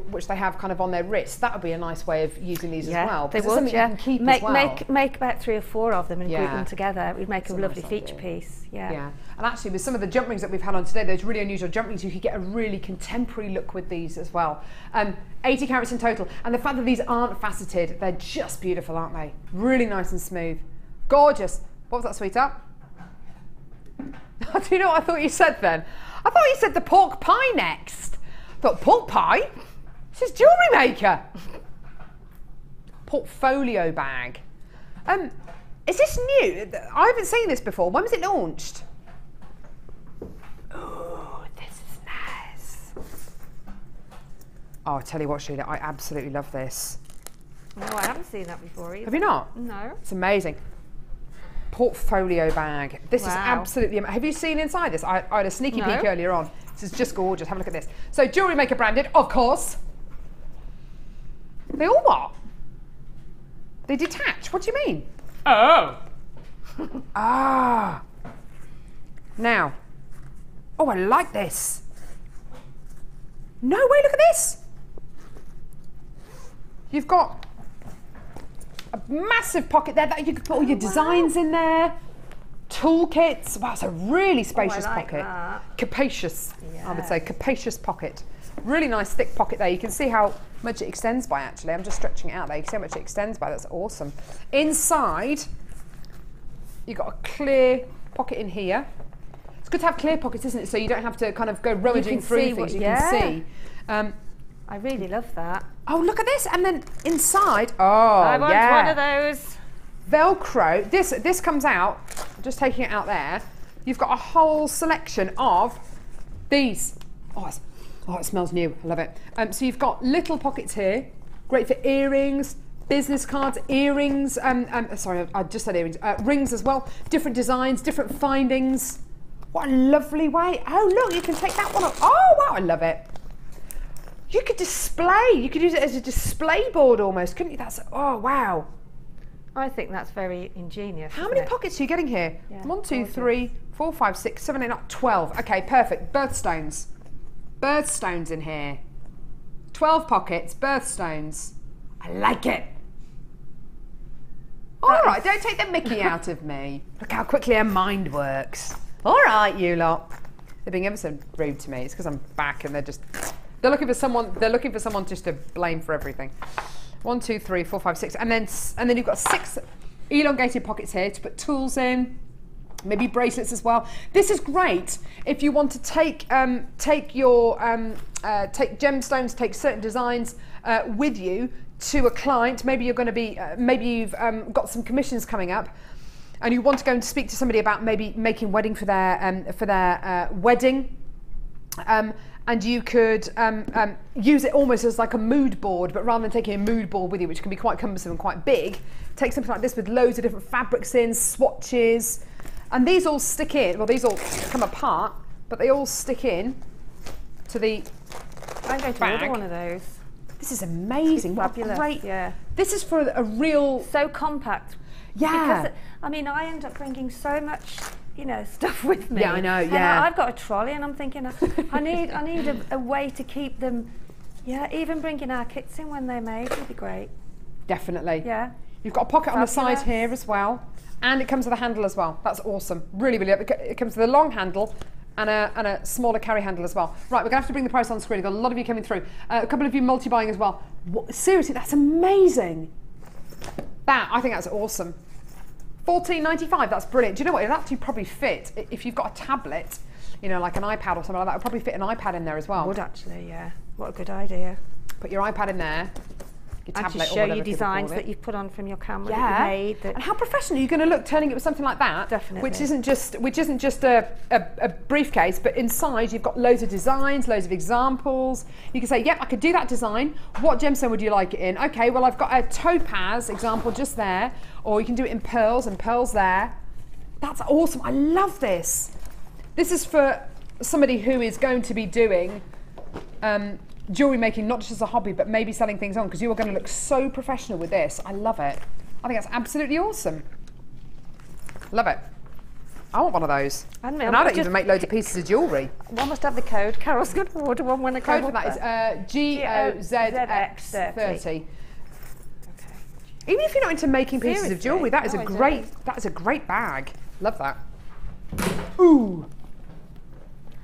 which they have kind of on their wrists. That would be a nice way of using these as well. They would, you can keep as well. Make about 3 or 4 of them and group them together. It would make a lovely feature piece. Yeah. And actually, with some of the jump rings that we've had on today, those really unusual jump rings, you could get a really contemporary look with these as well. 80 carats in total, and the fact that these aren't faceted, they're just beautiful, aren't they? Really nice and smooth, gorgeous. What was that, sweetheart? Do you know what I thought you said then? I thought you said the pork pie next. I thought, pork pie? This is JewelleryMaker. Portfolio bag. Is this new? I haven't seen this before. When was it launched? Oh, this is nice. Oh, I tell you what, Sheila, I absolutely love this. No, I haven't seen that before either. Have you not? No. It's amazing. Portfolio bag. This is absolutely amazing. Have you seen inside this? I had a sneaky peek earlier on. This is just gorgeous. Have a look at this. So JewelleryMaker branded, of course. They all what? They detach. What do you mean? Oh. Ah. Now. Oh, I like this. No way, look at this. You've got a massive pocket there that you could put all your designs in there. Toolkits. Wow, it's a really spacious pocket. That. Capacious, I would say. Capacious pocket. Really nice thick pocket there. You can see how much it extends by actually. I'm just stretching it out there. You can see how much it extends by. That's awesome. Inside, you've got a clear pocket in here. It's good to have clear pockets, isn't it? So you don't have to kind of go rummaging through things. You can see. I really love that. Oh, look at this. And then inside, I want one of those. Velcro. This comes out, just taking it out there. You've got a whole selection of these. Oh, it smells new. I love it. So you've got little pockets here. Great for earrings, business cards, earrings. Sorry, I just said earrings. Rings as well. Different designs, different findings. What a lovely way. Oh, look, you can take that one off. Oh, wow, I love it. You could display. You could use it as a display board almost, couldn't you? That's, oh, wow. I think that's very ingenious. How many pockets are you getting here? Yeah, 1, 2, 3, 4, 5, 6, 7, 8, 9, 12. Okay, perfect. Birthstones. Birthstones in here. 12 pockets, birthstones. I like it. All right, don't take the mickey out of me. Look how quickly her mind works. All right, you lot. They're being ever so rude to me. It's because I'm back and they're looking for someone. They're looking for someone just to blame for everything. 1, 2, 3, 4, 5, 6, and then you've got 6 elongated pockets here to put tools in. Maybe bracelets as well. This is great if you want to take gemstones, take certain designs with you to a client. Maybe you're going to be, maybe you've got some commissions coming up, and you want to go and speak to somebody about maybe making wedding for their wedding. And you could use it almost as like a mood board, but rather than taking a mood board with you, which can be quite cumbersome and quite big, take something like this with loads of different fabrics in, swatches. And these all stick in, well, these all come apart, but they all stick in to the I'm going to bag. order one of those. This is amazing. What Fabulous. great. Yeah. This is for a real... So compact. Yeah. Because, I mean, I end up bringing so much, you know, stuff with me. Yeah, I know, And yeah. I've got a trolley and I'm thinking, I need a way to keep them, yeah, even bringing our kits in when they're made would be great. Definitely. Yeah. You've got a pocket on the side Fabulous. here as well. And it comes with a handle as well. That's awesome. Really, really. It comes with a long handle and a smaller carry handle as well. Right, we're going to have to bring the price on screen. We've got a lot of you coming through. A couple of you multi-buying as well. Seriously, that's amazing. I think that's awesome. $14.95, that's brilliant. Do you know what? It'll actually probably fit, if you've got a tablet, you know, like an iPad or something like that, it'll probably fit an iPad in there as well. Would actually, yeah. What a good idea. Put your iPad in there. Your And tablet to or show whatever you people call designs it. that you've put on from your camera Yeah. that you made. That And how professional are you going to look turning it with something like that? Definitely. Which isn't just a briefcase, but inside you've got loads of designs, loads of examples. You can say, yep, I could do that design. What gemstone would you like it in? Okay, well, I've got a topaz example just there, or you can do it in pearls and pearls there. That's awesome. I love this. This is for somebody who is going to be doing jewellery making, not just as a hobby, but maybe selling things on, because you are going to look so professional with this. I love it. I think that's absolutely awesome. Love it. I want one of those. And I don't even make loads of pieces of jewellery. one must have the code. Carol's going to order one when I Code go for that is GOZX30. Okay. Even if you're not into making pieces of Seriously? jewellery, that is No, a I great bag. Love that. Ooh.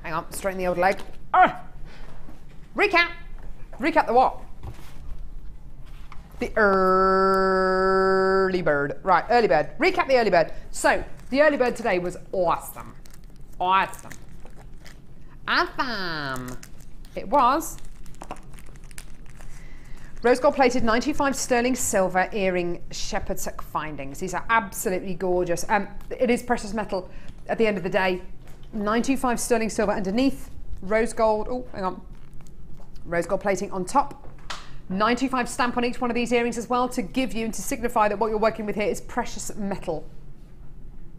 Hang on, straighten the old leg. Recap the what? The early bird. Right, early bird. Recap the early bird. So, the early bird today was awesome. Awesome. It was rose gold plated 925 sterling silver earring shepherd's hook findings. These are absolutely gorgeous. It is precious metal at the end of the day. 925 sterling silver underneath, rose gold, rose gold plating on top. 925 stamp on each one of these earrings as well, to give you and to signify that what you're working with here is precious metal.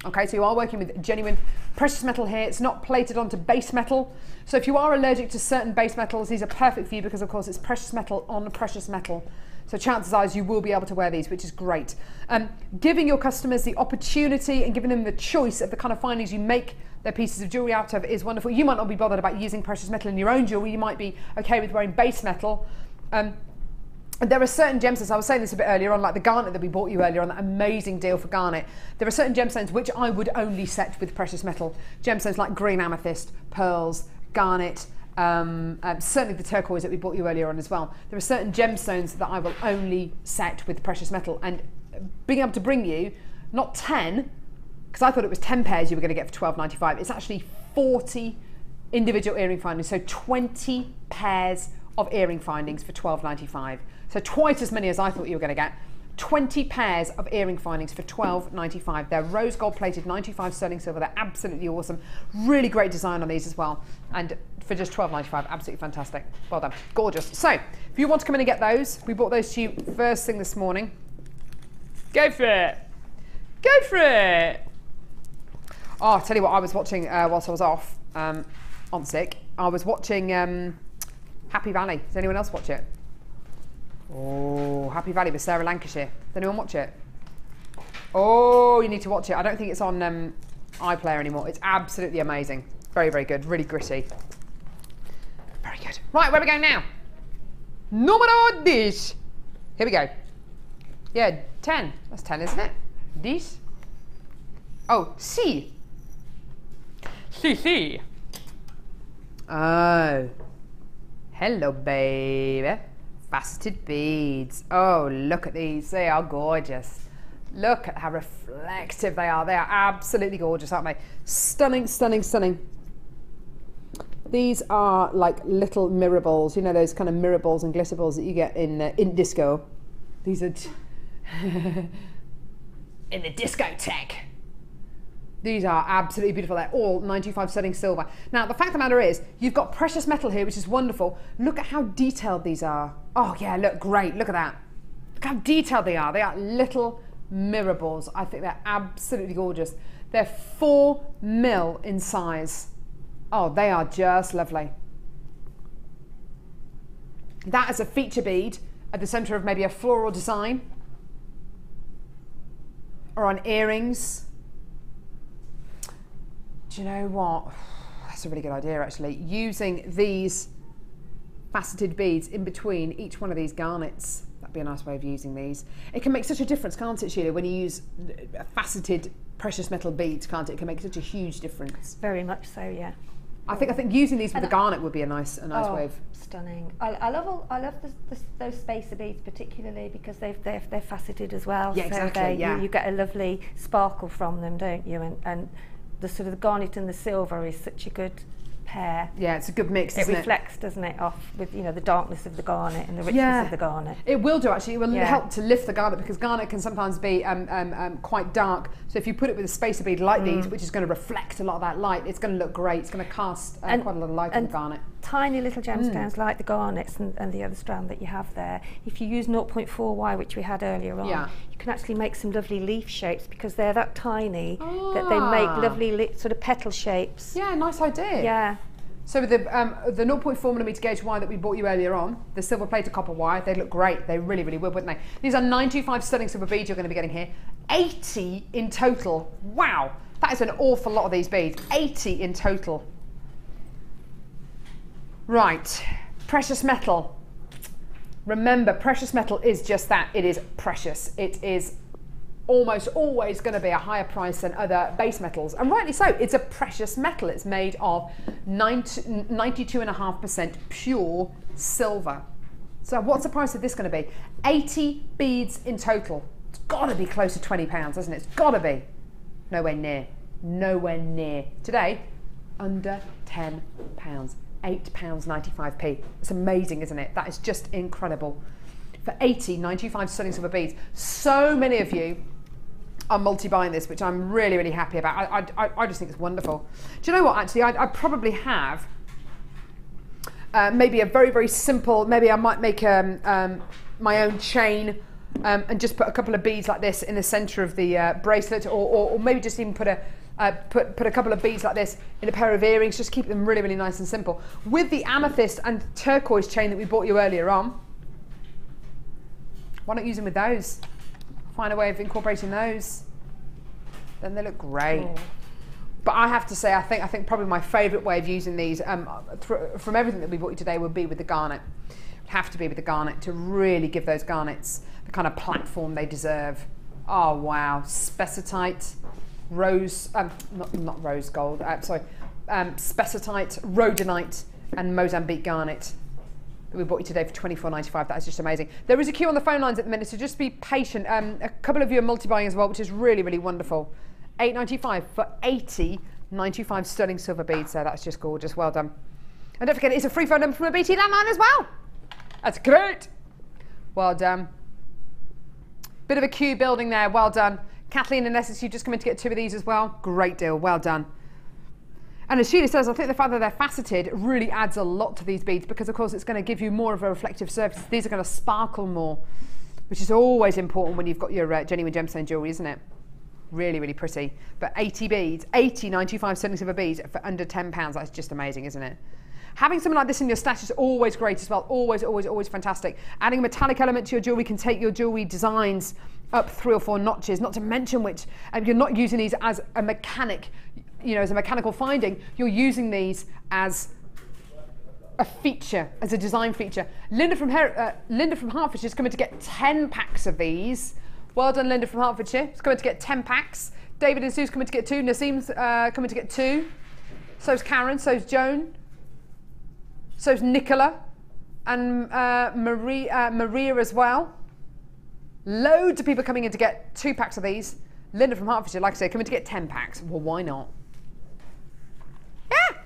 Okay, so you are working with genuine precious metal here. It's not plated onto base metal. So if you are allergic to certain base metals, these are perfect for you, because of course it's precious metal on precious metal. So chances are you will be able to wear these, which is great. Giving your customers the opportunity and giving them the choice of the kind of findings you make their pieces of jewellery out of is wonderful. You might not be bothered about using precious metal in your own jewellery. You might be okay with wearing base metal. There are certain gemstones, I was saying this a bit earlier on, like the garnet that we bought you earlier on, that amazing deal for garnet. There are certain gemstones which I would only set with precious metal. Gemstones like green amethyst, pearls, garnet, certainly the turquoise that we bought you earlier on as well. There are certain gemstones that I will only set with precious metal, and being able to bring you, not 10, because I thought it was 10 pairs you were going to get for $12.95. It's actually 40 individual earring findings, so 20 pairs of earring findings for $12.95. So twice as many as I thought you were going to get. 20 pairs of earring findings for $12.95. They're rose gold plated 925 sterling silver. They're absolutely awesome. Really great design on these as well. And for just $12.95, absolutely fantastic. Well done. Gorgeous. So if you want to come in and get those, we bought those to you first thing this morning. Go for it. Go for it. Oh, I'll tell you what I was watching whilst I was off on sick. I was watching Happy Valley. Does anyone else watch it? Oh, Happy Valley with Sarah Lancashire. Does anyone watch it? Oh, you need to watch it. I don't think it's on iPlayer anymore. It's absolutely amazing. Very, very good. Really gritty. Very good. Right, where are we going now? Número 10. Here we go. Yeah, 10. That's 10, isn't it? 10. Oh, C. C. Oh. Hello, baby. Faceted beads. Oh, look at these. They are gorgeous. Look at how reflective they are. They are absolutely gorgeous, aren't they? Stunning, stunning, stunning. These are like little mirror balls. You know those kind of mirror balls and glitter balls that you get in disco. These are in the discotheque. These are absolutely beautiful. They're all 925 sterling silver. Now, the fact of the matter is, you've got precious metal here, which is wonderful. Look at how detailed these are. Oh yeah, look great. Look at that. Look how detailed they are. They are little mirror balls. I think they're absolutely gorgeous. They're 4 mil in size. Oh, they are just lovely. That is a feature bead at the center of maybe a floral design or on earrings. Do you know what? That's a really good idea, actually. Using these faceted beads in between each one of these garnets. That'd be a nice way of using these. It can make such a difference, can't it, Sheila, when you use faceted precious metal beads, can't it? It can make such a huge difference. Very much so, yeah. I think using these with the garnet would be a nice way of. Stunning. I love those spacer beads particularly because they're faceted as well. Yeah, exactly. So you get a lovely sparkle from them, don't you? And the sort of the garnet and the silver is such a good pair. Yeah, it's a good mix, isn't it? It reflects, doesn't it, off with the darkness of the garnet and the richness of the garnet. It will do, actually. It will help to lift the garnet because garnet can sometimes be quite dark. So if you put it with a spacer bead like these, which is going to reflect a lot of that light, it's going to look great. It's going to cast quite a lot of light on the garnet. Tiny little gemstones like the garnets and the other strand that you have there. If you use 0.4Y, which we had earlier on, you can actually make some lovely leaf shapes because they're that tiny that they make lovely sort of petal shapes. Yeah, nice idea. Yeah. So with the 0.4mm gauge wire that we bought you earlier on, the silver plated copper wire, they look great. They really, really would, wouldn't they? These are 925 stunning silver beads you're going to be getting here. 80 in total. Wow, that is an awful lot of these beads. 80 in total. Right, precious metal. Remember, precious metal is just that. It is precious. It is almost always going to be a higher price than other base metals, and rightly so. It's a precious metal. It's made of 92.5% pure silver. So what's the price of this going to be? 80 beads in total. It's got to be close to £20, hasn't it? It's got to be. Nowhere near. Nowhere near. Today, under £10. £8.95p. It's amazing, isn't it? That is just incredible. For 80 925 stunning silver beads. So many of you are multi-buying this, which I'm really, really happy about. I just think it's wonderful. Do you know what, actually, I probably have maybe a very, very simple, maybe I might make my own chain and just put a couple of beads like this in the centre of the bracelet, or maybe just even put a couple of beads like this in a pair of earrings, just keep them really, really nice and simple. With the amethyst and turquoise chain that we bought you earlier on, why not use them with those? Find a way of incorporating those. Then they look great. Oh. But I have to say, I think probably my favourite way of using these from everything that we bought you today would be with the garnet. It would have to be with the garnet to really give those garnets the kind of platform they deserve. Oh wow, spessartite, rose, not rose gold, spessartite, rhodonite and Mozambique garnet. We bought you today for £24.95. That is just amazing. There is a queue on the phone lines at the minute, so just be patient. A couple of you are multi-buying as well, which is really, really wonderful. £8.95 for 80 925 sterling silver beads. So that's just gorgeous. Well done. And don't forget, it's a free phone number from a BT landline as well. That's great. Well done. Bit of a queue building there. Well done. Kathleen and Essex, you've just come in to get 2 of these as well. Great deal. Well done. And as Sheila says, I think the fact that they're faceted really adds a lot to these beads because, of course, it's going to give you more of a reflective surface. These are going to sparkle more, which is always important when you've got your genuine gemstone jewellery, isn't it? Really, really pretty. But 80 beads, 80 925 sterling silver beads for under £10, that's just amazing, isn't it? Having something like this in your stash is always great as well. Always, always, always fantastic. Adding a metallic element to your jewellery can take your jewellery designs up 3 or 4 notches, not to mention which you're not using these as a mechanic, as a mechanical finding. You're using these as a feature, as a design feature. Linda from Hertfordshire is coming to get 10 packs of these. Well done, Linda from Hertfordshire. She's coming to get 10 packs. David and Sue's coming to get 2. Naseem's coming to get 2. So's Karen. So's Joan. So's Nicola. And Maria as well. Loads of people coming in to get 2 packs of these. Linda from Hertfordshire, like I say, coming to get 10 packs. Well, why not? Yeah!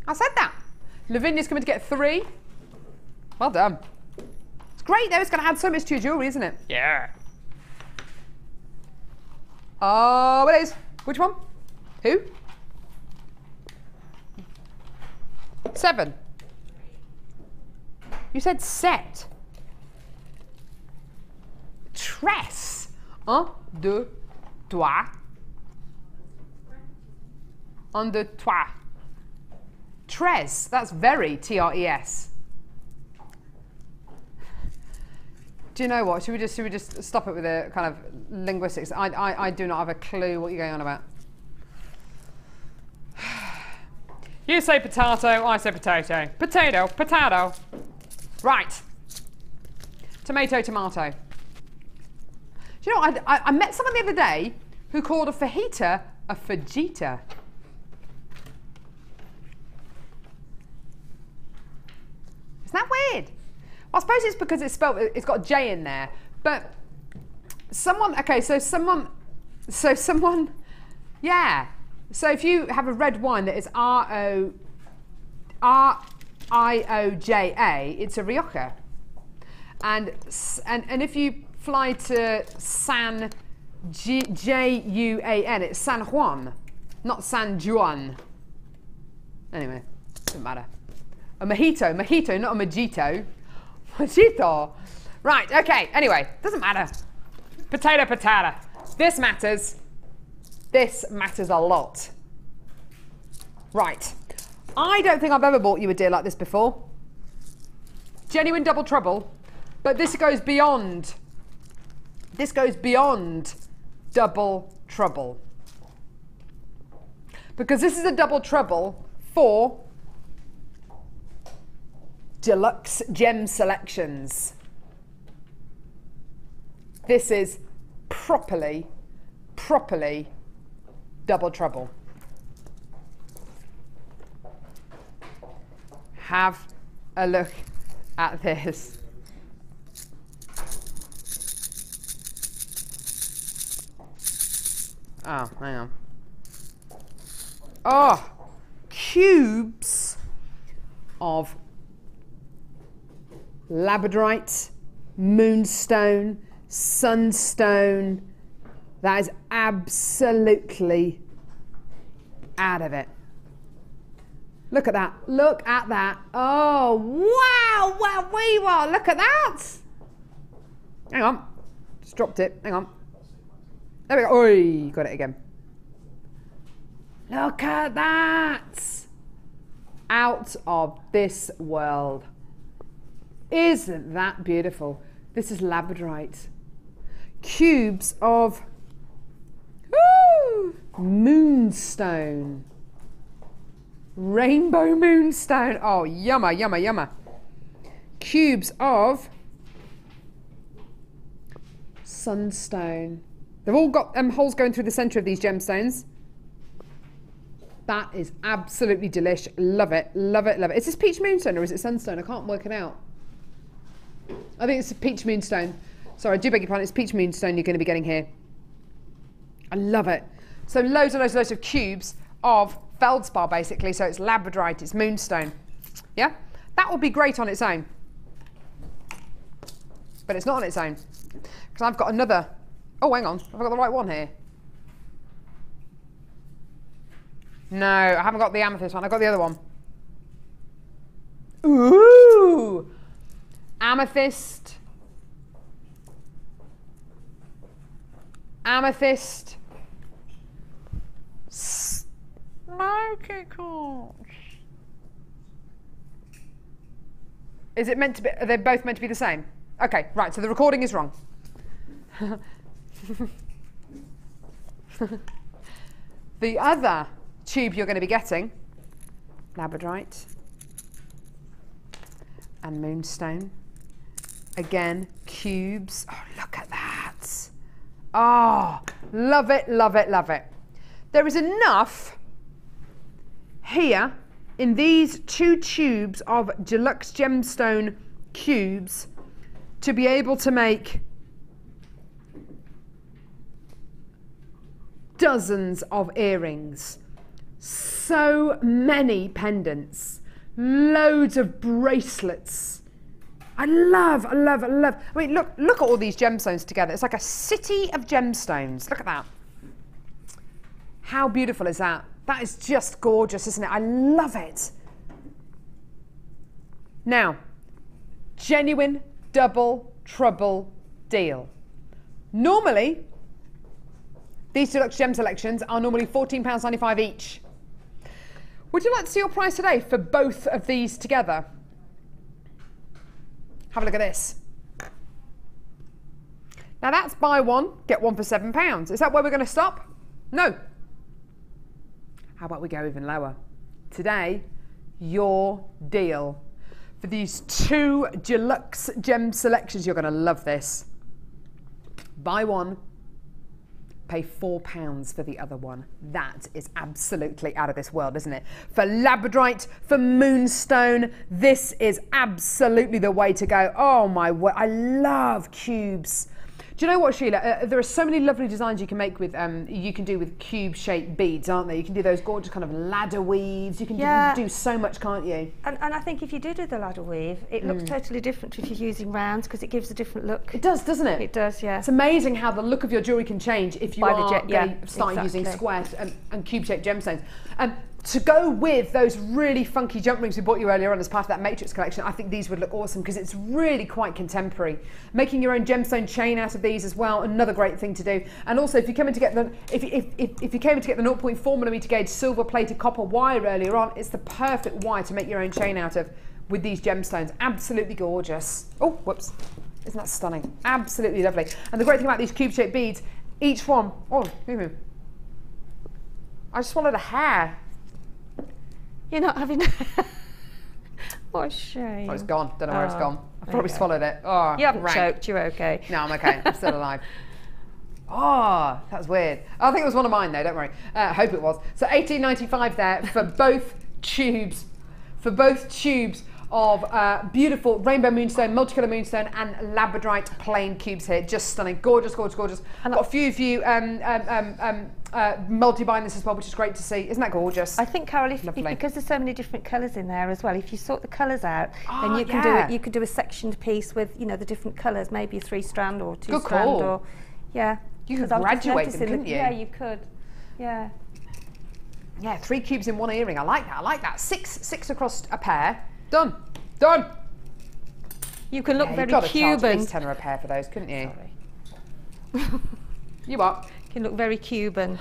I said that. Lavinia's coming to get 3. Well done. It's great though, it's going to add so much to your jewellery, isn't it? Yeah. Oh, it is. Which one? Who? 7. You said set. Tresse. 1, 2, 3. 1, 2, 3. Tresse. That's very, T-R-E-S. Do you know what? Should we just stop it with the kind of linguistics? I do not have a clue what you're going on about. You say potato, I say potato. Potato, potato. Right. Tomato, tomato. Do you know what? I met someone the other day who called a fajita a fajita. Isn't that weird? Well, I suppose it's because it's spelled, it's got a J in there. But someone, okay, so someone, yeah. So if you have a red wine that is R-I-O-J-A, it's a Rioja. And if you fly to San J-U-A-N, it's San Juan, not San Juan. Anyway, doesn't matter. A mojito, not a mojito. Mojito. Right, okay, anyway, doesn't matter. Potato, potato. This matters. This matters a lot. Right. I don't think I've ever bought you a deal like this before. Genuine double trouble. But this goes beyond. This goes beyond double trouble. Because this is a double trouble for deluxe gem selections. This is properly double trouble. Have a look at this. Oh, hang on. Oh, cubes of Labradorite, moonstone, sunstone. That is absolutely out of it. Look at that. Look at that. Oh, wow. Wow, we are. Look at that. Hang on. Just dropped it. Hang on. There we go. Oi, got it again. Look at that. Out of this world. Isn't that beautiful? This is Labradorite. Cubes of moonstone. Rainbow moonstone. Oh, yumma, yumma, yumma. Cubes of sunstone. They've all got holes going through the centre of these gemstones. That is absolutely delish. Love it, love it, love it. Is this peach moonstone or is it sunstone? I can't work it out. I think it's a peach moonstone. Sorry, I do beg your pardon. It's peach moonstone you're going to be getting here. I love it. So loads and loads and loads of cubes of feldspar, basically. So it's Labradorite, it's moonstone. Yeah? That would be great on its own. But it's not on its own. Because I've got another. Oh, hang on. Have I got the right one here? No, I haven't got the amethyst one. I've got the other one. Ooh! Amethyst. Amethyst. Smoky quartz. Is it meant to be, are they both meant to be the same? Okay, right, so the recording is wrong. The other tube you're going to be getting, Labradorite, and moonstone. Again, cubes. Oh, look at that. Oh, love it, love it, love it. There is enough here in these 2 tubes of deluxe gemstone cubes to be able to make dozens of earrings, so many pendants, loads of bracelets. I love. I mean, look at all these gemstones together. It's like a city of gemstones. Look at that. How beautiful is that? That is just gorgeous, isn't it? I love it. Now, genuine double trouble deal. Normally, these deluxe gem selections are normally £14.95 each. Would you like to see your price today for both of these together? Have a look at this. Now that's buy one, get one for £7. Is that where we're going to stop? No. How about we go even lower? Today, your deal. For these 2 deluxe gem selections, you're going to love this. Buy one, pay £4 for the other one. That is absolutely out of this world, isn't it? For Labradorite, for Moonstone, this is absolutely the way to go. Oh my word, I love cubes. Do you know what, Sheila? There are so many lovely designs you can make with, you can do with cube-shaped beads, aren't there? You can do those gorgeous kind of ladder weaves. You can do so much, can't you? And I think if you do the ladder weave, it looks totally different if you're using rounds because it gives a different look. It does, doesn't it? It does, yeah. It's amazing how the look of your jewellery can change if you start using square and cube-shaped gemstones. To go with those really funky jump rings we bought you earlier on as part of that Matrix collection, I think these would look awesome because it's really quite contemporary. Making your own gemstone chain out of these as well, another great thing to do. And also, if you came in to get the if you came in to get the 0.4mm gauge silver-plated copper wire earlier on, it's the perfect wire to make your own chain out of with these gemstones. Absolutely gorgeous. Oh, whoops! Isn't that stunning? Absolutely lovely. And the great thing about these cube-shaped beads, each one. Oh, I just swallowed a hair. You're not having... What a shame. Oh, it's gone. Don't know where it's gone. I probably swallowed it. Oh, you haven't choked. You're okay. No, I'm okay. I'm still alive. Oh, that's weird. I think it was one of mine though. Don't worry. I hope it was. So £18.95 there for both tubes. For both tubes of beautiful rainbow moonstone, multicolour moonstone, and labradorite plain cubes here. Just stunning. Gorgeous, gorgeous, gorgeous. And got a few of you multi-buying this as well, which is great to see. Isn't that gorgeous? I think, Carol, if because there's so many different colours in there as well, if you sort the colours out, then you can do it. You could do a sectioned piece with, you know, the different colours, maybe a 3-strand or 2-strand. Good call. Or you could graduate them, couldn't you? Yeah, you could. Yeah. Yeah, 3 cubes in one earring. I like that. I like that. Six across a pair. Done. Done. You can look very Cuban. Cuban. At least £10 a pair for those, couldn't you? Sorry. You what? You can look very Cuban.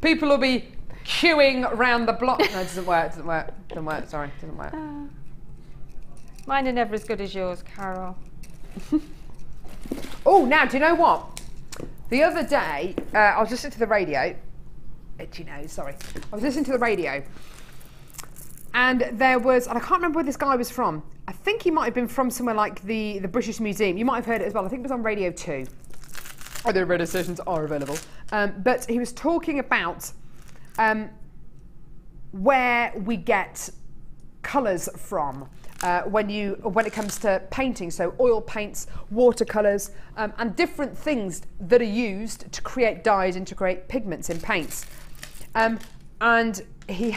People will be queuing around the block. No, it doesn't work. It doesn't work. It doesn't work. Sorry, it doesn't work. Mine are never as good as yours, Carol. Oh, now, do you know what? The other day, I was listening to the radio. Itchy nose, sorry. I was listening to the radio. And there was, and I can't remember where this guy was from. I think he might have been from somewhere like the British Museum. You might have heard it as well. I think it was on Radio 2. Other radio stations are available. But he was talking about where we get colours from when it comes to painting. So oil paints, watercolours, and different things that are used to create dyes and to create pigments in paints. And he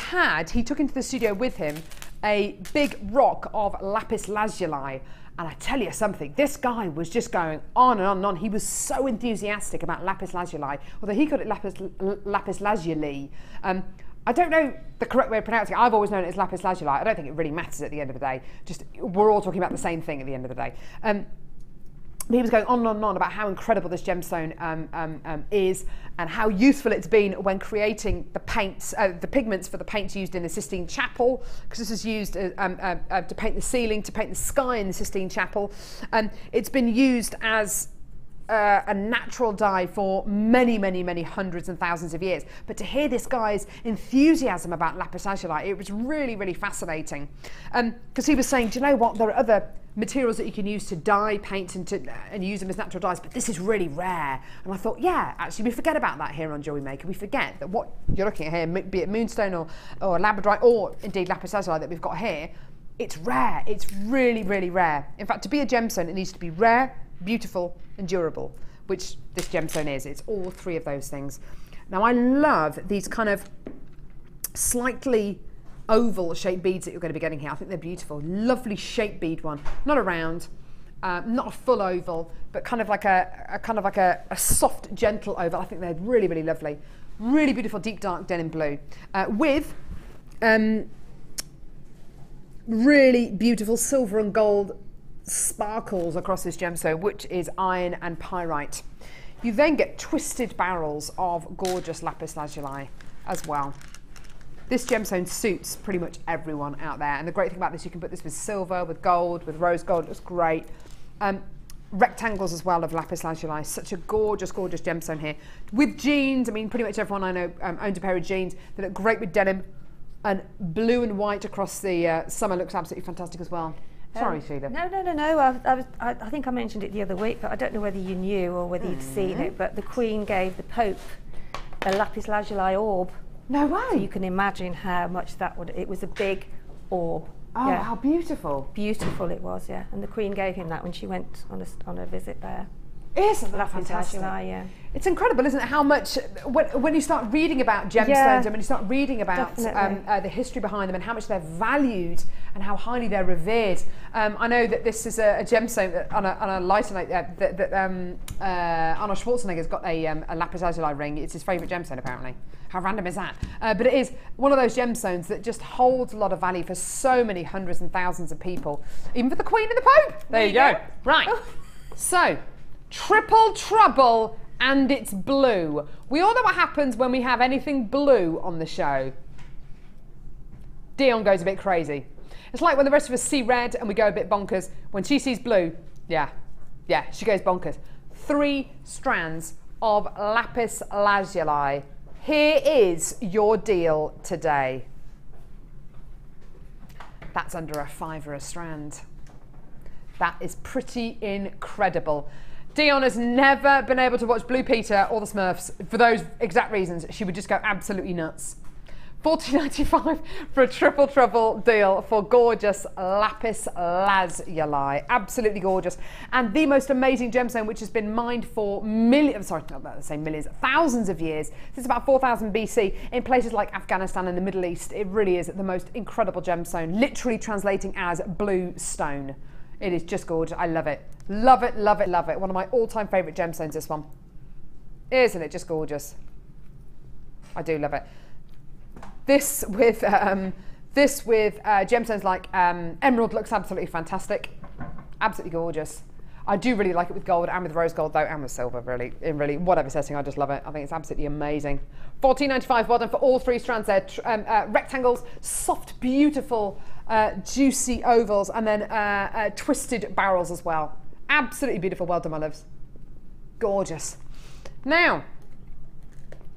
took into the studio with him a big rock of lapis lazuli, and I tell you something, this guy was just going on and on and on. He was so enthusiastic about lapis lazuli, although he called it lapis lazuli. I don't know the correct way of pronouncing it. I've always known it as lapis lazuli. I don't think it really matters at the end of the day. Just we're all talking about the same thing at the end of the day. He was going on and on about how incredible this gemstone is and how useful it's been when creating the paints, the pigments for the paints used in the Sistine Chapel, because this is used to paint the ceiling, to paint the sky in the Sistine Chapel. It's been used as a natural dye for many, many, many hundreds and thousands of years. But to hear this guy's enthusiasm about lapis lazuli, it was really, really fascinating. Because he was saying, do you know what, there are other materials that you can use to dye paints and use them as natural dyes, but this is really rare. And I thought, yeah, actually we forget about that here on JewelleryMaker. We forget that what you're looking at here, be it moonstone or labradorite or indeed lapis lazuli that we've got here, it's rare. It's really, really rare. In fact, to be a gemstone, it needs to be rare, beautiful and durable, which this gemstone is. It's all three of those things. Now I love these kind of slightly oval shaped beads that you're going to be getting here. I think they're beautiful. Lovely shaped bead one, not a round, not a full oval, but kind of like a soft, gentle oval. I think they're really, really lovely. Really beautiful deep dark denim blue with really beautiful silver and gold sparkles across this gemstone, which is iron and pyrite. You then get twisted barrels of gorgeous lapis lazuli as well. This gemstone suits pretty much everyone out there, and the great thing about this, you can put this with silver, with gold, with rose gold. It looks great. Rectangles as well of lapis lazuli. Such a gorgeous, gorgeous gemstone here. With jeans, I mean, pretty much everyone I know owns a pair of jeans. They look great with denim, and blue and white across the summer looks absolutely fantastic as well. Sorry, Sheila. No. I think I mentioned it the other week, but I don't know whether you knew or whether you'd seen it, but the Queen gave the Pope a lapis lazuli orb. No way. So you can imagine how much that would, it was a big orb. Oh, yeah. how beautiful. Beautiful it was, yeah. And the Queen gave him that when she went on a visit there. Isn't that Lapis fantastic? lazuli, yeah. It's incredible, isn't it, how much, when you start reading about gemstones and when you start reading about the history behind them and how much they're valued and how highly they're revered. I know that this is a gemstone that on a lighter note, that Arnold Schwarzenegger's got a lapis lazuli ring. It's his favourite gemstone, apparently. How random is that? But it is one of those gemstones that just holds a lot of value for so many hundreds and thousands of people, even for the Queen and the Pope. There you go. Right. So, triple trouble, and it's blue. We all know what happens when we have anything blue on the show. Dion goes a bit crazy. It's like when the rest of us see red and we go a bit bonkers. When she sees blue, yeah, she goes bonkers. 3 strands of lapis lazuli. Here is your deal today. That's under a £5 a strand. That is pretty incredible. Dion has never been able to watch Blue Peter or the Smurfs for those exact reasons. She would just go absolutely nuts. $14.95 for a triple trouble deal for gorgeous lapis lazuli. Absolutely gorgeous. And the most amazing gemstone, which has been mined for millions, sorry, not about to say millions, thousands of years, since about 4000 BC, in places like Afghanistan and the Middle East. It really is the most incredible gemstone, literally translating as blue stone. It is just gorgeous. I love it. Love it, love it, love it. One of my all-time favourite gemstones, this one. Isn't it just gorgeous? I do love it. This with gemstones like emerald looks absolutely fantastic. Absolutely gorgeous. I do really like it with gold and with rose gold though, and with silver, really. In really whatever setting, I just love it. I think it's absolutely amazing. $14.95, well done for all 3 strands there. Rectangles, soft, beautiful, juicy ovals, and then twisted barrels as well. Absolutely beautiful. Well done, my loves. Gorgeous. Now,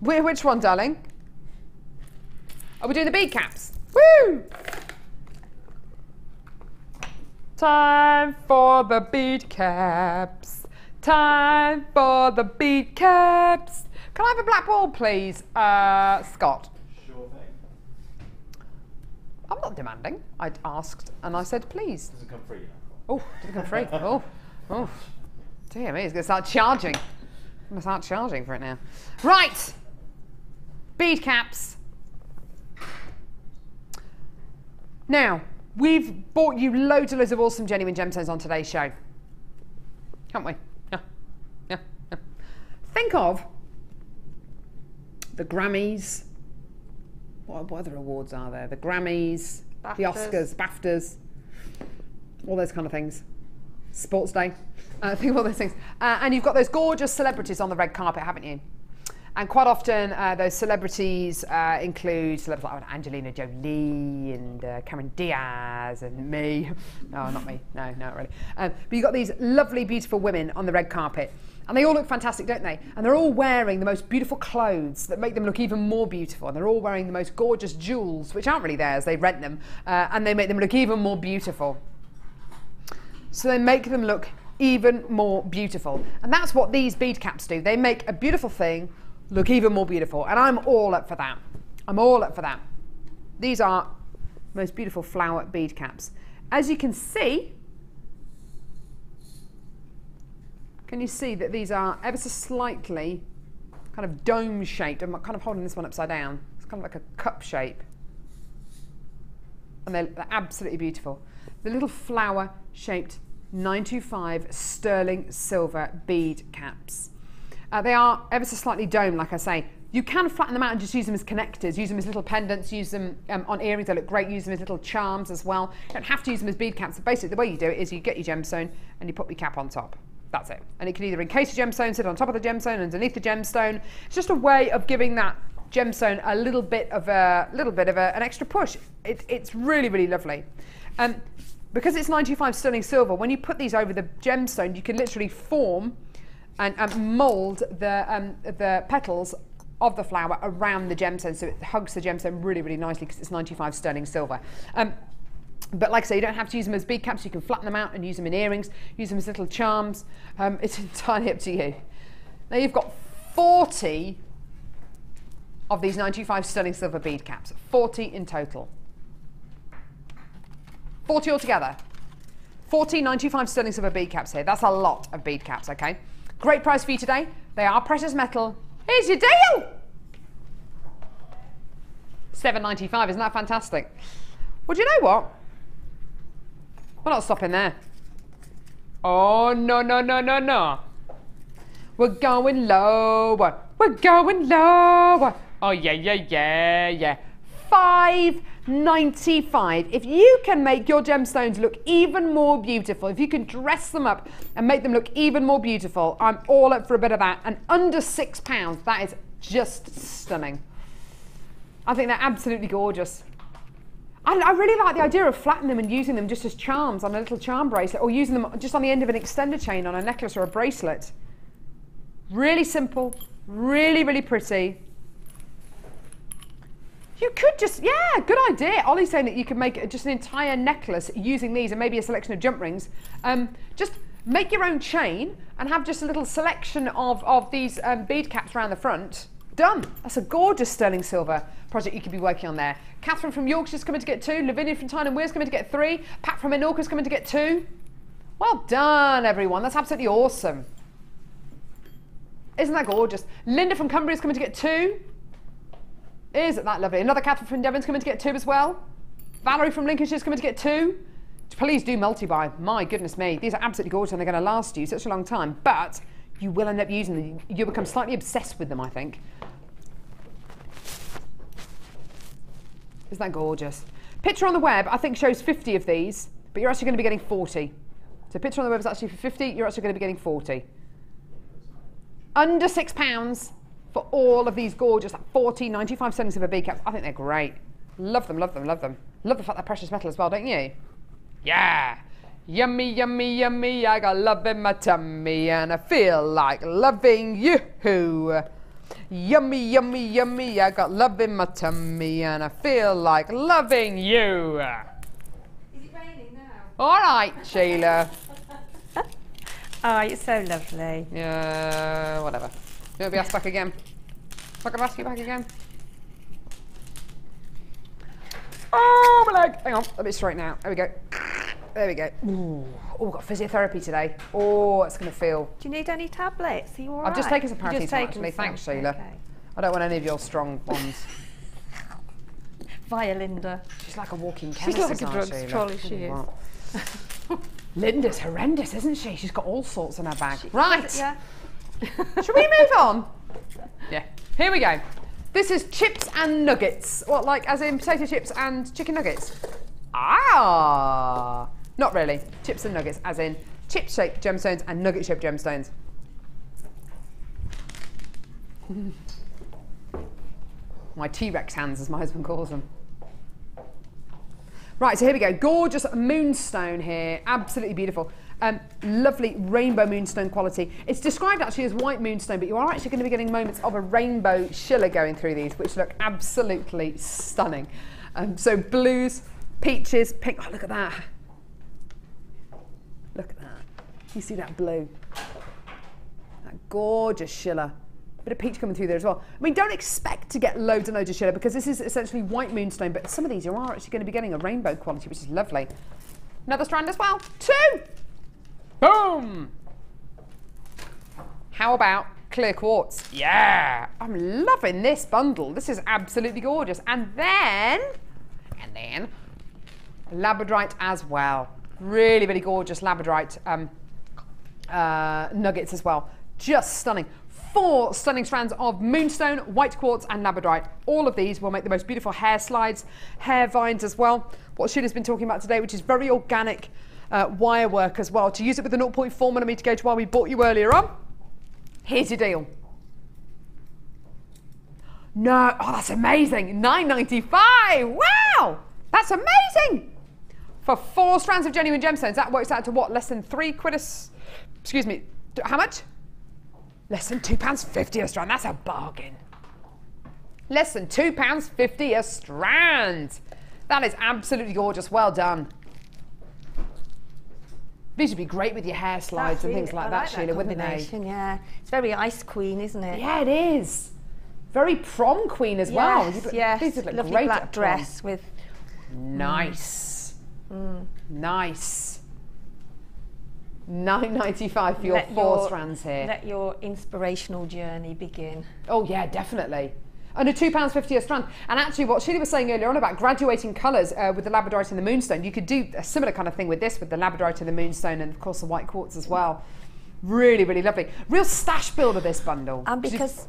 which one, darling? Are we doing the bead caps? Woo! Time for the bead caps. Time for the bead caps. Can I have a black ball, please, Scott? Sure thing. I'm not demanding. I asked and I said, please. Doesn't come free now. Oh, did it come free? Oh. Dear me, he's going to start charging. I'm going to start charging for it now. Right. Bead caps. Now, we've bought you loads and loads of awesome genuine gemstones on today's show. Haven't we? Yeah. Think of the Grammys. What other awards are there? The Grammys, BAFTAs. The Oscars, BAFTAs, all those kind of things. Sports Day. Think of all those things. And you've got those gorgeous celebrities on the red carpet, haven't you? And quite often those celebrities include celebrities like Angelina Jolie and Cameron Diaz and me. No, not me. No, not really. But you've got these lovely, beautiful women on the red carpet. And they all look fantastic, don't they? And they're all wearing the most beautiful clothes that make them look even more beautiful. And they're all wearing the most gorgeous jewels, which aren't really theirs, they rent them, and they make them look even more beautiful. So they make them look even more beautiful. And that's what these bead caps do. They make a beautiful thing look even more beautiful. And I'm all up for that. I'm all up for that. These are most beautiful flower bead caps. As you can see, can you see that these are ever so slightly kind of dome shaped? I'm kind of holding this one upside down. It's kind of like a cup shape. And they're absolutely beautiful. The little flower shaped 925 sterling silver bead caps. They are ever so slightly domed, like I say. You can flatten them out and just use them as connectors, use them as little pendants, use them on earrings, they look great, use them as little charms as well. You don't have to use them as bead caps. Basically, the way you do it is you get your gemstone and you put your cap on top. That's it. And it can either encase your gemstone, sit on top of the gemstone, underneath the gemstone. It's just a way of giving that gemstone a little bit of an extra push. It's really, really lovely. Because it's 925 sterling silver, when you put these over the gemstone, you can literally form and mould the petals of the flower around the gemstone, so it hugs the gemstone really, really nicely because it's 95 sterling silver. But like I say, you don't have to use them as bead caps. You can flatten them out and use them in earrings, use them as little charms. It's entirely up to you. Now you've got 40 of these 95 sterling silver bead caps, 40 in total. 40 altogether. 40 95 sterling silver bead caps here. That's a lot of bead caps, okay? Great price for you today. They are precious metal. Here's your deal. $7.95, isn't that fantastic? Well, do you know what? We're not stopping there. Oh, no, no, no, no, no. We're going lower. We're going lower. Oh, yeah, yeah, yeah, yeah. $5.95. If you can make your gemstones look even more beautiful, if you can dress them up and make them look even more beautiful, I'm all up for a bit of that. And under £6, that is just stunning. I think they're absolutely gorgeous. I really like the idea of flattening them and using them just as charms on a little charm bracelet, or using them just on the end of an extender chain on a necklace or a bracelet. Really simple, really, really pretty. You could just, yeah, good idea. Ollie's saying that you could make just an entire necklace using these and maybe a selection of jump rings. Just make your own chain and have just a little selection of these bead caps around the front. Done. That's a gorgeous sterling silver project you could be working on there. Catherine from Yorkshire's coming to get 2. Lavinia from Tyne and Weir's coming to get 3. Pat from Menorca's coming to get 2. Well done, everyone. That's absolutely awesome. Isn't that gorgeous? Linda from Cumbria's coming to get 2. Isn't that lovely? Another Catherine from Devon's coming to get 2 as well. Valerie from Lincolnshire's coming to get 2. Please do multi-buy. My goodness me. These are absolutely gorgeous and they're going to last you such a long time. But you will end up using them. You'll become slightly obsessed with them, I think. Isn't that gorgeous? Picture on the web, I think, shows 50 of these, but you're actually going to be getting 40. So picture on the web is actually for 50, you're actually going to be getting 40. Under £6 for all of these gorgeous 40, 95 sterling silver bead caps. I think they're great. Love them, love them, love them. Love the fact they're precious metal as well, don't you? Yeah. Yummy, yummy, yummy, I got love in my tummy and I feel like loving you. Yummy, yummy, yummy, I got love in my tummy and I feel like loving you. Is it raining now? All right, Sheila. Oh, you're so lovely. Yeah, whatever. You want to be asked back again? Am I going to ask you back again? Oh, my leg. Hang on, let me straighten out. There we go. There we go. Ooh. Oh, we've got physiotherapy today. Oh, it's going to feel. Do you need any tablets? Are you all right? I've just taken some paracetamol, actually. Some. Thanks, Sheila. Okay. I don't want any of your strong ones. Via Linda. She's like a walking chemist, She's like a drugs Sheila? trolley, she is. Linda's horrendous, isn't she? She's got all sorts in her bag. Right. Yeah. Shall we move on? Yeah. Here we go. This is chips and nuggets. What, like as in potato chips and chicken nuggets? Ah. Not really. Chips and nuggets, as in chip-shaped gemstones and nugget-shaped gemstones. My T-Rex hands, as my husband calls them. Right, so here we go. Gorgeous moonstone here. Absolutely beautiful. Lovely rainbow moonstone quality. It's described actually as white moonstone, but you are actually going to be getting moments of a rainbow Sheila going through these, which look absolutely stunning. So blues, peaches, pink. Oh, look at that. Look at that. You see that blue? That gorgeous Sheila. Bit of peach coming through there as well. I mean, don't expect to get loads and loads of Sheila because this is essentially white moonstone, but some of these you are actually going to be getting a rainbow quality, which is lovely. Another strand as well. 2. Boom. How about clear quartz? Yeah, I'm loving this bundle. This is absolutely gorgeous. And then Labradorite as well. Really, really gorgeous Labradorite nuggets as well. Just stunning. 4 stunning strands of moonstone, white quartz and Labradorite. All of these will make the most beautiful hair slides, hair vines as well. What Sheila's been talking about today, which is very organic wire work as well. To use it with the 0.4mm gauge wire we bought you earlier on. Here's your deal. No, oh, that's amazing. $9.95. Wow, that's amazing. For 4 strands of genuine gemstones, that works out to what? Less than £3 excuse me, how much? Less than £2.50 a strand. That's a bargain. Less than £2.50 a strand. That is absolutely gorgeous. Well done. These would be great with your hair slides and things like that, Sheila, wouldn't they? Yeah, it's very ice queen, isn't it? Yeah, it is. Very prom queen as well. Yes, these would look lovely great black at dress with. Nice. Nice. $9.95 for your 4 strands here. Let your inspirational journey begin. Oh yeah, definitely. Under £2.50 a strand. And actually what Sheila was saying earlier on about graduating colours with the Labradorite and the moonstone, you could do a similar kind of thing with this, with the Labradorite and the moonstone and of course the white quartz as well. Really, really lovely. Real stash builder, this bundle. And because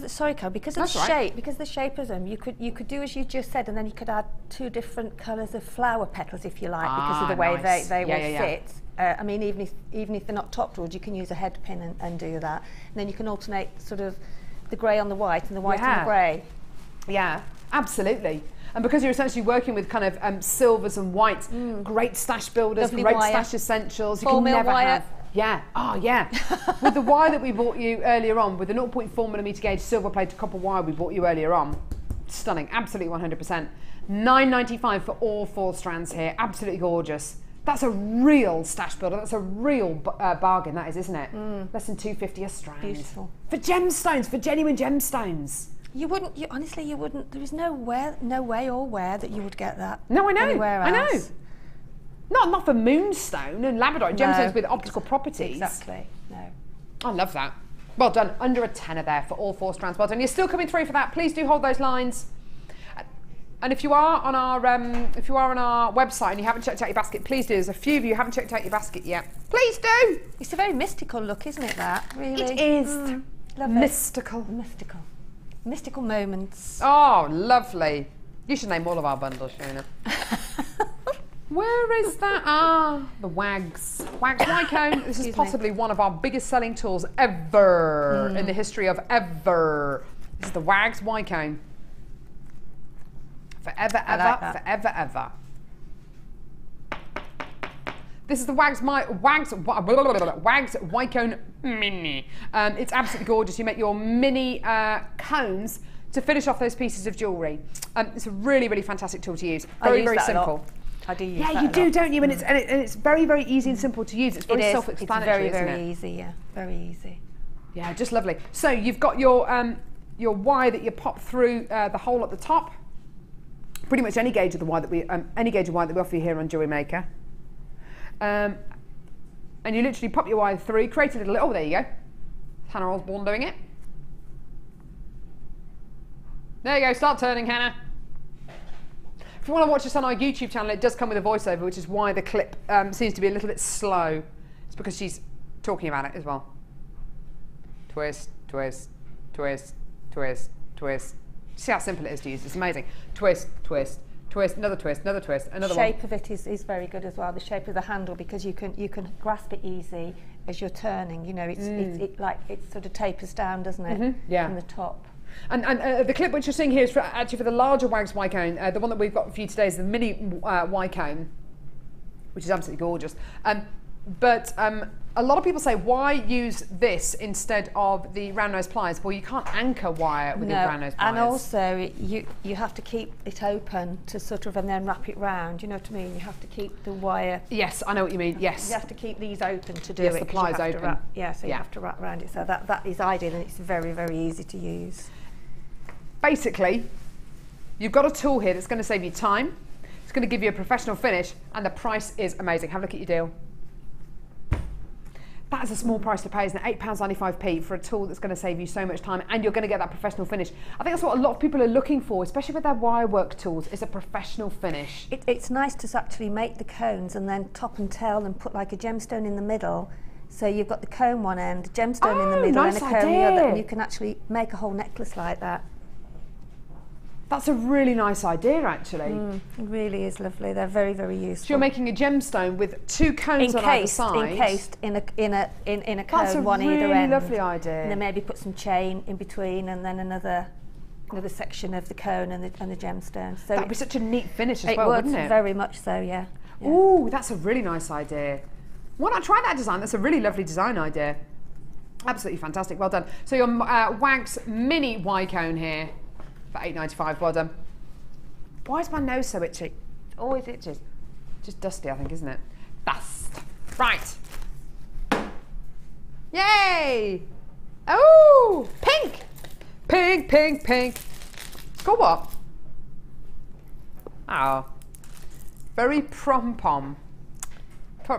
sorry, Carol, because of the shape, because the shape of them, you could do as you just said, and then you could add 2 different colours of flower petals if you like, because of the way they will fit. I mean, even if they're not top drawers, you can use a head pin and do that. And then you can alternate sort of the grey on the white and the white on the grey. Yeah, absolutely. And because you're essentially working with kind of silvers and whites, great stash builders, lovely great wire. Stash essentials. You 4 can mil never wire. have. Yeah, oh yeah. With the wire that we bought you earlier on, with the 0.4mm gauge silver plated copper wire we bought you earlier on, stunning, absolutely 100%. $9.95 for all 4 strands here, absolutely gorgeous. That's a real stash builder. That's a real bargain, that is, isn't it? Less than $2.50 a strand. Beautiful. For gemstones, for genuine gemstones. Honestly, you wouldn't. There is no way or where that you would get that. No, I know. Anywhere else. I know. Not for moonstone and Labradorite, gemstones with optical properties. Exactly. No. I love that. Well done. Under a tenner there for all 4 strands. Well done. You're still coming through for that. Please do hold those lines. And if you are on our website and you haven't checked out your basket, please do. There's a few of you who haven't checked out your basket yet. Please do. It's a very mystical look, isn't it? That really. It is. Love mystical. Mystical. Mystical moments. Oh, lovely. You should name all of our bundles, Sheila. Where is that? Ah, the Wags. Wags Y-cone. This is possibly one of our biggest selling tools ever in the history of ever. This is the Wags Y-cone. Forever, ever, forever, ever. This is the Wags Y-cone Mini. It's absolutely gorgeous. You make your mini cones to finish off those pieces of jewellery. It's a really, really fantastic tool to use. Very, very simple. I do use that. Yeah, you do, don't you? And it's very, very easy and simple to use. It's very self-explanatory. It's very easy. Yeah, very easy. Yeah, just lovely. So you've got your wire that you pop through the hole at the top. Pretty much any gauge of the wire that we offer you here on JewelleryMaker. And you literally pop your wire through, create a little. Oh, there you go. Hannah Osborne doing it. There you go. Start turning, Hannah. If you want to watch this on our YouTube channel, it does come with a voiceover, which is why the clip seems to be a little bit slow. It's because she's talking about it as well. Twist, twist, twist, twist, twist. See how simple it is to use. It's amazing. Twist, twist, twist, another twist, another twist, another one. The shape of it is very good as well. The shape of the handle, because you can grasp it easy as you're turning. You know, it sort of tapers down, doesn't it? Yeah. From the top. And the clip which you're seeing here is actually for the larger Wags Y-cone. The one that we've got for you today is the mini Y-cone, which is absolutely gorgeous. But a lot of people say, why use this instead of the round nose pliers? Well, you can't anchor wire with your round nose pliers. And also you have to keep it open to sort of and then wrap it round. You know what I mean? You have to keep the wire. Yes, I know what you mean. Yes. You have to keep these open to do yes, it. The pliers open. So you have to wrap around it. So that is ideal, and it's very, very easy to use. Basically, you've got a tool here that's going to save you time. It's going to give you a professional finish, and the price is amazing. Have a look at your deal. That is a small price to pay, isn't it? £8.95p for a tool that's going to save you so much time, and you're going to get that professional finish. I think that's what a lot of people are looking for, especially with their wire work tools, is a professional finish. It's nice to actually make the cones and then top and tail and put like a gemstone in the middle. So you've got the cone one end, gemstone in the middle, nice and a cone idea. the other, and you can actually make a whole necklace like that. That's a really nice idea, actually. It really is lovely. They're very, very useful. So you're making a gemstone with two cones on either side. Encased in a cone, That's a one really either end. lovely idea. And then maybe put some chain in between, and then another section of the cone and the gemstone. So that'd be such a neat finish as well, wouldn't it? Very much so, yeah. Ooh, that's a really nice idea. Why not try that design? That's a really lovely design idea. Absolutely fantastic. Well done. So your Wags mini Y cone here for £8.95. Well done. Why is my nose so itchy? Always itches. Just dusty, I think, isn't it? Dust. Right. Yay! Oh, pink! Pink, pink, pink. Go what? Oh. Very prom-pom.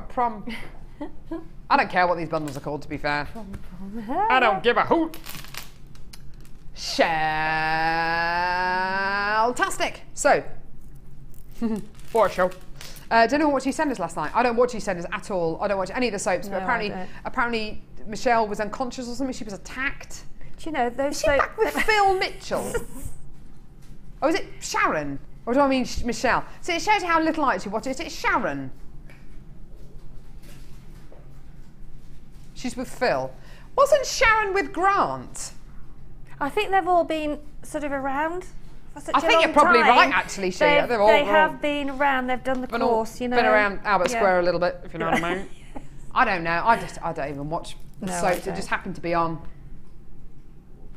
Prom. I don't care what these bundles are called, to be fair. I don't give a hoot. Shell-tastic. So, for show. Don't know what EastEnders last night. I don't watch EastEnders at all. I don't watch any of the soaps. No, but apparently Michelle was unconscious or something. She was attacked. Do you know those? Is she back with Phil Mitchell? Oh, is it Sharon? Or do I mean Michelle? So it shows you how little I actually watch it. It's Sharon. She's with Phil. Wasn't Sharon with Grant? I think they've all been sort of around for such a long time. I think you're probably right, actually, Sheila. They have been around. They've done the course, you know. Been around Albert Square a little bit, if you know what I mean. I don't know. I don't even watch the soaps. It just happened to be on.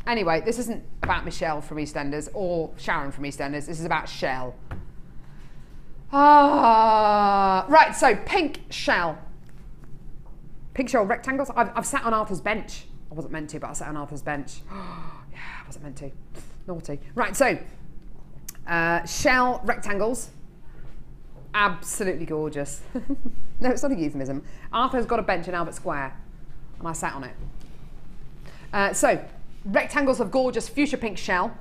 Anyway, this isn't about Michelle from EastEnders or Sharon from EastEnders. This is about Shell. Right, so pink shell. Pink shell rectangles. I've sat on Arthur's bench. I wasn't meant to, but I sat on Arthur's bench. Yeah, I wasn't meant to. Naughty. Right, so shell rectangles. Absolutely gorgeous. No, it's not a euphemism. Arthur's got a bench in Albert Square, and I sat on it. So, rectangles of gorgeous fuchsia pink shell.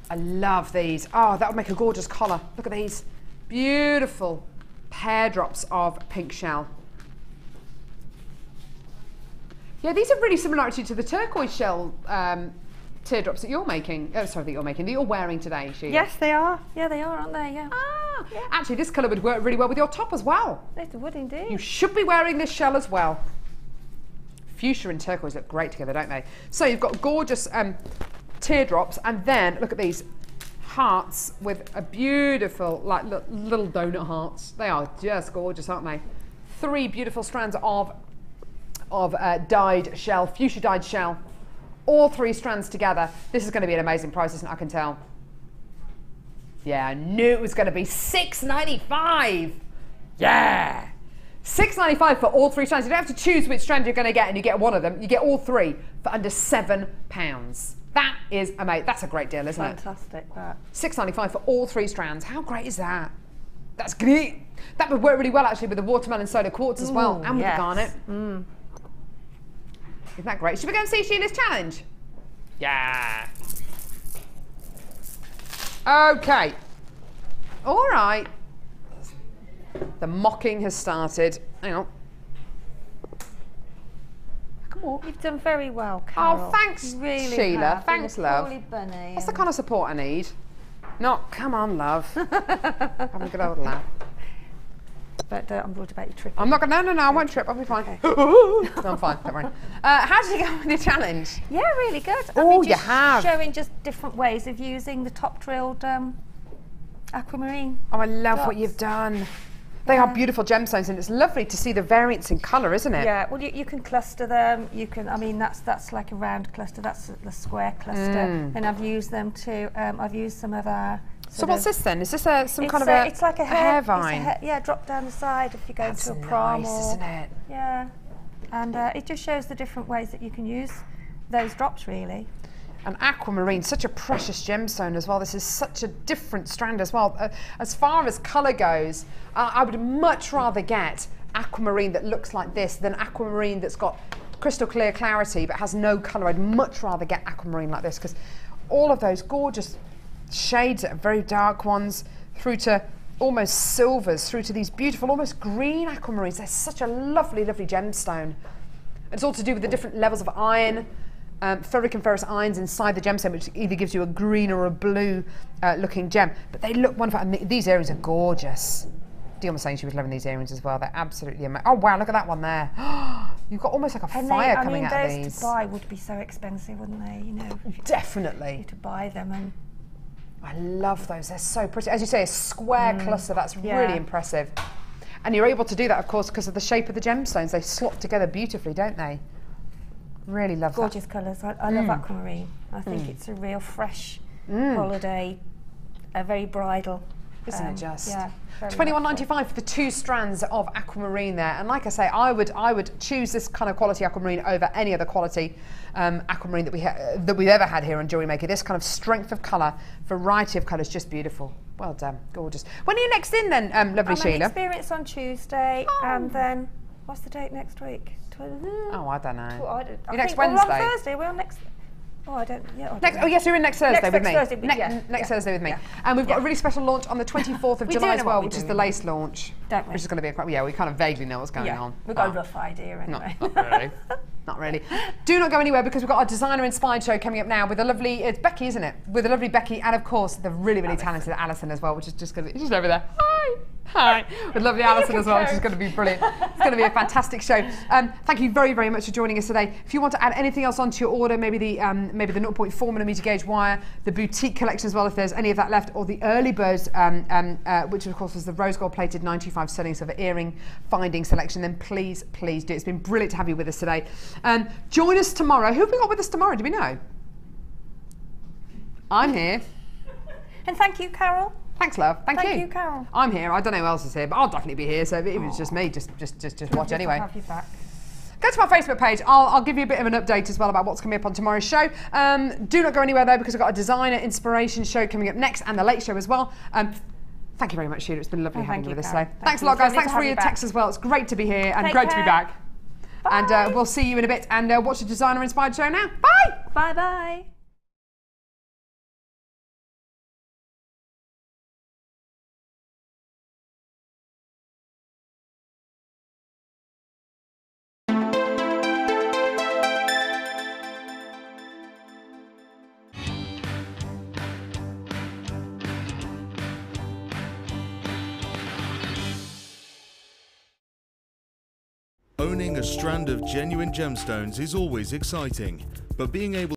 I love these. Oh, that would make a gorgeous collar. Look at these. Beautiful pear drops of pink shell. Yeah, these are really similar actually to the turquoise shell teardrops that you're making. Oh, sorry, that you're wearing today, Sheila. Yes, they are. Yeah, they are, aren't they? Yeah. Yeah. Actually, this colour would work really well with your top as well. It would indeed. You should be wearing this shell as well. Fuchsia and turquoise look great together, don't they? So you've got gorgeous teardrops, and then look at these hearts with a beautiful, like little donut hearts. They are just gorgeous, aren't they? 3 beautiful strands of dyed shell, fuchsia dyed shell. All 3 strands together. This is going to be an amazing price, isn't it? I can tell. Yeah, I knew it was going to be $6.95. Yeah. $6.95 for all 3 strands. You don't have to choose which strand you're going to get and you get one of them. You get all 3 for under £7. That is amazing. That's a great deal, isn't it? Fantastic, that. $6.95 for all 3 strands. How great is that? That's great. That would work really well actually with the watermelon soda quartz as well, and with the garnet. Isn't that great? Should we go and see Sheila's challenge? Yeah. Okay. All right. The mocking has started. Hang on. Come on. You've done very well, Carol. Oh, thanks, you really Sheila. have. Thanks, You're a love. poorly bunny. That's the kind of support I need. Not, come on, love. Having a good old laugh. But I'm worried about your trip. I'm not going to, no, I won't trip. I'll be fine. Okay. No, I'm fine, don't worry. How did you go with your challenge? Yeah, really good. Oh, just you have. Showing just different ways of using the top drilled aquamarine. Oh, I love what dots. you've done. They are beautiful gemstones, and it's lovely to see the variance in colour, isn't it? Yeah, well, you can cluster them. You can, I mean, that's like a round cluster. That's the square cluster. And I've used them to. I've used some of our. So what's this then? Is this some kind of it's like a hair vine? Yeah, drop down the side if you go to a prom. Nice, isn't it? Yeah, and it just shows the different ways that you can use those drops, really. And aquamarine, such a precious gemstone as well. This is such a different strand as well. As far as colour goes, I would much rather get aquamarine that looks like this than aquamarine that's got crystal clear clarity but has no colour. I'd much rather get aquamarine like this, because all of those gorgeous shades, very dark ones, through to almost silvers, through to these beautiful, almost green aquamarines. They're such a lovely, lovely gemstone. It's all to do with the different levels of iron. Ferric and ferrous ions inside the gemstone, which either gives you a green or a blue looking gem. But they look wonderful, and these earrings are gorgeous. Dion was saying she was loving these earrings as well. They're absolutely amazing. Oh wow, look at that one there. You've got almost like a fire coming out of these. Those to buy would be so expensive, wouldn't they? You know, definitely. To buy them, and I love those. They're so pretty. As you say, a square cluster. That's really impressive. And you're able to do that, of course, because of the shape of the gemstones. They slot together beautifully, don't they? Really love gorgeous colours. I love aquamarine. I think it's a real fresh holiday, a very bridal. Isn't it just? Yeah. $21.95 for the 2 strands of aquamarine there. And like I say, I would choose this kind of quality aquamarine over any other quality aquamarine that we've ever had here on Jewellery Maker. This kind of strength of colour, variety of colours, just beautiful. Well done, gorgeous. When are you next in then, lovely Sheila? I'm an experience on Tuesday, and then what's the date next week? Oh, I don't know. You're next Wednesday. We're on Thursday. We're on next. Oh, I don't. Yeah. Yes, you're in next Thursday with me. Next Thursday with me. And we've got a really special launch on the 24th of July as well, which is the lace launch. Don't we? Which is going to be we kind of vaguely know what's going on. We've got a rough idea anyway. Not really. Not really. Do not go anywhere, because we've got our designer-inspired show coming up now with the lovely, it's Becky, isn't it? With the lovely Becky, and of course the really, really talented Alison as well, which is just going to be, she's over there. Hi. With lovely Alison as well, which is going to be brilliant. It's going to be a fantastic show. Thank you very, very much for joining us today. If you want to add anything else onto your order, maybe the 0.4mm gauge wire, the boutique collection as well, if there's any of that left, or the early birds, which of course was the rose gold plated 95 sterling silver earring finding selection, then please, please do. It's been brilliant to have you with us today. Join us tomorrow. Who have we got with us tomorrow? Do we know? I'm here. And thank you, Carol. Thanks, love. Thank you. Thank you, Carol. I'm here. I don't know who else is here, but I'll definitely be here. So if it was just me, just watch anyway. Have you back. Go to my Facebook page. I'll give you a bit of an update as well about what's coming up on tomorrow's show. Do not go anywhere though, because we've got a designer inspiration show coming up next, and the late show as well. Thank you very much, Sheila. It's been lovely having you with us today. Thanks a lot, guys. Thanks for your texts as well. It's great to be here and great to be back. Bye. And we'll see you in a bit. And watch the designer inspired show now. Bye. Bye bye. Owning a strand of genuine gemstones is always exciting, but being able